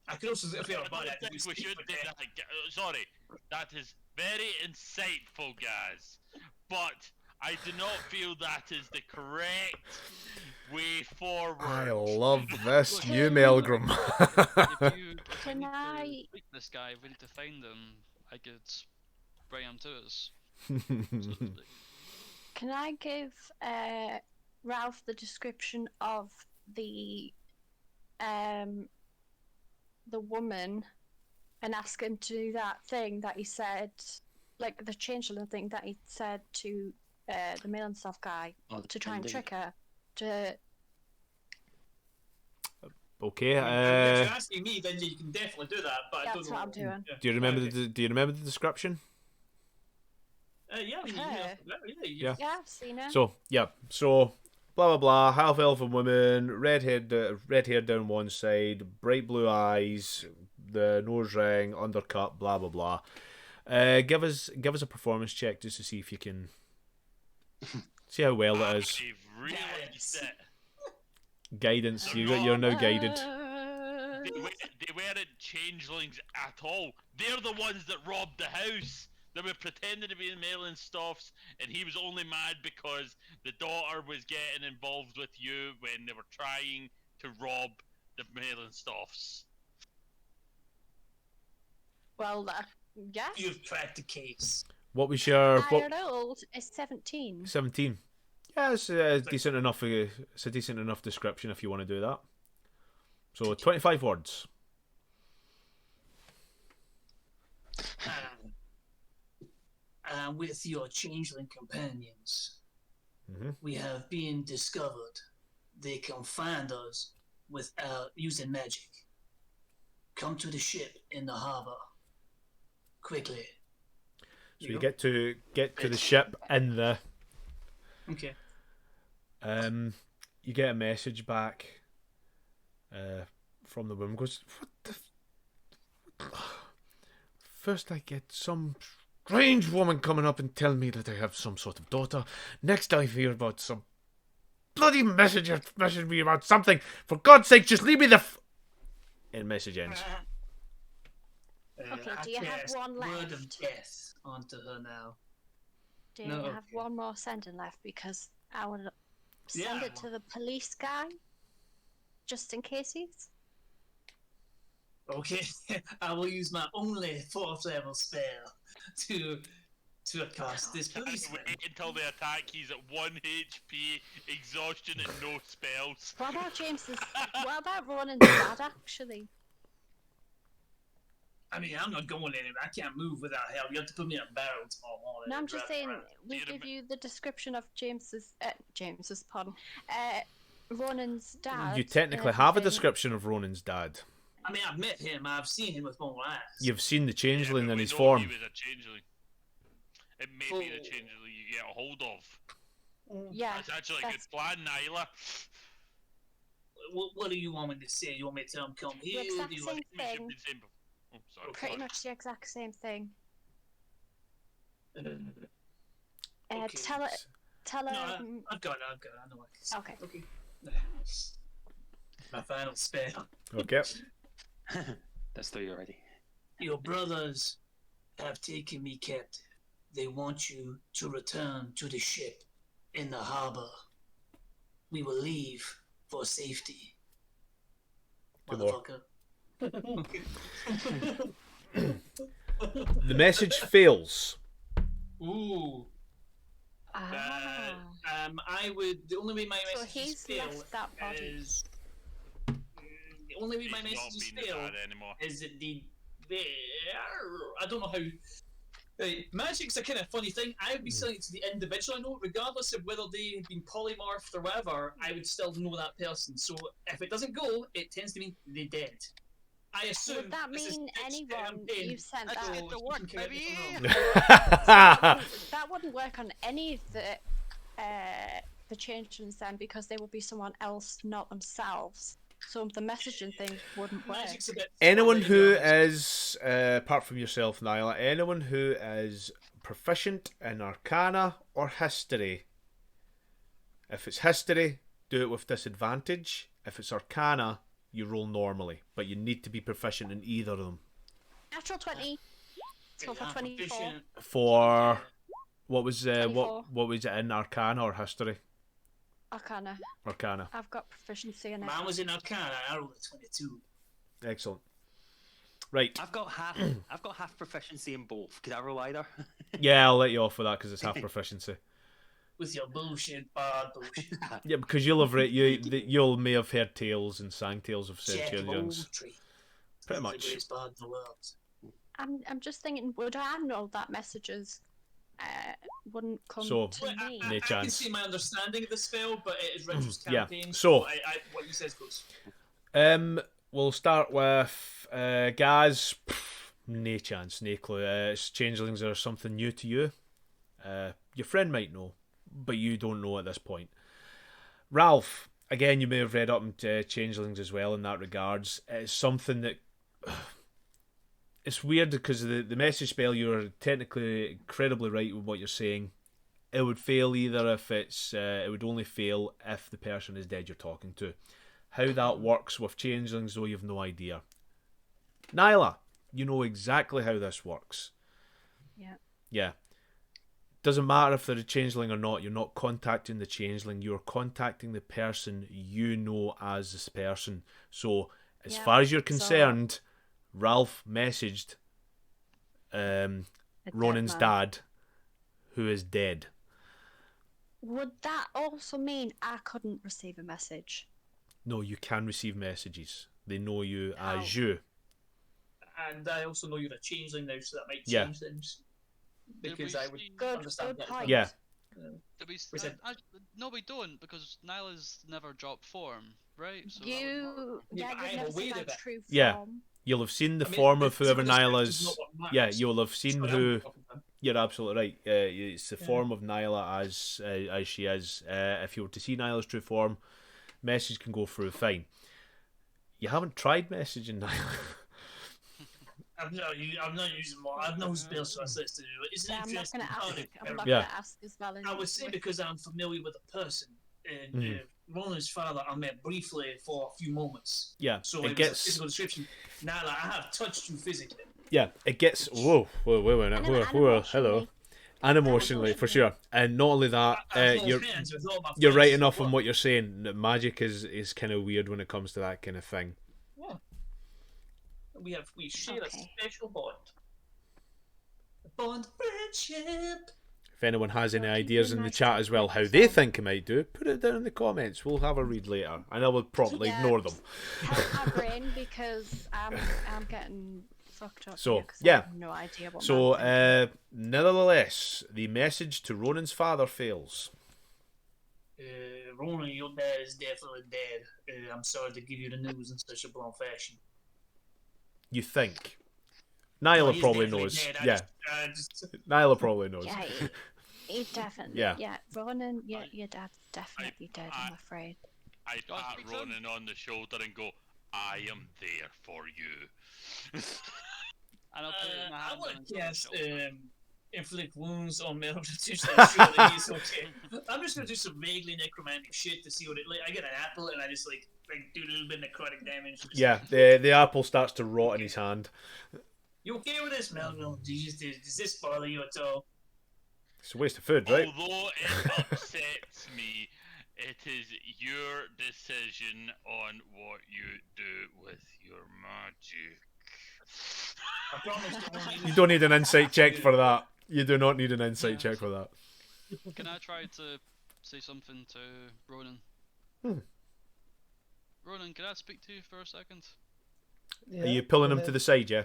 I could also, if I you're don't about it, think we should do that. Sorry, that is very insightful, guys. But I do not feel that is the correct way forward. I love this Look, new Melgrim. If we Can need I- to beat this guy, if we need to find him, I could bring him to us. Can I give Ralph the description of the woman and ask him to do that thing that he said, like the changeling thing that he said to the mail and stuff guy to try and trick her to... Okay. If you're asking me, then you can definitely do that. But I That's don't know. what I'm doing. Yeah. Do you remember Okay. Do you remember the description? Yeah, I mean, Okay. Yeah. Yeah, I've seen it. So yeah. So blah blah blah. Half elven woman, red hair down one side, bright blue eyes, the nose ring, undercut, blah blah blah. Give us a performance check just to see if you can see how well it is. I've realised it. Guidance. You're now guided. They weren't changelings at all. They're the ones that robbed the house. They were pretending to be in mailing stuffs, and he was only mad because the daughter was getting involved with you when they were trying to rob the mailing stuffs. Well, yes. You've cracked the case. What was your Iron old is 17. 17? Yeah, it's decent enough. It's a decent enough description if you want to do that. So 25 words. With your changeling companions, Mhm. we have been discovered. They can find us without using magic. Come to the ship in the harbor. Quickly. So you get to the ship in the. Okay. You get a message back. From the woman. Goes, what the? First, I get some strange woman coming up and telling me that I have some sort of daughter. Next, I hear about some bloody messenger messaging me about something. For God's sake, just leave me the. And message ends. Okay, I do you have cast one Word of left? death onto her now. Do you No, have okay. one more sending left? Because I would send Yeah. it to the police guy, just in case he's... Okay, I will use my only 4th level spell to cast this Can't policeman. wait until the attack. He's at 1 HP, exhaustion, and no spells. What about James's... what about Ronan's dad, actually? I mean, I'm not going anywhere. I can't move without help. You have to put me in a barrel tomorrow morning. No, I'm and just drive me saying around. we Jeremy- give you the description of James's pardon, Ronan's dad. You technically and have a everything. description of Ronan's dad. I mean, I've met him. I've seen him with my own eyes. You've seen the Yeah, changeling but in we his know form. He was a changeling. It may be the Oh. changeling you get a hold of. Yeah, That's actually a good that's- plan, Nyla. What do you want me to say? You want me to tell him come here? exact Do you same want... We should thing. be saying. Oh, sorry. pretty sorry. much the exact same thing. Okay. Tell her. Tell No, her. I've got it. I know what I can say. Okay. Okay. My final spell. Okay. That's 3 already. Your brothers have taken me captive. They want you to return to the ship in the harbor. We will leave for safety. Good luck. Motherfucker. The message fails. Ooh. Ah. I would. The only way my So messages he's fail left that body. is. The only way He's my not messages being the fail dad anymore. is that they I don't know how. Magic's a kind of funny thing. I would be selling it to the individual I know, regardless of whether they have been polymorphed or whatever. I would still know that person. So if it doesn't go, it tends to mean they're dead. I assume. Would that this is mean pitch that anyone I'm paying, you've sent Let's that? get to you work, can correct me if I'm baby. wrong. That wouldn't work on any of the changelings then, because they would be someone else, not themselves. So the messaging thing wouldn't work. Magic's a bit Anyone funny, who to be honest. is, apart from yourself, Nyla, anyone who is proficient in Arcana or History. If it's History, do it with disadvantage. If it's Arcana, you roll normally, but you need to be proficient in either of them. Natural 20. So for I'm 24. proficient. For what was 24. what was it in Arcana or History? Arcana. Arcana. I've got proficiency in it. Mine was in Arcana. I rolled a 22. Excellent. Right. I've got half proficiency in both. Could I roll either? Yeah, I'll let you off with that because it's half proficiency. With your bullshit, bad bullshit. Yeah, because you'll have you'll may have heard tales and sang tales of Jack of all Centurions. trades. Pretty The much. greatest bard in the world. I'm just thinking, would I know that messages wouldn't come So- to Well, me? No I can chance. see my understanding of the spell, but it is Richard's Yeah, campaign. so- what he says goes. We'll start with Gaz. No chance, no clue. It's changelings are something new to you. Your friend might know, but you don't know at this point. Ralph, again, you may have read up into changelings as well in that regards. It's something that it's weird because the message spell, you're technically incredibly right with what you're saying. It would fail either if it's it would only fail if the person is dead you're talking to. How that works with changelings, though, you've no idea. Nyla, you know exactly how this works. Yeah. Yeah. Doesn't matter if they're a changeling or not, you're not contacting the changeling, you're contacting the person you know as this person. So, as Yeah, far as you're so- concerned, Ralph messaged A dead Ronan's man. dad, who is dead. Would that also mean I couldn't receive a message? No, you can receive messages. They know you How? as you. And I also know you're a changeling now, so that might Yeah. change things. Did Because we I would see- Good, understand good that. point. Yeah. Did we We said- no, we don't, because Nyla's never dropped form, right? So that would work. You, Yeah, yeah, but I you've am never aware seen of my it. true Yeah. form. You'll have seen the I mean, form of the whoever description's Nyla's. not what matters. Yeah, you'll have seen Sorry, who. I'm talking about- You're absolutely right. It's the form of Nyla as she is. If you were to see Nyla's true form, message can go through fine. You haven't tried messaging Nyla. I'm not using more. I've no spell sources to do it. It's an Yeah, I'm not interesting gonna ask. mechanic. I'm not Yeah. gonna ask as well. I would say because I'm familiar with the person. And Mhm. Ronan's father I met briefly for a few moments. Yeah, So it it was a gets. physical description. Now I have touched you physically. Yeah, it gets. Whoa, wait a minute. And Whoa, hello. And emotionally, for sure. And not only that, I have no you're hands with all my you're right fists. enough on what you're saying. That magic is kind of weird when it comes to that kind of thing. Yeah. We share Okay. a special bond. A bond of friendship. If anyone has any Well, keep ideas in in the mind chat as well, how they think it might do, put it down in the comments. We'll have a read later, and I will promptly Yeah. ignore them. Help my brain because I'm getting fucked up. So, 'cause I yeah. have no idea what. So, man thinking. nevertheless, the message to Ronan's father fails. Ronan, your dad is definitely dead. I'm sorry to give you the news in such a blunt fashion. You think? Nyla he's probably definitely knows. dead. Yeah, Nyla probably knows. Yeah, he definitely. Yeah. Yeah, Ronan, your dad's definitely dead. I'm afraid. I pat Peter. Ronan on the shoulder and go, I am there for you. And I'll put my I hand on want his to other cast shoulder. inflict wounds on Mel just to ensure that he's okay. I'm just gonna do some vaguely necromantic shit to see what it like. I get an apple and I just like do a little bit of necrotic damage. Just Yeah, the apple starts to rot in his hand. You okay with this, Mel? Does this bother you at all? It's a waste of food, right? Although it upsets me, it is your decision on what you do with your magic. I promise to only You don't need an insight check for that. You do not need an insight check for that. Can I try to say something to Ronan? Ronan, can I speak to you for a second? Yeah, Are you pulling go him ahead. to the side, yeah?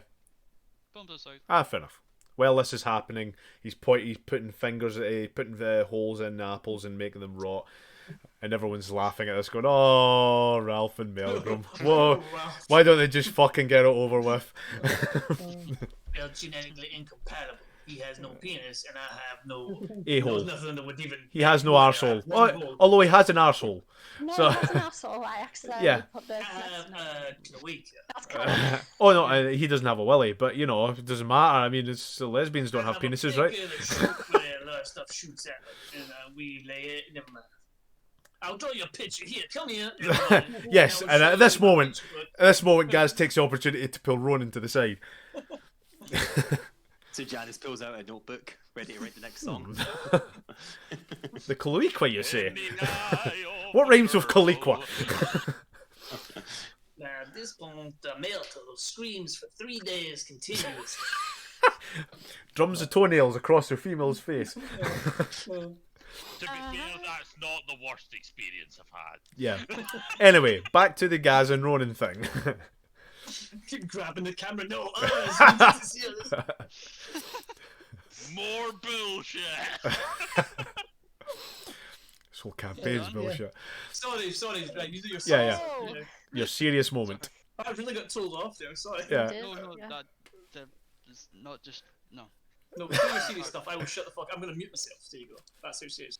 Pull him to the side. Ah, fair enough. While this is happening, he's putting fingers, putting the holes in the apples and making them rot, and everyone's laughing at this, going, "Oh, Ralph and Melgrim, whoa, why don't they just fucking get it over with?" They're genetically incompatible. He has no penis, and I have no. A-hole. There's nothing that would even. He has no Yeah, arsehole. one hole. Although he has an arsehole. No, So- that's an asshole. I accidentally Yeah. put the. I have cloaca. That's cool. Oh no, he doesn't have a willy, but you know, it doesn't matter. I mean, it's lesbians don't have penises, right? Where a lot of stuff shoots at them, and we lay it. Never mind. I'll draw you a picture. Here, come here. Yes, I'll and show at you this my moment, picture. At this moment, Gaz takes the opportunity to pull Ronan to the side. So Janice pulls out a notebook, ready to write the next song. The Caliqua, you say? In the eye of What the rhymes with girl. Caliqua? Now, at this point, the male turtle screams for 3 days continuously. Drums the toenails across her female's face. To be fair, that's not the worst experience I've had. Yeah. Anyway, back to the Gaz and Ronan thing. Keep grabbing the camera. No, it's good to see this. More bullshit. This whole campaign's Yeah. bullshit. Sorry. Right, you do your Yeah, song. yeah. Your serious moment. I really got told off there. Sorry. Yeah. did. No, Yeah. that is not just no. No, do your serious stuff. I will shut the fuck. I'm gonna mute myself. There you go. That's how serious.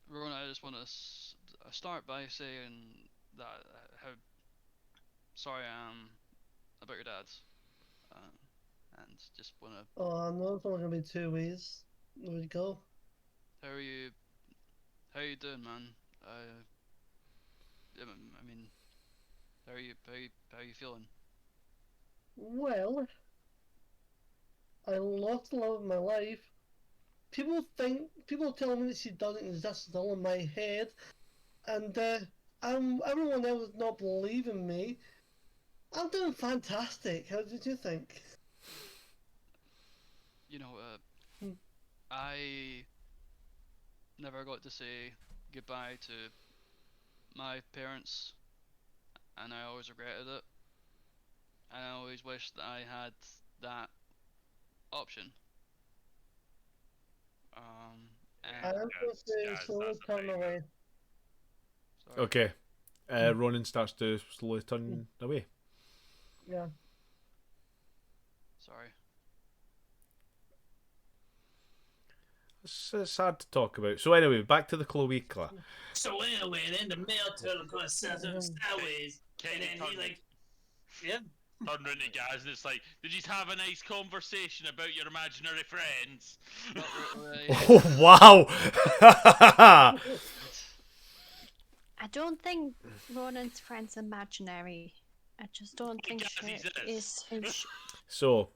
Ronan, I just want to start by saying that how sorry I am about your dad, and just want to. Oh no, it's only gonna be 2 ways. There we go. How are you? How you doing, man? I mean, how are you feeling? Well, I lost the love of my life. People tell me that she doesn't exist, it's all in my head, and everyone else is not believing me. I'm doing fantastic. How did you think? You know, I never got to say goodbye to my parents, and I always regretted it. And I always wished that I had that option. I'm And going to Guys, slowly that's a turn big away. sorry. Okay. Ronan starts to slowly turn away. Yeah. Sorry. It's hard to talk about. So anyway, back to the Cloaca. So anyway, then the male turtle goes sideways, and then he like, yeah. Turn around to guys and it's like, did you have a nice conversation about your imaginary friends? Oh, wow! I don't think Ronan's friend's imaginary. I just don't think Yes, he she is. is who she. So,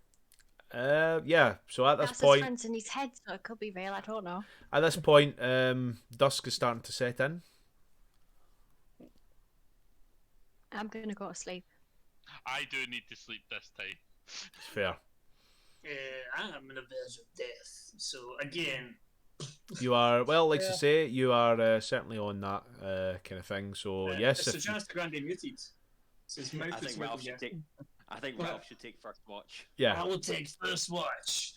yeah. So at this That's his point, friends in his head, so it could be real. I don't know. dusk is starting to set in. I'm gonna go to sleep. I do need to sleep this time. It's fair. I'm in the verge of death. So again, You are, well, like Yeah. to say, you are certainly on that kind of thing. So yes, so if Janice the Grande muted. So his mouth I is think Ralph moving, should take. I think Ralph should take first watch. I Yeah. will take first watch.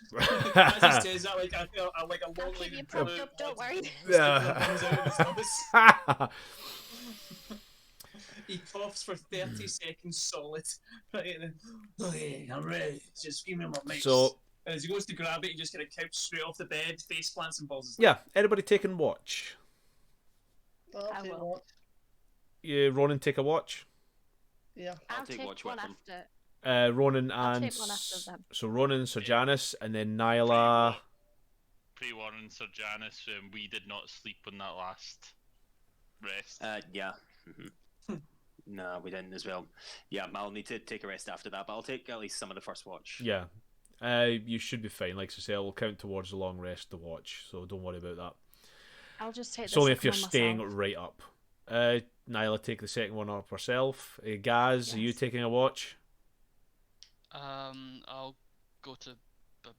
As he says that, like I feel like a I'll lonely keep you propped up, don't worry. comes out of his nose. He coughs for 30 seconds solid. Right, and then, Okay, I'm ready. Just give me my mace. So as he goes to grab it, he just kind of couch straight off the bed, face plants and balls. yeah, anybody taking watch? I'll I take will. watch. You, Ronan, take a watch. Yeah. I'll I'll take take watch one with them. after. Ronan I'll and take one after them. so Ronan, Sir Janice, and then Nyla. Pre-warning Sir Janice, we did not sleep on that last rest. Yeah. No, we didn't as well. Yeah, I'll need to take a rest after that, but I'll take at least some of the first watch. Yeah. You should be fine. Like I say, I'll count towards the long rest to watch, so don't worry about that. I'll just take It's the only if second you're one staying myself. right up. Nyla, take the second one up herself. Gaz, are you Yes. taking a watch? I'll go to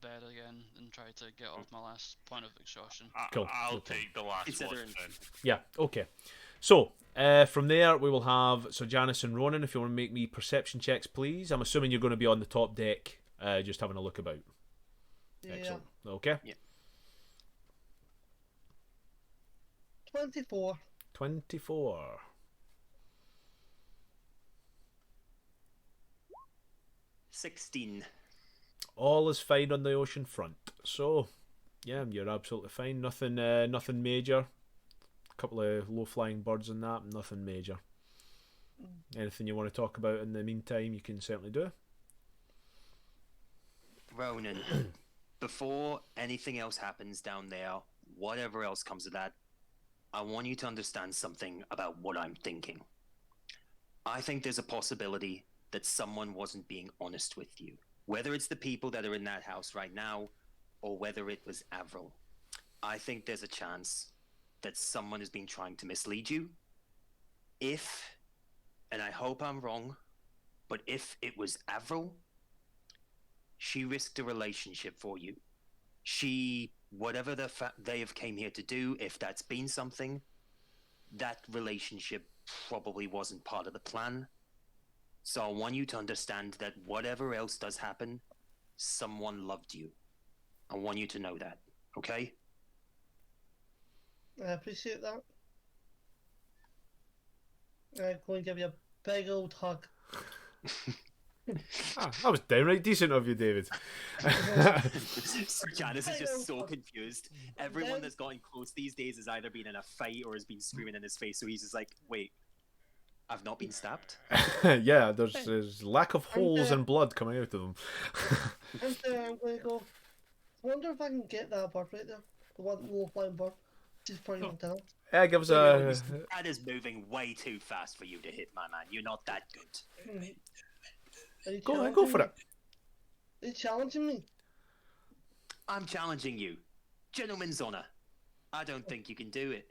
bed again and try to get off my last point of exhaustion. Cool. I'll No problem. take the last Considering- watch then. Yeah, okay. So, from there, we will have Sir Janice and Ronan. If you want to make me perception checks, please. I'm assuming you're going to be on the top deck, just having a look about. Yeah. Excellent. Okay. 24. 24. 16. All is fine on the ocean front. So, yeah, you're absolutely fine. Nothing major. A couple of low-flying birds and that. Nothing major. Anything you want to talk about in the meantime, you can certainly do. Ronan, before anything else happens down there, whatever else comes of that, I want you to understand something about what I'm thinking. I think there's a possibility that someone wasn't being honest with you. Whether it's the people that are in that house right now, or whether it was Avril. I think there's a chance that someone has been trying to mislead you. If, and I hope I'm wrong, but if it was Avril, she risked a relationship for you. She, whatever they have came here to do, if that's been something, that relationship probably wasn't part of the plan. So I want you to understand that whatever else does happen, someone loved you. I want you to know that, okay? I appreciate that. I'm going to give you a big old hug. That was downright decent of you, David. Sir Janice is just so confused. Everyone that's gotten close these days has either been in a fight or has been screaming in his face, so he's just like, wait, I've not been stabbed? Yeah, there's lack of holes and blood coming out of them. And I'm going to go, I wonder if I can get that bird right there. The one low flying bird. Just putting it down. Yeah, give us a. That is moving way too fast for you to hit, my man. You're not that good. Are you Go on, challenging go for me? it. Are you challenging me? I'm challenging you. Gentleman's honor. I don't think you can do it.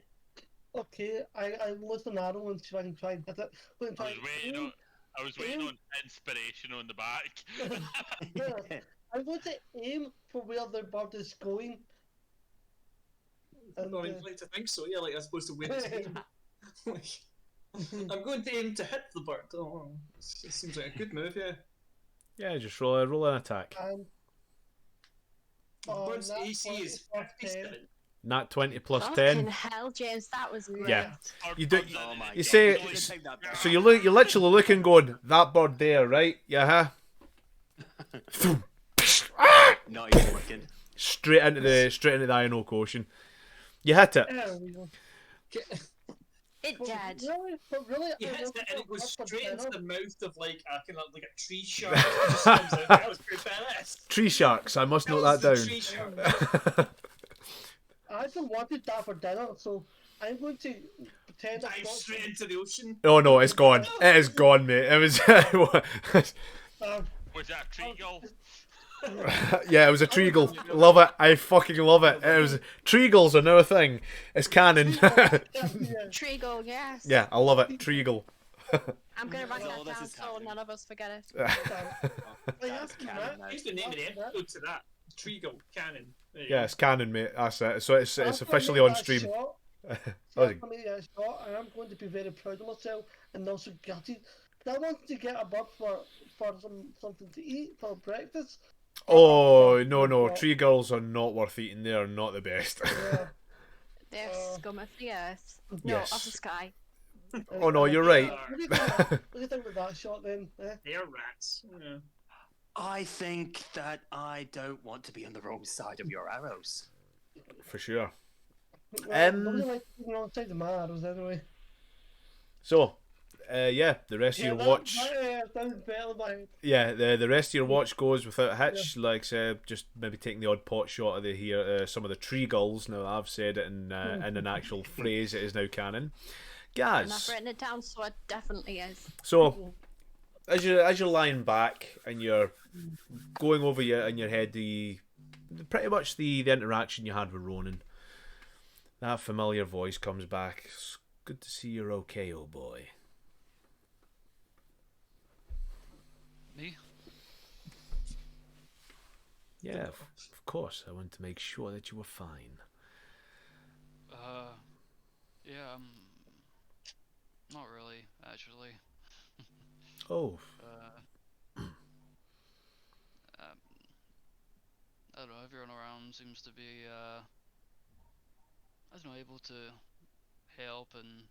Okay, I listen an arrow and see if I can try and hit it. Go and I try was waiting on. I was waiting on inspiration on the back. Yeah, I'm going to aim for where the bird is going. And, I mean, like to think so, yeah, like as opposed to where it's aimed. Like, I'm going to aim to hit the bird. Oh, it seems like a good move, yeah. Yeah, just roll an attack. and The Oh, bird's nat AC is 20 plus 10. 57. Nat 20 plus Fucking 10. hell, James, that was great. Yeah. Bird- You do- birds Oh in my it. You God, say- don't take that back. So you're literally looking, going, that bird there, right? Yeah, huh? Not even looking. straight into the Inoc Ocean. You hit it. There we go. It But did. really, He I hits wasn't it and it goes up for straight into dinner. the mouth of like a kind of like a tree shark. It just comes out. That was pretty badass. Tree sharks. I must note was that the tree down. shark. I actually wanted that for dinner, so I'm going to pretend I Dive got straight into the ocean. Oh no, it's gone. It is gone, mate. It was. Was that a tree gull? Yeah, it was a treagle. Love it. I fucking love it. It was Treagles are now a thing. It's canon. yeah. Treagle, yes. Yeah, I love it. Treagle. I'm gonna write So that this down is so happening. none of us forget it. Well, you That's have to canon admit, now. Here's the name of the episode to that. Treagle Cannon. There you Yeah, go. it's canon, mate. That's it. So it's after I officially make on that stream. shot, Oh, after I make that shot, I am going to be very proud of myself and also gutted still want to get a bird for something to eat for breakfast. Oh, no, But- tree girls are not worth eating. They are not the best. Yeah. They're scum of the earth. No, Yes. of the sky. Oh, no, you're right. What do you think with that shot then? They're rats. Yeah. I think that I don't want to be on the wrong side of your arrows. For sure. Well, nobody likes being on the side of my arrows anyway. So, yeah, the rest of your watch. That sounds better in my head. Yeah, the rest of your watch goes without a hitch. Like I said, just maybe taking the odd pot shot of the here, some of the tree gulls. Now I've said it in an actual phrase. It is now canon. And I've Gaz. written it down, so it definitely is. So, as you're lying back and you're going over in your head pretty much the interaction you had with Ronan, that familiar voice comes back. It's good to see you're okay, old boy. Me? Yeah, of course. I want to make sure that you were fine. Yeah, not really, actually. Oh, I don't know, everyone around seems to be, I don't know, able to help and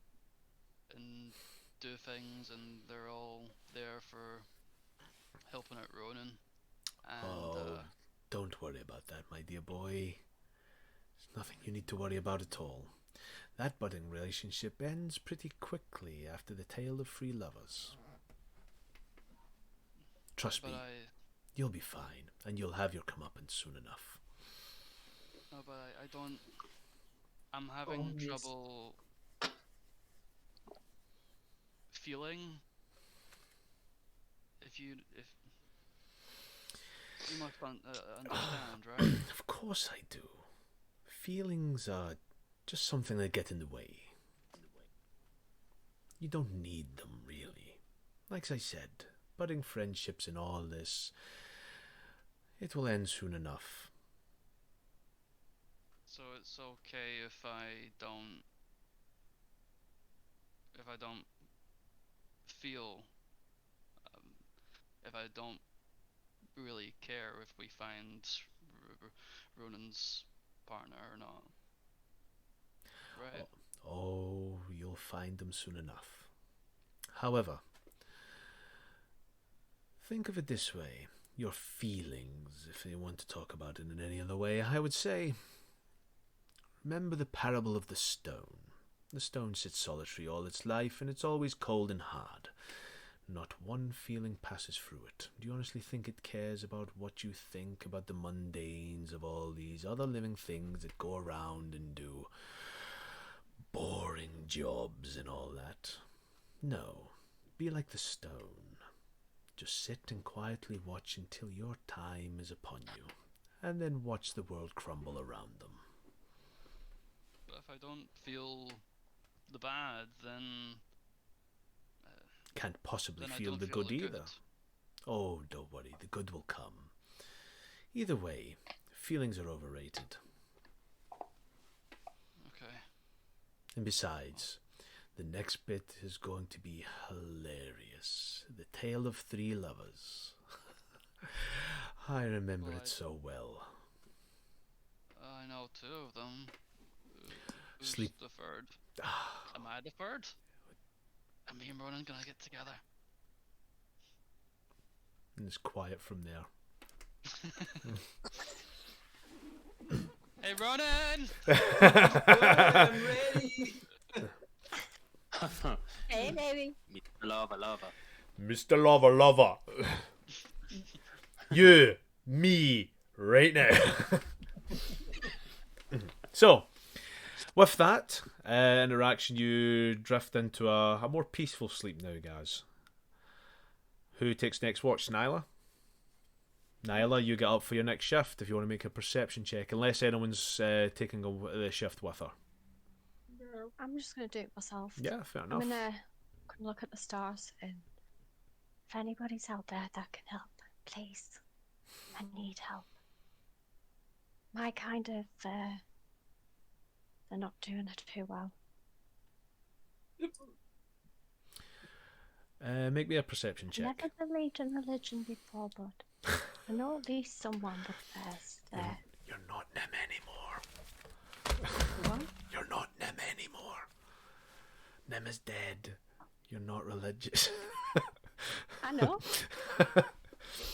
do things, and they're all there for helping out Ronan. And, don't worry about that, my dear boy. There's nothing you need to worry about at all. That budding relationship ends pretty quickly after the tale of three lovers. Trust me, you'll be fine, and you'll have your comeuppance soon enough. No, but I don't. I'm having trouble feeling. If you must understand, right? Of course I do. Feelings are just something that get in the way. You don't need them, really. Like I said, budding friendships and all this, it will end soon enough. So it's okay if I don't feel, if I don't really care if we find Ronan's partner or not. Right? Oh, you'll find them soon enough. However, think of it this way. Your feelings, if you want to talk about it in any other way, I would say, remember the parable of the stone. The stone sits solitary all its life, and it's always cold and hard. Not one feeling passes through it. Do you honestly think it cares about what you think about the mundanes of all these other living things that go around and do boring jobs and all that? No. Be like the stone. Just sit and quietly watch until your time is upon you, and then watch the world crumble around them. But if I don't feel the bad, then Can't possibly then I feel don't the feel good the either. good. Oh, don't worry, the good will come. Either way, feelings are overrated. Okay. And besides, the next bit is going to be hilarious. The Tale of Three Lovers. I remember it so well. I know two of them. Who's Sleep. the third? Am I the third? Are me and Ronan gonna get together? And it's quiet from there. Hey Ronan! I'm ready. Hey, baby. Lava. Mr. Lover. You, me, right now. So, with that interaction, you drift into a more peaceful sleep now, guys. Who takes next watch? Nyla? Nyla, you get up for your next shift if you want to make a perception check, unless anyone's taking the shift with her. I'm just gonna do it myself. Yeah, fair I'm enough. gonna look at the stars, and if anybody's out there that can help, please. I need help. My kind of, they're not doing it too well. Make me a perception check. Never believed in religion before, but I know at least someone with this. You're not Nim anymore. What? You're not Nim anymore. Nim is dead. You're not religious. I know.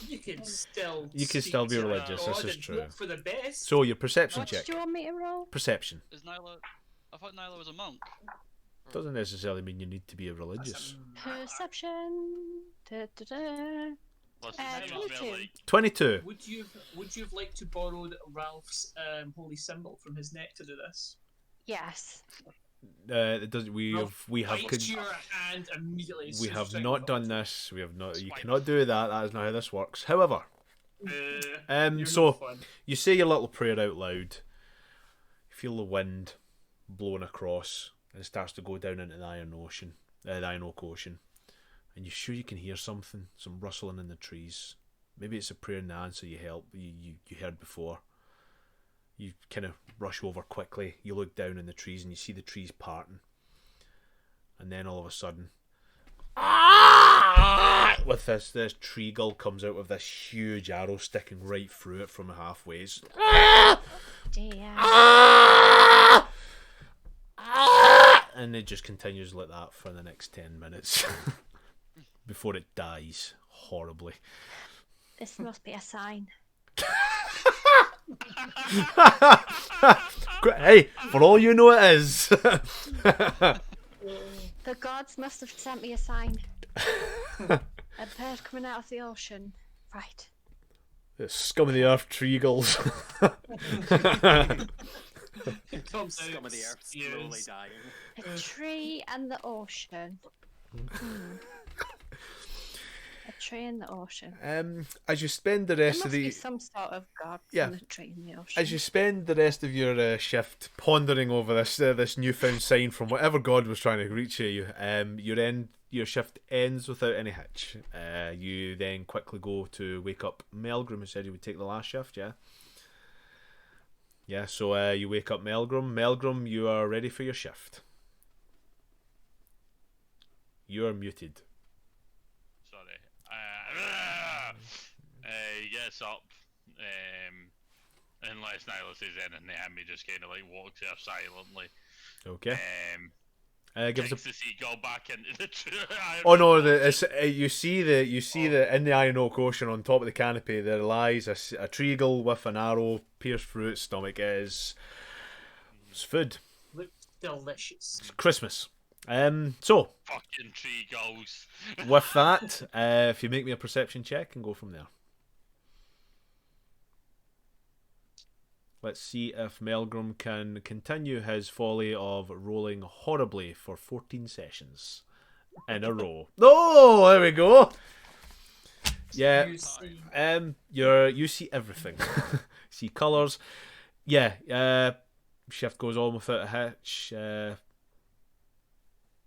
You can still. You can speak still be to religious, this God is and true. hope for the best. So your perception What check. do you want me to roll? Perception. Is Nyla? I thought Nyla was a monk. Doesn't necessarily mean you need to be a religious. Perception. Da-da-da. Listen, Uh, it was more 22. like 22. Would you have liked to borrowed Ralph's holy symbol from his neck to do this? Yes. It does. We have Bites your hand immediately. as we soon as have you're not trying done this. We have not. You Spikes. cannot do that. That is not how this works. However, to- you're so no fun. you say your little prayer out loud. You feel the wind blowing across, and it starts to go down into the Iron Ocean, the Iron Oak Ocean, and you're sure you can hear something, some rustling in the trees. Maybe it's a prayer and the answer you heard before. You kind of rush over quickly. You look down in the trees and you see the trees parting, and then all of a sudden, with this tree gull comes out with this huge arrow sticking right through it from halfways. Dear. And it just continues like that for the next 10 minutes before it dies horribly. This must be a sign. Hey, for all you know, it is. The gods must have sent me a sign. A bird coming out of the ocean. Right. The scum of the earth tree gulls. It comes out, Scum of the earth slowly spews. dying. A tree and the ocean. A tree in the ocean. As you spend the There rest must of be the some sort of god Yeah. in a tree in the ocean. as you spend the rest of your shift pondering over this newfound sign from whatever god was trying to reach you, your shift ends without any hitch. You then quickly go to wake up Melgrim, who said he would take the last shift. Yeah. So you wake up Melgrim. Melgrim, you are ready for your shift. You are muted. sorry. He gets up, unless Nyla says anything, and he just kind of like walks there silently. Okay. Gives Takes a. the seagull back into the tree. Oh no! You see the in the Iron Oak Ocean on top of the canopy there lies a tree gull with an arrow pierced through its stomach. It's food. Look delicious. It's Christmas. So Fucking tree gulls. with that, if you make me a perception check and go from there. Let's see if Melgrim can continue his folly of rolling horribly for 14 sessions in a row. Oh, there we go. Yeah. You see, You see everything. See colours. Yeah. Shift goes on without a hitch.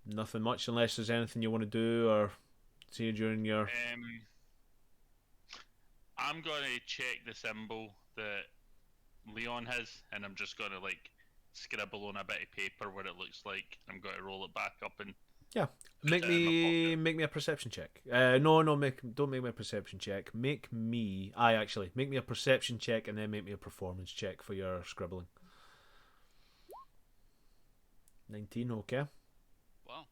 Nothing much, unless there's anything you want to do or see during your. I'm gonna check the symbol that Leon has, and I'm just gonna like scribble on a bit of paper what it looks like. I'm gonna roll it back up and Yeah. Make it in my me pocket. a perception check. No, don't make me a perception check. Make me a perception check and then make me a performance check for your scribbling. 19, okay. Wow.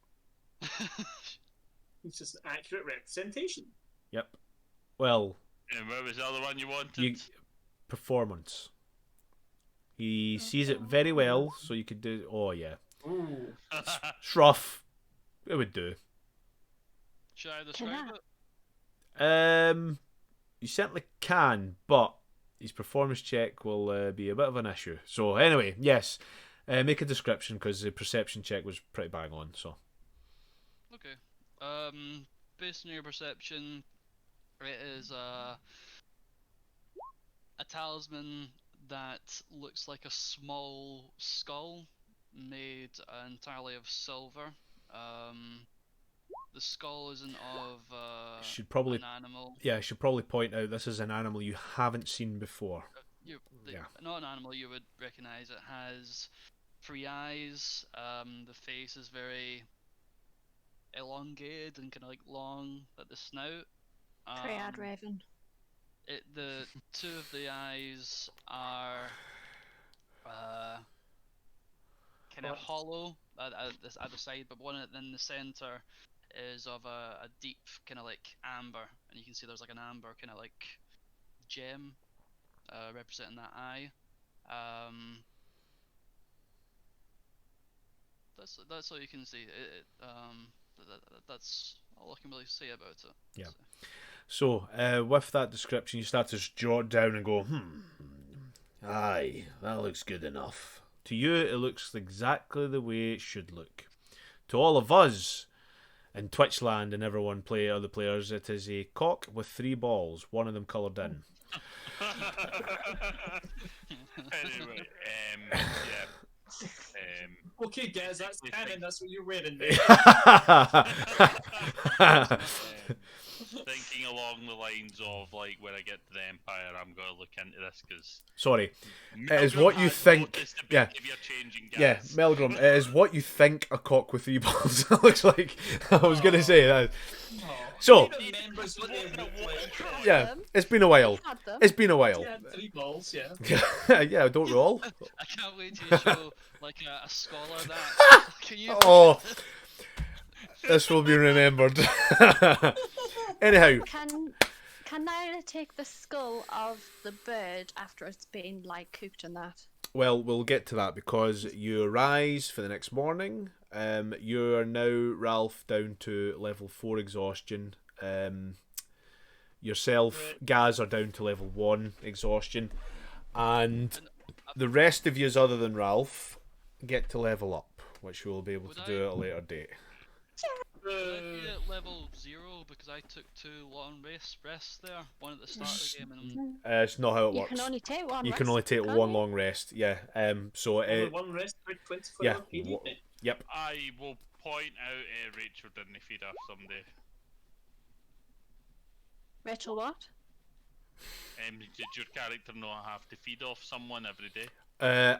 it's just an accurate representation. Yep. Well, And what was the other one you wanted? you performance. He sees it very well, so you could do. Oh yeah, Ooh. it's rough. It would do. Should I describe I? it? You certainly can, but his performance check will be a bit of an issue. So anyway, yes, make a description because the perception check was pretty bang on. So Okay. Based on your perception, it is a talisman that looks like a small skull made entirely of silver. The skull isn't of should probably an animal. I should probably point out this is an animal you haven't seen before. Yeah. Not an animal you would recognize. It has 3 eyes. The face is very elongated and kind of like long at the snout. Triad Raven. The two of the eyes are kind of hollow at the side, but one in the center is of a deep kind of like amber, and you can see there's like an amber kind of like gem representing that eye. That's all you can see. That's all I can really say about it. Yeah. So, with that description, you start to draw it down and go, aye, that looks good enough. To you, it looks exactly the way it should look. To all of us in Twitchland and everyone other players, it is a cock with 3 balls, one of them coloured in. Anyway, yeah. Okay, guys, that's canon. That's what you're wearing. Thinking along the lines of like when I get to the Empire, I'm going to look into this because Sorry, it is what you think. Yeah, yeah, Melgrim. It is what you think a cock with 3 balls looks like. I was going to say that. So, Members what they look like. yeah, it's been a while. Had them. It's been a while. Yeah, 3 balls, yeah. Yeah, don't roll. I can't wait to show like a scholar that. Can you? Oh, this will be remembered. Anyhow, Can Nyla take the skull of the bird after it's been like cooked and that? well, we'll get to that because you arise for the next morning. You are now, Ralph, down to level 4 exhaustion. Yourself, Gaz, are down to level 1 exhaustion. And the rest of yous, other than Ralph, get to level up, which we'll be able to do at a later date. Would I be at level 0 because I took 2 long rests there, one at the start of the game and It's not how it You works. can only take one. You rest, can only take can't one you? long rest, yeah. So, Only one rest per 24 yeah, hour period. mate. yep. I will point out Rachel didn't feed off someday. Rachel, what? Did your character not have to feed off someone every day?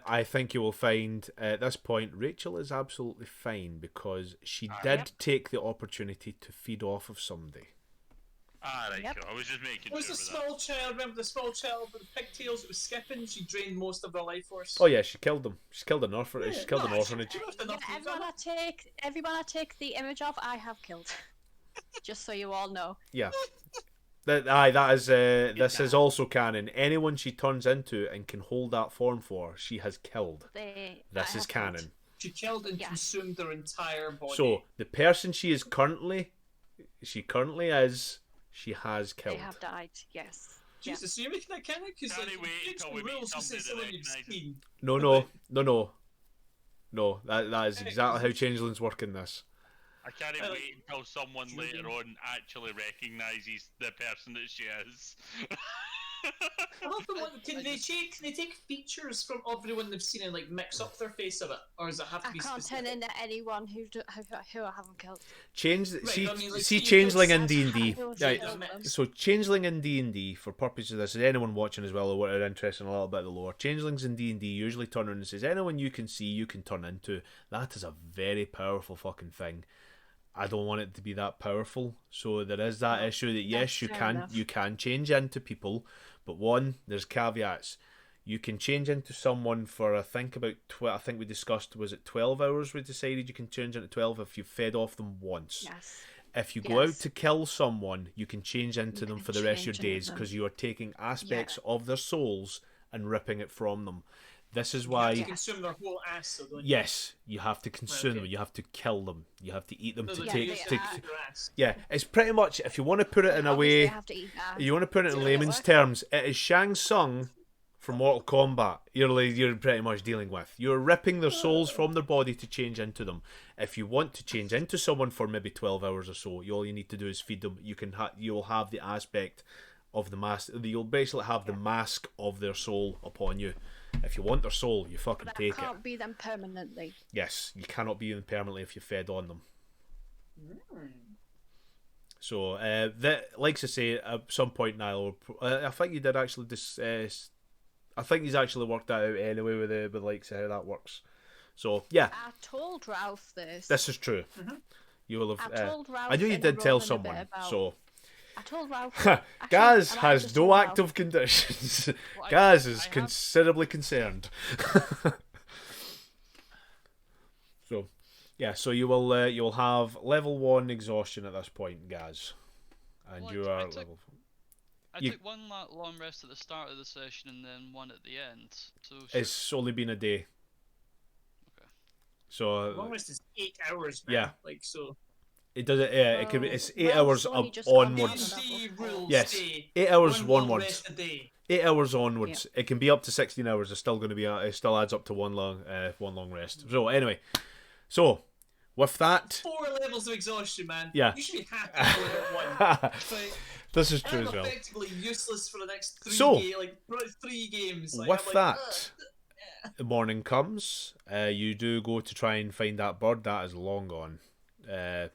I think you will find at this point Rachel is absolutely fine because she Ah, did yep. take the opportunity to feed off of somebody. Ah, right, Yep. cool. I was just making What was sure the with that. small child? Remember the small child with the pigtails that was skipping? She drained most of her life force. Oh yeah, she killed them. She's killed an orphanage. Yeah, She's killed an no, orphanage. she left enough Yeah, to do that. everyone I take the image of, I have killed. Just so you all know. Yeah. That is. This is also canon. Anyone she turns into and can hold that form for, she has killed. This I is have killed. canon. She killed and Yeah. consumed their entire body. So the person she currently is, she has They killed. have died, yes. Yeah. Jesus, so you're making that canon? Because Can't like, wait it's until we meet rules to say somebody someone that you've recognises. seen. No. That is exactly how changelings work in this. I can't Well, wait until someone later Julian. on actually recognises the person that she is. I love the one. Can they take features from everyone they've seen and like mix up their face of it, or does it have to I be can't turn specific? into anyone who I haven't killed. See I mean, like, see you changeling in could D and D. That's Right. how I do. So changeling in D&D, for purposes of this, is anyone watching as well or are interested in a little bit of the lore, changelings in D&D usually turn around and says, anyone you can see, you can turn into. That is a very powerful fucking thing. I don't want it to be that powerful. So there is that issue that yes, That's you fair can enough. change into people, but one, there's caveats. You can change into someone for I think we discussed, was it 12 hours we decided you can change into 12 if you've fed off them once. Yes. If you go out Yes. to kill someone, you can change into You them can for the rest of your change into days them. because you are taking aspects of their souls and ripping it from them. This is You have to why, consume their whole ass, so don't you? yes, you have to consume Okay. them. You have to kill them. You have to eat them No, to they take. use To, their ass. yeah, it's pretty much, if you want to put it in a Obviously, way, I have to eat that. you want to put it in Yeah, layman's work. terms, it is Shang Tsung from Mortal Kombat. You're pretty much dealing with. You're ripping their souls from their body to change into them. If you want to change into someone for maybe 12 hours or so, all you need to do is feed them. You'll have the aspect of the mask. You'll basically have the mask of their soul upon you. If you want their soul, you fucking But I take it. can't be them permanently. Yes, you cannot be them permanently if you fed on them. So, like I say, at some point, Niall, I think you did actually I think he's actually worked that out anyway with likes of how that works. So, yeah, I told Ralph this. this is true. You will have. I told Ralph I knew you in did tell Rowan a bit someone. about- So I told Ralph. actually, Gaz I might have has just no told Ralph. active conditions. Well, Gaz is I have- considerably concerned. So, yeah. So you will have level 1 exhaustion at this point, Gaz, and Well, you I are took- level. I You- took one long rest at the start of the session and then one at the end. So sure. It's only been a day. Okay. So Long rest is 8 hours, man. Yeah. Like, so. it does it. Yeah, it could be. Well, It's 8 Ralph's hours only up just gone onwards. down. D&D rules Yes, say 8 hours one long onwards. rest a day. 8 hours onwards. It can be up to 16 hours. It's still going to be. It still adds up to one long rest. So anyway, so with that, 4 levels of exhaustion, man. Yeah. You should be happy with one. this is Like, true I'm as well. effectively useless for the next 3 So, three games. Like, With I'm like, that, the morning comes. You do go to try and find that bird. That is long gone. I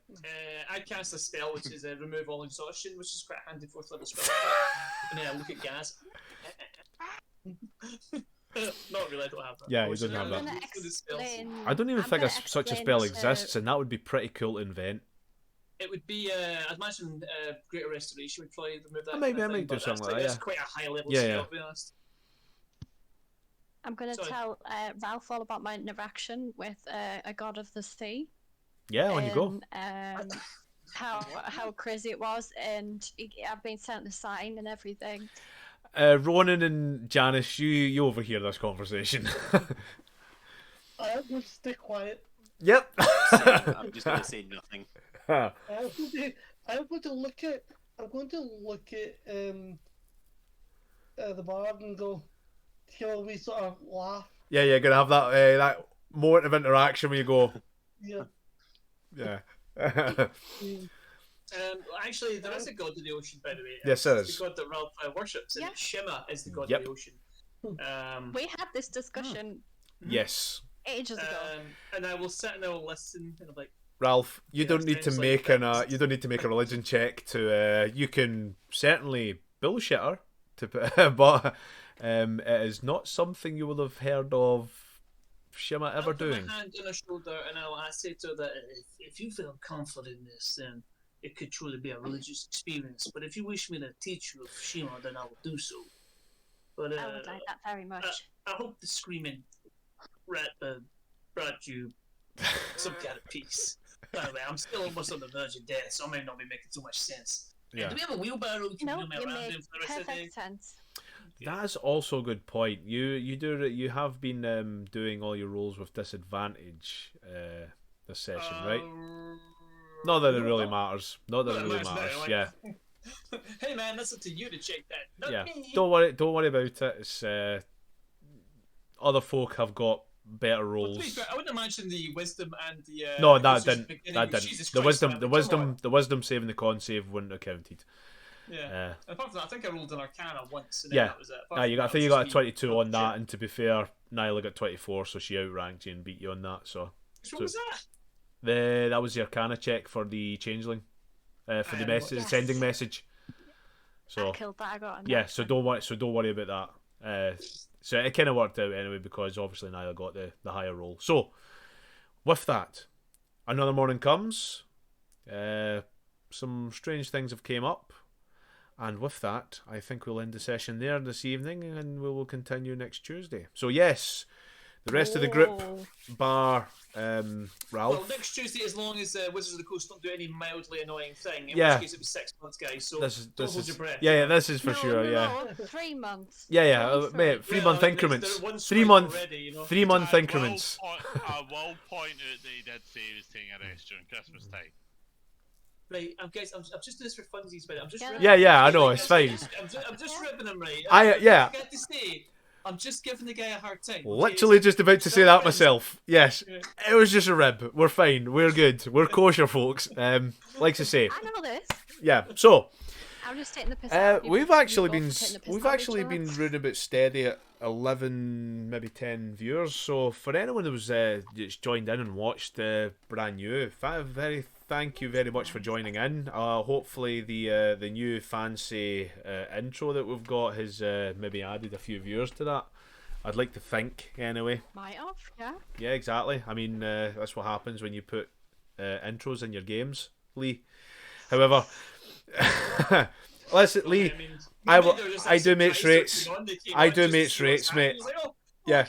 cast a spell which is remove all exhaustion, which is quite a handy 4th level spell. And then I look at Gaz. Not really, I don't have that. Yeah, I he was doesn't just have I'm that. gonna looking for the spells. explain. I don't even I'm think gonna such a explain spell to- exists, and that would be pretty cool to invent. It would be, I'd imagine, Greater Restoration would probably remove that. Maybe kind I of might thing, do but something that's, like that, That's yeah. quite a high level Yeah, spell, yeah. to be honest. I'm gonna Sorry. tell Ralph all about my interaction with a god of the sea. Yeah, on you go. And, how crazy it was, and I've been sent the sign and everything. Ronan and Janice, you overhear this conversation. I'm going to stay quiet. Yep. I'm just gonna say nothing. I'm going to look at the bard and go, give a wee sort of laugh. Yeah, you're gonna have that moment of interaction where you go, Yeah. yeah. Actually, there is a god of the ocean, by the way. Yes, there It's is. the god that Ralph worships, and Yeah. Shima is the god Yep. of the ocean. We had this discussion Yes, ages ago. And I will sit and I will listen, and I'm like, Ralph, you Yeah, don't need to sounds like make that. you don't need to make a religion check to. You can certainly bullshit her, but it is not something you will have heard of Shima ever I'll put doing. my hand on her shoulder, and I say to her that if you feel comfort in this, then it could truly be a religious experience. But if you wish me to teach you of Shima, then I will do so. But I would like that very much. I hope the screaming rat brought you some kind of peace. By the way, I'm still almost on the verge of death, so I may not be making too much sense. Yeah. Do we have a wheelbarrow we can No, do me you around make in for the rest of the day? perfect sense. That's also a good point. You have been doing all your rolls with disadvantage this session, right? Not that it really matters. Not that it really matters. Yeah. Hey man, that's up to you to check that. Not Yeah. me. Don't worry about it. It's other folk have got better Well, to be rolls. fair, I wouldn't imagine the wisdom and the No, that Constitution didn't. beginning That with didn't. Jesus The Christ, wisdom, man, the but come wisdom, on. the wisdom saving the con save wouldn't have counted. Yeah. Apart from that, I think I rolled an Arcana once, and then Yeah. that was it. Apart I from think you that, got a just 22 on me- that, and to be fair, Nyla got 24, so she outranked you and beat you on that. So Which one was that? that was the Arcana check for the changeling, for the haven't message, watched sending message. So I killed that. I got yeah, so don't worry about that. So it kind of worked out anyway because obviously Nyla got the higher roll. So with that, another morning comes. Some strange things have came up, and with that, I think we'll end the session there this evening, and we will continue next Tuesday. So yes, the rest of the group, bar Well, Ralph. next Tuesday, as long as Wizards of the Coast don't do any mildly annoying thing, in Yeah. which case it'll be 6 months, guys. So This don't hold is your breath. yeah, this is for sure. Yeah, 3 months. yeah, Only mate. 3. 3-month Well, increments. they're one 3 strike month. already, you know. 3 month I will increments. I will point out that he did say he was taking a rest during Christmas time. Right, guys, I'm just doing this for funsies, but I'm just Yeah. ribbing Yeah, yeah, I him, know, right? it's fine. I'm just ribbing him, right? Yeah. I got to say, I'm just giving the guy a hard time. okay? Literally just about to say that Friends. myself. Yes, Yeah. it was just a rib. We're fine. We're good. We're kosher, folks. Like to say, I know this. yeah. So I'm just taking the piss out. You we've both- actually you been both are taking the piss we've out of actually each other. been round about steady at 11, maybe 10 viewers. So for anyone who was just joined in and watched brand new, thank you very much for joining in. Hopefully the new fancy intro that we've got has maybe added a few viewers to that. I'd like to think anyway. Might have, yeah. Yeah, exactly. I mean, that's what happens when you put intros in your games, Lee. However, listen, Lee, I will. I do mates rates. I do mates rates, mate. Yeah.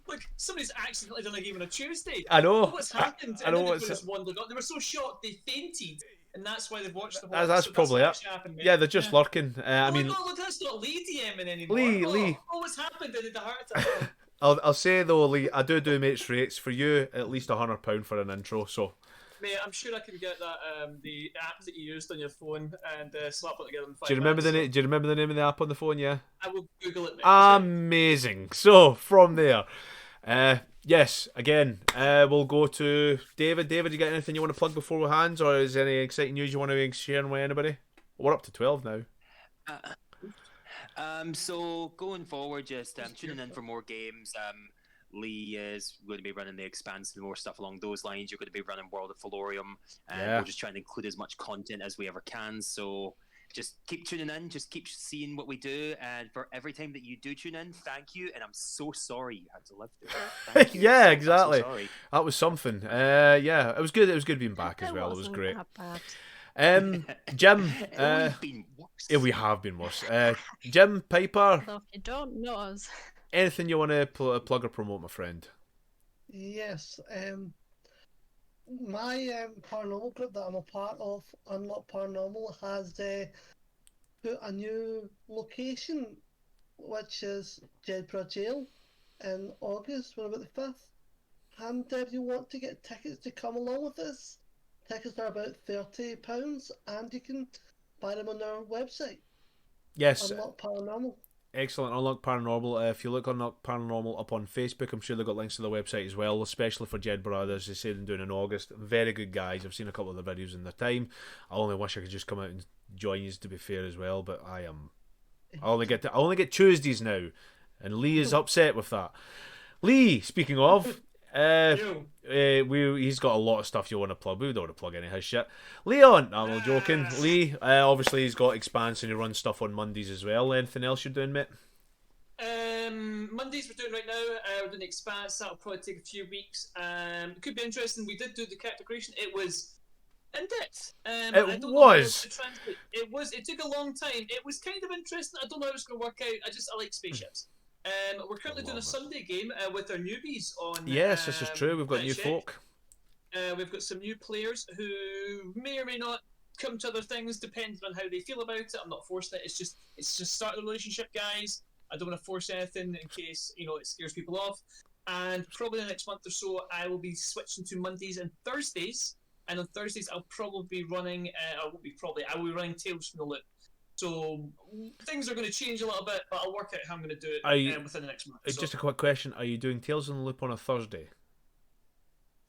Look, somebody's accidentally done a game on a Tuesday. I know. What's happened? I know And then what's. they just wandered on. They were so shocked they fainted, and that's why they've watched the whole. That's episode. probably what it. actually happened, mate. Yeah, they're just lurking. I Oh mean, my God, look, that's not Lee DMing anymore. Lee. Oh, what's happened? They did a heart attack. I'll say though, Lee, I do mates rates for you. At least £100 for an intro. So. Mate, I'm sure I can get that the app that you used on your phone and slap it together in 5 Do you remember the minutes. name? Do you remember the name of the app on the phone? Yeah. I will Google it. Mate. Amazing. So from there, yes, again, we'll go to David. David, you got anything you want to plug before we hands, or is there any exciting news you want to share with anybody? We're up to 12 now. So going forward, just tuning in for more games. Lee is going to be running the Expanse and more stuff along those lines. You're going to be running World of Felorium, and Yeah. we're just trying to include as much content as we ever can. So just keep tuning in, just keep seeing what we do, and for every time that you do tune in, thank you. And I'm so sorry you had to live through it. Thank you. Yeah, I'm so exactly. sorry. That was something. Yeah, it was good. It was good being back as well. It was wasn't great. that bad. Jim, It would have been worse. yeah, we have been worse. Jim Piper, Although if you don't know us, anything you want to plug or promote, my friend? Yes, my paranormal group that I'm a part of, Unlock Paranormal, has put a new location, which is Jedburgh Jail, in August, we're about the 5th. And if you want to get tickets to come along with us, tickets are about £30, and you can buy them on our website, Yes, Unlock Paranormal. excellent. Unlock Paranormal. If you look Unlock Paranormal up on Facebook, I'm sure they've got links to the website as well, especially for Jed Brothers. They say they're doing in August. Very good guys. I've seen a couple of their videos in their time. I only wish I could just come out and join you, to be fair, as well, but I only get Tuesdays now, and Lee is upset with that. Lee, speaking of, he's got a lot of stuff you want to plug. We don't want to plug any of his shit. Leon, no, I'm all joking. Lee, obviously he's got Expanse and he runs stuff on Mondays as well. Anything else you're doing, mate? Mondays we're doing right now. We're doing Expanse. That'll probably take a few weeks. It could be interesting. We did do the character creation. It was in depth. I don't know how else to translate. It took a long time. It was kind of interesting. I don't know how it's going to work out. I like spaceships. We're currently doing a Sunday game with our newbies on. Yes, this is true. We've got new Check. folk. We've got some new players who may or may not come to other things depending on how they feel about it. I'm not forcing it. It's just start the relationship, guys. I don't want to force anything in case it scares people off. And probably in the next month or so, I will be switching to Mondays and Thursdays. And on Thursdays, I'll probably be running. I will be running Tales from the Loop. So things are going to change a little bit, but I'll work out how I'm going to do it within the next month. Just a quick question: are you doing Tales on the Loop on a Thursday?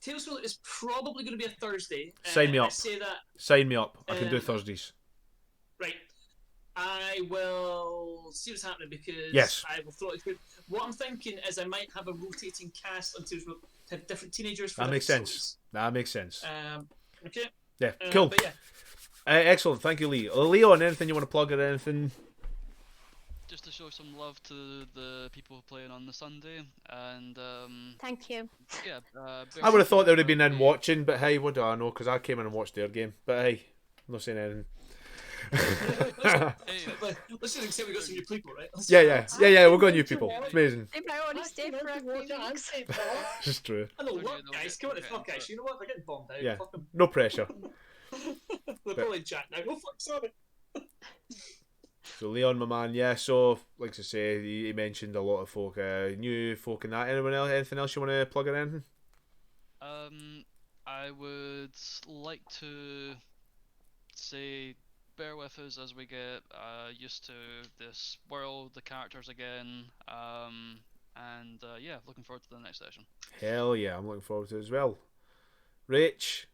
Tales from the Loop is probably going to be a Thursday. Sign me up. I say that. Sign me up. I can do Thursdays. Right. I will see what's happening because Yes. I will throw it through. What I'm thinking is I might have a rotating cast until we have different teenagers. For That makes different sense. That makes sense. stories. Okay. Yeah, cool. But yeah, Excellent. Thank you, Lee. Leon, anything you want to plug or anything? Just to show some love to the people playing on the Sunday, and thank you. yeah. I would have thought they would have been in watching, but hey, what do I know? Because I came in and watched their game. But hey, I'm not saying anything. let's just accept we got some new people, right? Yeah. We've got new people. It's amazing. They might only stay for a few weeks. It's true. I know, Told you look, they'll guys, get- come on, they'll get fuck, into guys. it. You know what? They're getting bombed out. Yeah. Fuck them. No pressure. They're probably chat now. Oh, fuck, sorry. So Leon, my man, yeah. So like I say, he mentioned a lot of folk, new folk, and that. Anyone else? Anything else you want to plug or anything? I would like to say bear with us as we get used to this world, the characters again, and yeah, looking forward to the next session. Hell yeah, I'm looking forward to it as well. Rach,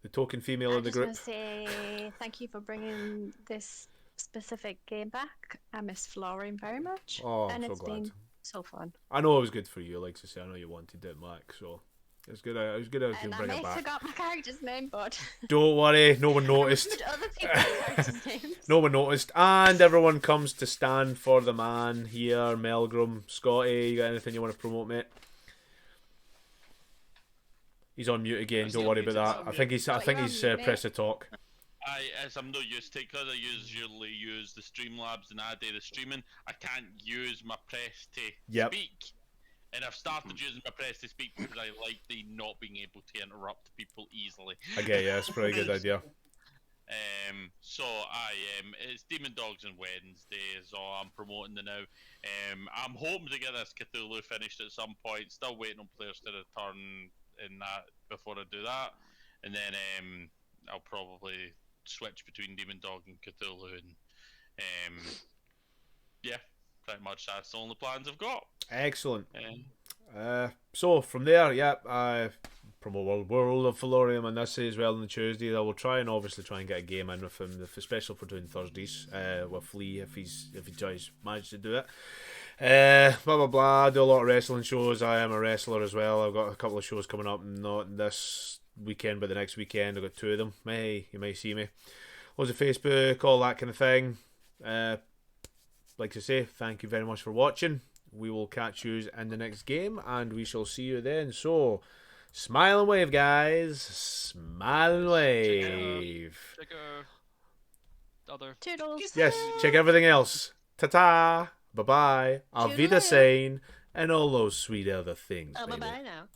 the token female I of the just group. want to say thank you for bringing this specific game back. I miss Florian very much, Oh, and I'm so it's glad. been so fun. I know it was good for you, like I say. I know you wanted it, Mac. So it's good. It was good. I can And I bring may it have back. forgot my character's name, but Don't worry, no one noticed. put other people's characters' names. No one noticed, and everyone comes to stand for the man here. Melgrim, Scotty, you got anything you want to promote, mate? He's on mute again. He's Don't on worry mute, about that. I think Oh, you're on he's mute, pressed to talk. As I'm not used to it, because I usually use the Streamlabs and I do the streaming, I can't use my press to Yep. speak. And I've started using my press to speak because I like the not being able to interrupt people easily. Okay, yeah, that's a pretty good idea. So it's Demon Dogs on Wednesdays, so I'm promoting the now. I'm hoping to get this Cthulhu finished at some point. Still waiting on players to return in that before I do that, and then I'll probably switch between Demon Dog and Cthulhu, and yeah, pretty much that's the only plans I've got. Excellent. So from there, promote World of Felorium on this as well on the Tuesday. I will try and obviously try and get a game in with him, especially if we're doing Thursdays with Lee if he tries managed to do it. Blah blah blah. I do a lot of wrestling shows. I am a wrestler as well. I've got a couple of shows coming up, not this weekend but the next weekend. I've got 2 of them. Hey, you might see me. Loads of Facebook, all that kind of thing. Like to say, thank you very much for watching. We will catch you in the next game, and we shall see you then. So, smile and wave, guys. Smile and wave. Check our other. Toodles. Yes, check everything else. Ta-ta. Bye-bye. Auf Wiedersehen. And all those sweet other things. Oh, baby. bye-bye now.